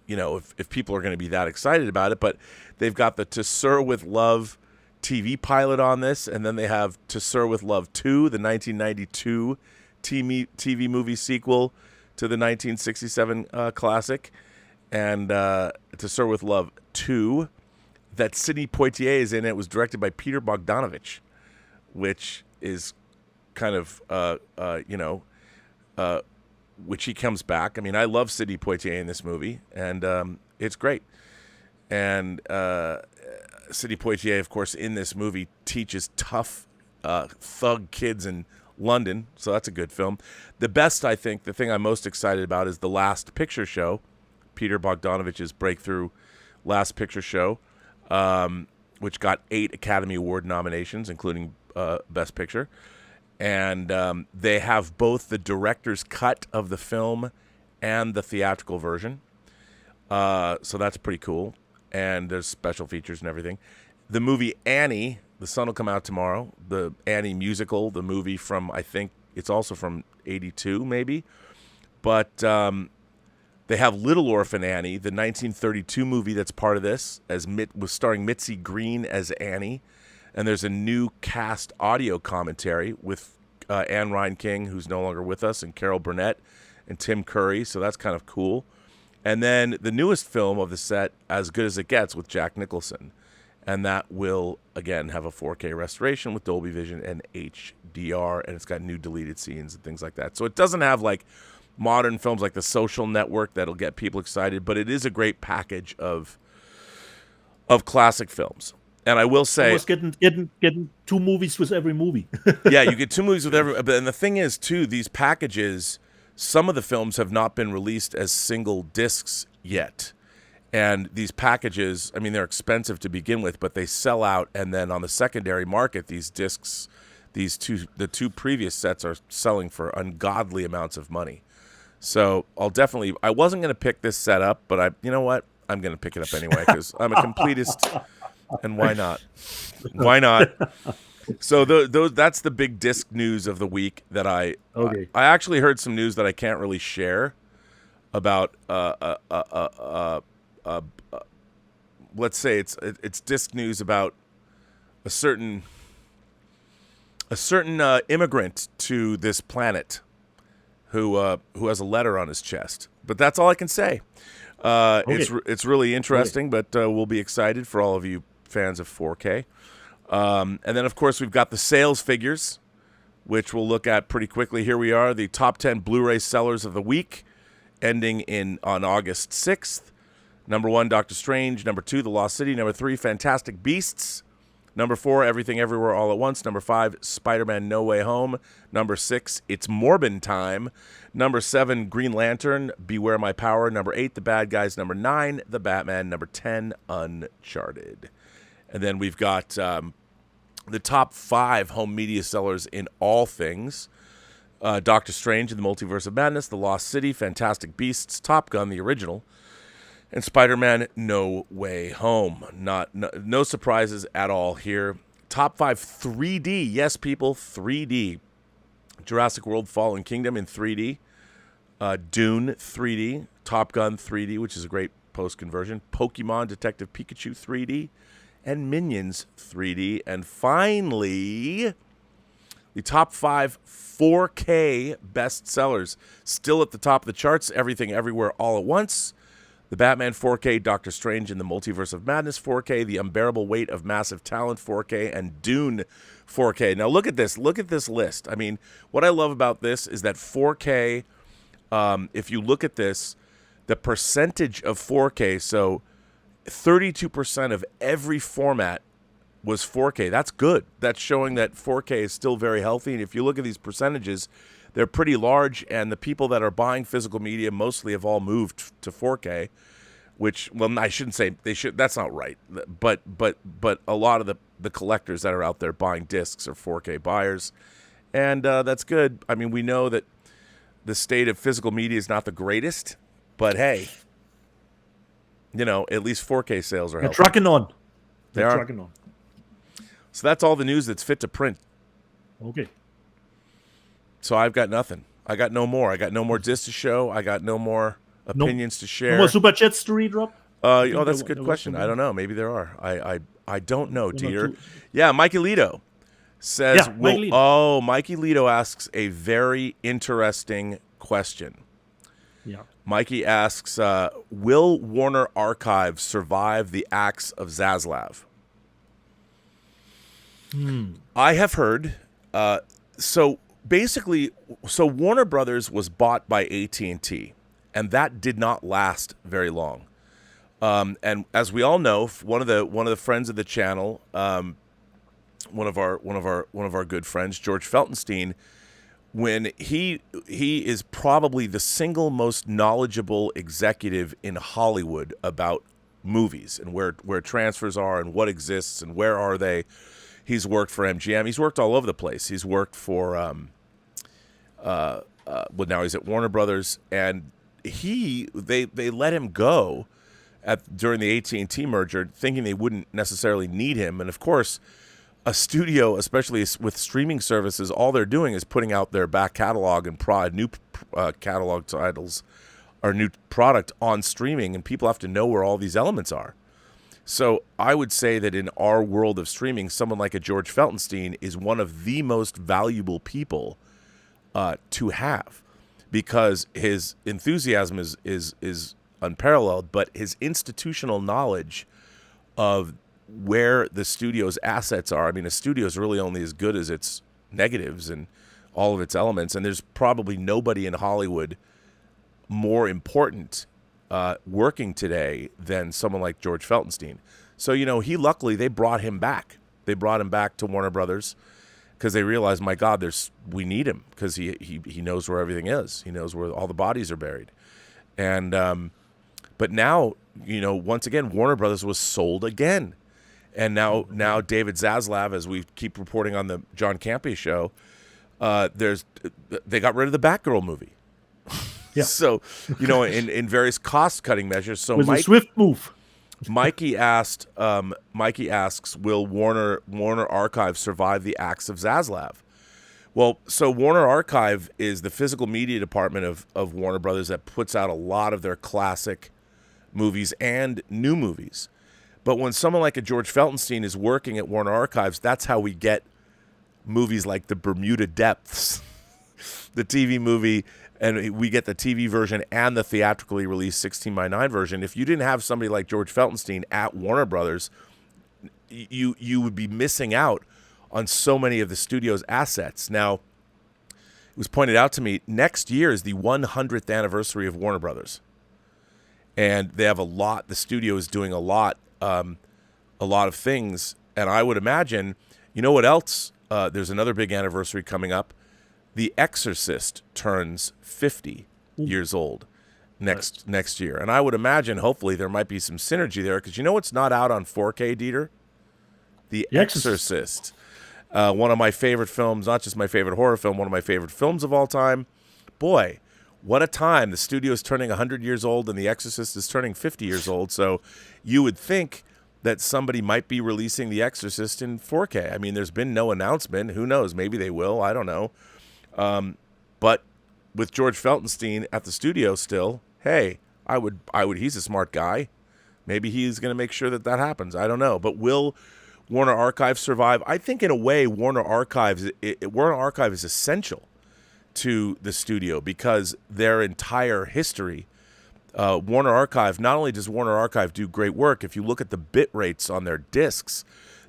if people are going to be that excited about it, but they've got the To Sir with Love TV pilot on this, and then they have To Sir with Love 2, the 1992 TV movie sequel to the 1967 classic, and To Sir with Love 2 that Sidney Poitier is in. It was directed by Peter Bogdanovich, which is kind of which he comes back. I love Sidney Poitier in this movie, and it's great. And Sidney Poitier, of course, in this movie teaches tough thug kids in London, so that's a good film. The best, I think, the thing I'm most excited about is The Last Picture Show, Peter Bogdanovich's breakthrough Last Picture Show, which got 8 Academy Award nominations, including Best Picture. And they have both the director's cut of the film and the theatrical version. So that's pretty cool. And there's special features and everything. The movie Annie, the sun will come out tomorrow. The Annie musical, the movie from, I think it's also from 82 maybe. But they have Little Orphan Annie, the 1932 movie that's part of this, was starring Mitzi Green as Annie. And there's a new cast audio commentary with Anne Ryan-King, who's no longer with us, and Carol Burnett and Tim Curry. So that's kind of cool. And then the newest film of the set, As Good as It Gets, with Jack Nicholson. And that will, again, have a 4K restoration with Dolby Vision and HDR. And it's got new deleted scenes and things like that. So it doesn't have like modern films like The Social Network that'll get people excited. But it is a great package of classic films. And I will say, almost getting 2 movies with every movie. yeah, you get 2 movies with every. And the thing is, too, these packages, some of the films have not been released as single discs yet. And these packages, I mean, they're expensive to begin with, but they sell out. And then on the secondary market, these discs, the 2 previous sets are selling for ungodly amounts of money. So I wasn't going to pick this set up, but you know what? I'm going to pick it up anyway because I'm a completist. And why not? Why not? So that's the big disc news of the week that I actually heard some news that I can't really share about let's say it's disc news about a certain immigrant to this planet who has a letter on his chest. But that's all I can say. It's really interesting, but we'll be excited for all of you fans of 4K. And then, of course, we've got the sales figures, which we'll look at pretty quickly. Here we are, the top 10 Blu-ray sellers of the week, ending on August 6th. Number 1, Doctor Strange. Number 2, The Lost City. Number 3, Fantastic Beasts. Number 4, Everything Everywhere All at Once. Number 5, Spider-Man No Way Home. Number 6, It's Morbin Time. Number 7, Green Lantern, Beware My Power. Number 8, The Bad Guys. Number 9, The Batman. Number 10, Uncharted. And then we've got the top 5 home media sellers in all things. Doctor Strange and the Multiverse of Madness, The Lost City, Fantastic Beasts, Top Gun, the original, and Spider-Man No Way Home. No surprises at all here. Top 5 3D. Yes, people, 3D. Jurassic World Fallen Kingdom in 3D. Dune 3D. Top Gun 3D, which is a great post-conversion. Pokemon Detective Pikachu 3D. And Minions 3D. And finally, the top 5 4K bestsellers. Still at the top of the charts. Everything Everywhere All at Once. The Batman 4K, Doctor Strange in the Multiverse of Madness 4K, The Unbearable Weight of Massive Talent 4K, and Dune 4K. Now look at this. Look at this list. I mean, what I love about this is that 4K, if you look at this, the percentage of 4K, so 32% of every format was 4K. That's good. That's showing that 4K is still very healthy. And if you look at these percentages, they're pretty large, and the people that are buying physical media mostly have all moved to 4K, which, well, I shouldn't say they should. That's not right. But a lot of the collectors that are out there buying discs are 4K buyers, and that's good. I mean, we know that the state of physical media is not the greatest, but hey, you know, at least 4K sales are healthy. They're trucking on. They are. Trucking on. So that's all the news that's fit to print. Okay. So I've got nothing. I got no more. I got no more discs to show. I got no more opinions to share. No more super chats to read, Rob? Oh, that's a good question. I don't know. Maybe there are. I don't know, Dieter. Yeah, Mikey Lito says, Mikey Lito asks a very interesting question. Yeah. Mikey asks, will Warner Archive survive the axe of Zaslav? I have heard, so Warner Brothers was bought by AT&T, and that did not last very long. And as we all know, one of the friends of the channel, one of our good friends, George Feltenstein, when he is probably the single most knowledgeable executive in Hollywood about movies and where transfers are and what exists and where are they. He's worked for MGM. He's worked all over the place. He's worked for well, now he's at Warner Brothers, and they let him go during the AT&T merger, thinking they wouldn't necessarily need him. And of course, a studio, especially with streaming services, all they're doing is putting out their back catalog and new catalog titles or new product on streaming, and people have to know where all these elements are. So I would say that in our world of streaming, someone like a George Feltenstein is one of the most valuable people to have, because his enthusiasm is unparalleled, but his institutional knowledge of where the studio's assets are. I mean, a studio is really only as good as its negatives and all of its elements, and there's probably nobody in Hollywood more important working today than someone like George Feltenstein. So, luckily they brought him back. They brought him back to Warner Brothers because they realized, my God, we need him, because he knows where everything is. He knows where all the bodies are buried. And but now, once again, Warner Brothers was sold again. And now David Zaslav, as we keep reporting on the John Campea show, they got rid of the Batgirl movie. Yeah. So, in various cost-cutting measures. So it was a swift move. Mikey asks, will Warner Archive survive the axe of Zaslav? Well, so Warner Archive is the physical media department of Warner Brothers that puts out a lot of their classic movies and new movies. But when someone like a George Feltenstein is working at Warner Archives, that's how we get movies like The Bermuda Depths, the TV movie, and we get the TV version and the theatrically released 16:9 version. If you didn't have somebody like George Feltenstein at Warner Brothers, you would be missing out on so many of the studio's assets. Now, it was pointed out to me, next year is the 100th anniversary of Warner Brothers. And they have the studio is doing a lot of things. And I would imagine, what else? There's another big anniversary coming up. The Exorcist turns 50 years old next year. And I would imagine, hopefully, there might be some synergy there, because it's not out on 4K, Dieter? The Exorcist. One of my favorite films, not just my favorite horror film, one of my favorite films of all time. Boy, what a time. The studio's turning 100 years old and The Exorcist is turning 50 years old. So you would think that somebody might be releasing The Exorcist in 4K. I mean, there's been no announcement. Who knows? Maybe they will. I don't know. But with George Feltenstein at the studio still, hey, I would. He's a smart guy. Maybe he's going to make sure that happens. I don't know. But will Warner Archive survive? I think in a way, Warner Archive is essential to the studio, because their entire history, Warner Archive, not only does Warner Archive do great work, if you look at the bit rates on their discs,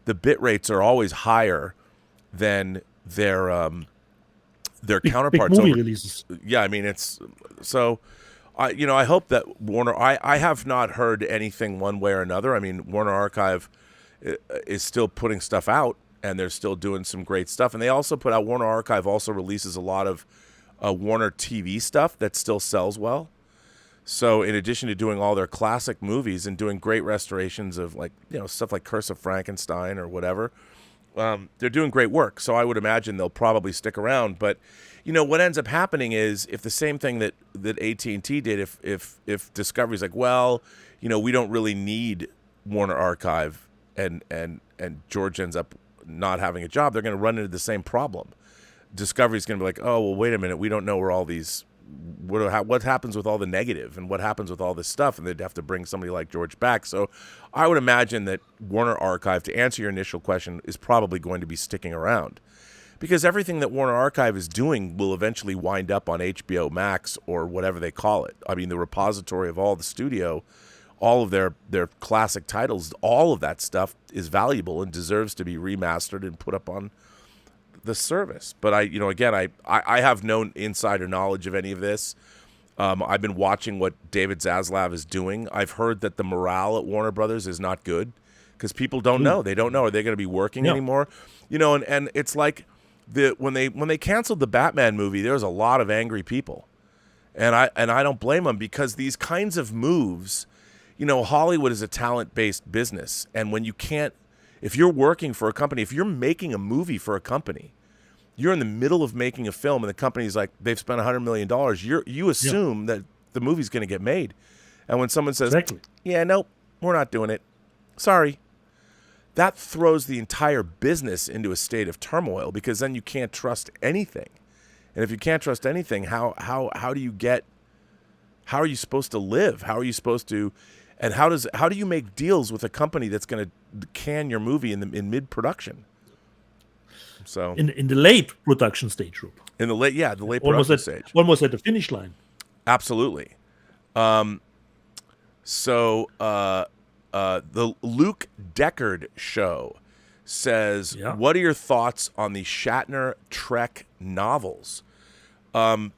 the bit rates are always higher than their counterparts. Big movie releases. Yeah, I mean, it's so. I hope that Warner. I have not heard anything one way or another. I mean, Warner Archive is still putting stuff out, and they're still doing some great stuff. And they also put out, Warner Archive also releases a lot of Warner TV stuff that still sells well. So in addition to doing all their classic movies and doing great restorations of, like, stuff like Curse of Frankenstein or whatever, they're doing great work. So I would imagine they'll probably stick around. But what ends up happening is, if the same thing that AT&T did, if Discovery's like, well, we don't really need Warner Archive, and George ends up not having a job, they're going to run into the same problem. Discovery's going to be like, oh, well, wait a minute, we don't know where all these, what happens with all the negative, and what happens with all this stuff, and they'd have to bring somebody like George back. So I would imagine that Warner Archive, to answer your initial question, is probably going to be sticking around, because everything that Warner Archive is doing will eventually wind up on HBO Max or whatever they call it. I mean, the repository of all the studio, all of their classic titles, all of that stuff is valuable and deserves to be remastered and put up on the service. But I have no insider knowledge of any of this. I've been watching what David Zaslav is doing. I've heard that the morale at Warner Brothers is not good because people don't know. They don't know. Are they going to be working anymore? And it's like when they canceled the Batman movie, there was a lot of angry people. And I don't blame them because these kinds of moves, Hollywood is a talent-based business. And when you can't, if you're working for a company, if you're making a movie for a company, you're in the middle of making a film and the company's like, they've spent $100 million. You assume that the movie's going to get made. And when someone says, yeah, nope, we're not doing it. Sorry. That throws the entire business into a state of turmoil because then you can't trust anything. And if you can't trust anything, how are you supposed to live? How are you supposed to, and how do you make deals with a company that's going to can your movie in mid-production? So in the late production stage, Rob. In the late production stage. Almost at the finish line. Absolutely. So the Luke Deckard show says, what are your thoughts on the Shatner Trek novels? So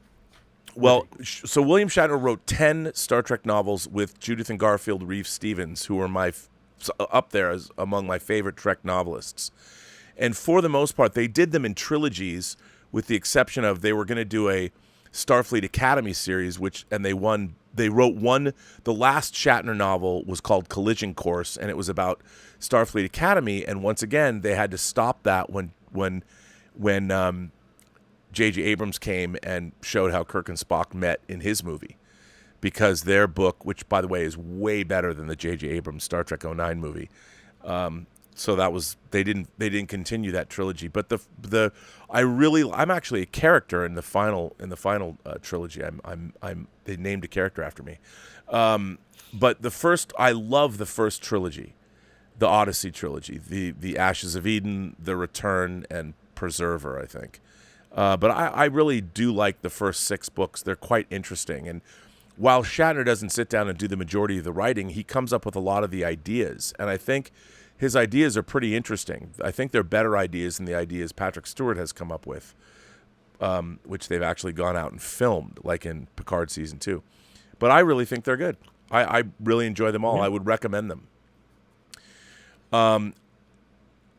William Shatner wrote 10 Star Trek novels with Judith and Garfield Reeve Stevens, who are up there as among my favorite Trek novelists. And for the most part, they did them in trilogies, with the exception of they were going to do a Starfleet Academy series, they wrote one. The last Shatner novel was called Collision Course, and it was about Starfleet Academy. And once again, they had to stop that when J.J. Abrams came and showed how Kirk and Spock met in his movie, because their book, which by the way is way better than the J.J. Abrams Star Trek '09 movie. So that was they didn't continue that trilogy. But I'm actually a character in the final trilogy. They named a character after me. But I love the first trilogy, the Odyssey trilogy, the Ashes of Eden, The Return, and Preserver, I think. But I really do like the first 6 books. They're quite interesting. And while Shatner doesn't sit down and do the majority of the writing, he comes up with a lot of the ideas. And I think his ideas are pretty interesting. I think they're better ideas than the ideas Patrick Stewart has come up with, which they've actually gone out and filmed, like in Picard Season 2. But I really think they're good. I really enjoy them all. Yeah. I would recommend them.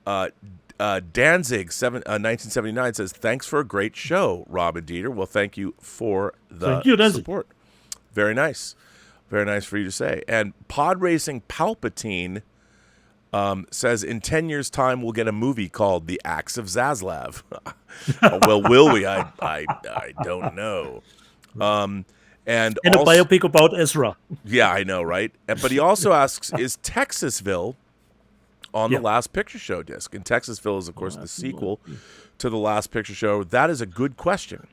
Danzig 1979 says, thanks for a great show, Rob and Dieter. Well, thank you for the support. Very nice. Very nice for you to say. And Pod Racing Palpatine says, in 10 years' time, we'll get a movie called The Axe of Zaslav. Well, will we? I don't know. And a biopic about Ezra. Yeah, I know, right? But he also asks, is Texasville on the Last Picture Show disc? And Texasville is, of course, the sequel to the Last Picture Show. That is a good question.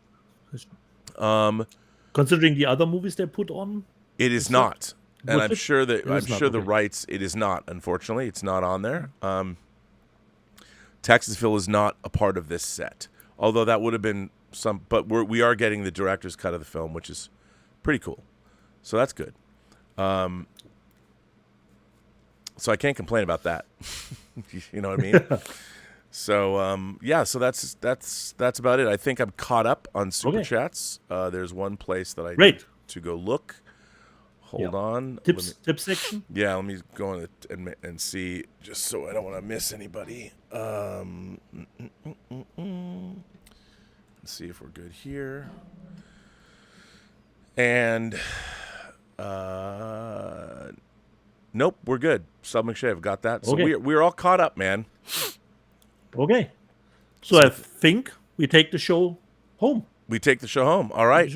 Considering the other movies they put on, it is not. And I'm sure the rights, it is not. Unfortunately, it's not on there. Texasville is not a part of this set, although that would have been some. But we are getting the director's cut of the film, which is pretty cool. So that's good. So I can't complain about that. You know what I mean? So so that's about it. I think I'm caught up on Super Chats. There's one place that I need to go look. Hold on. Tip section? Yeah, let me go in and see, just so I don't want to miss anybody. Let's see if we're good here. And nope, we're good. Sub McShave, got that. So we're all caught up, man. Okay. So I think we take the show home. We take the show home. All right.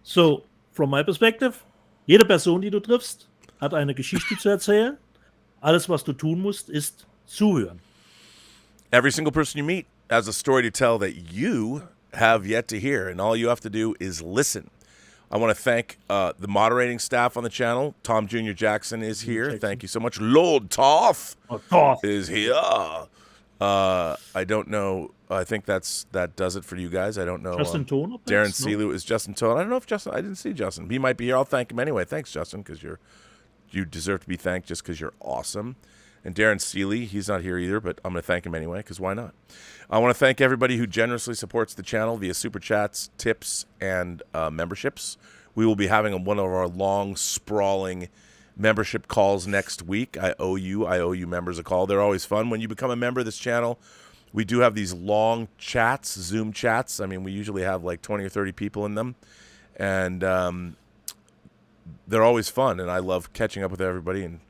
So, from my perspective, jede Person, die du triffst, hat eine Geschichte zu erzählen. Alles, was du tun musst, ist zuhören. Every single person you meet has a story to tell that you have yet to hear, and all you have to do is listen. I want to thank the moderating staff on the channel. Tom Jr. Jackson is here. Thank you so much. Lord Toth is here. I don't know. I think that does it for you guys. I don't know. Justin Tone? Darren Seeley is Justin Tone. I don't know if Justin. I didn't see Justin. He might be here. I'll thank him anyway. Thanks, Justin, because you deserve to be thanked just because you're awesome. And Darren Seeley, he's not here either, but I'm going to thank him anyway, because why not? I want to thank everybody who generously supports the channel via super chats, tips, and memberships. We will be having one of our long, sprawling membership calls next week. I owe you members a call. They're always fun. When you become a member of this channel, we do have these long chats, Zoom chats. I mean, we usually have like 20 or 30 people in them. And they're always fun. And I love catching up with everybody and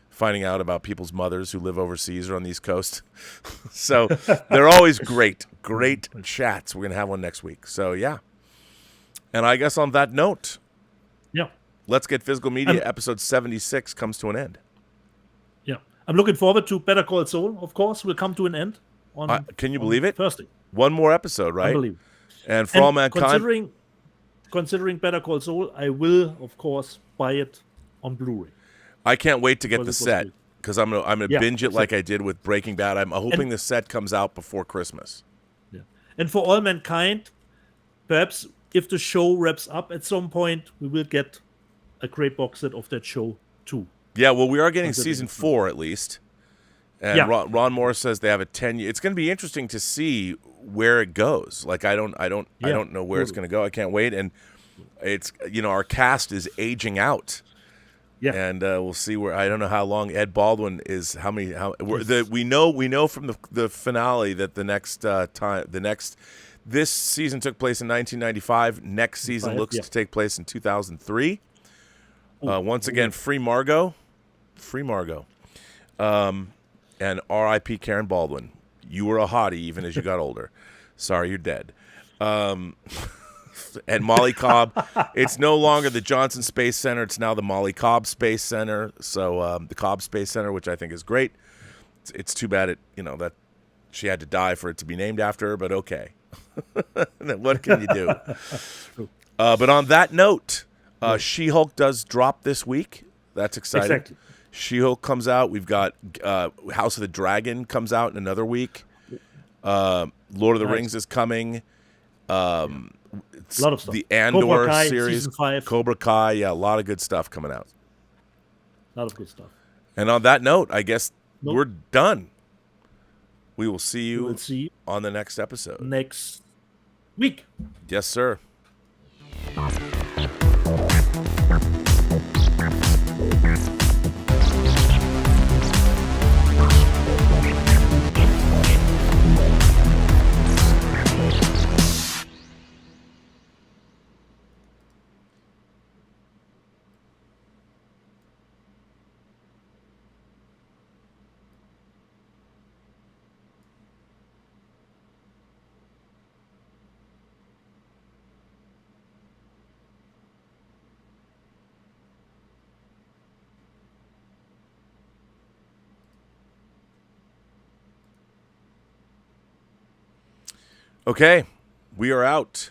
finding out about people's mothers who live overseas or on the East Coast. So they're always great chats. We're going to have one next week. So, yeah. And I guess on that note, Let's Get Physical Media episode 76 comes to an end. Yeah. I'm looking forward to Better Call Saul, of course, will come to an end. Can you believe it? Thursday. One more episode, right? Unbelievable. And for all mankind. Considering Better Call Saul, I will, of course, buy it on Blu-ray. I can't wait to get the set because I'm gonna binge it like I did with Breaking Bad. I'm hoping the set comes out before Christmas. Yeah. And for all mankind, perhaps if the show wraps up at some point, we will get a great box set of that show too. Yeah, well, we are getting season 4 at least. And Ron Morris says they have a 10-year. It's going to be interesting to see where it goes. Like I don't know where it's going to go. I can't wait. And it's our cast is aging out. Yeah, and we'll see where. I don't know how long Ed Baldwin is. We know from the finale that this season took place in 1995. Next season looks to take place in 2003. Once again, free Margot. And R.I.P. Karen Baldwin. You were a hottie even as you got older. Sorry, you're dead. And Molly Cobb. It's no longer the Johnson Space Center. It's now the Molly Cobb Space Center. So the Cobb Space Center, which I think is great. It's too bad that she had to die for it to be named after her, but okay. What can you do? But on that note, She-Hulk does drop this week. That's exciting. Exactly. She-Hulk comes out. We've got House of the Dragon comes out in another week. Lord of the Rings is coming. A lot of stuff. The Andor series, Cobra Kai. Yeah, a lot of good stuff coming out. A lot of good stuff. And on that note, I guess we're done. We will see you on the next episode. Next week. Yes, sir. Okay, we are out.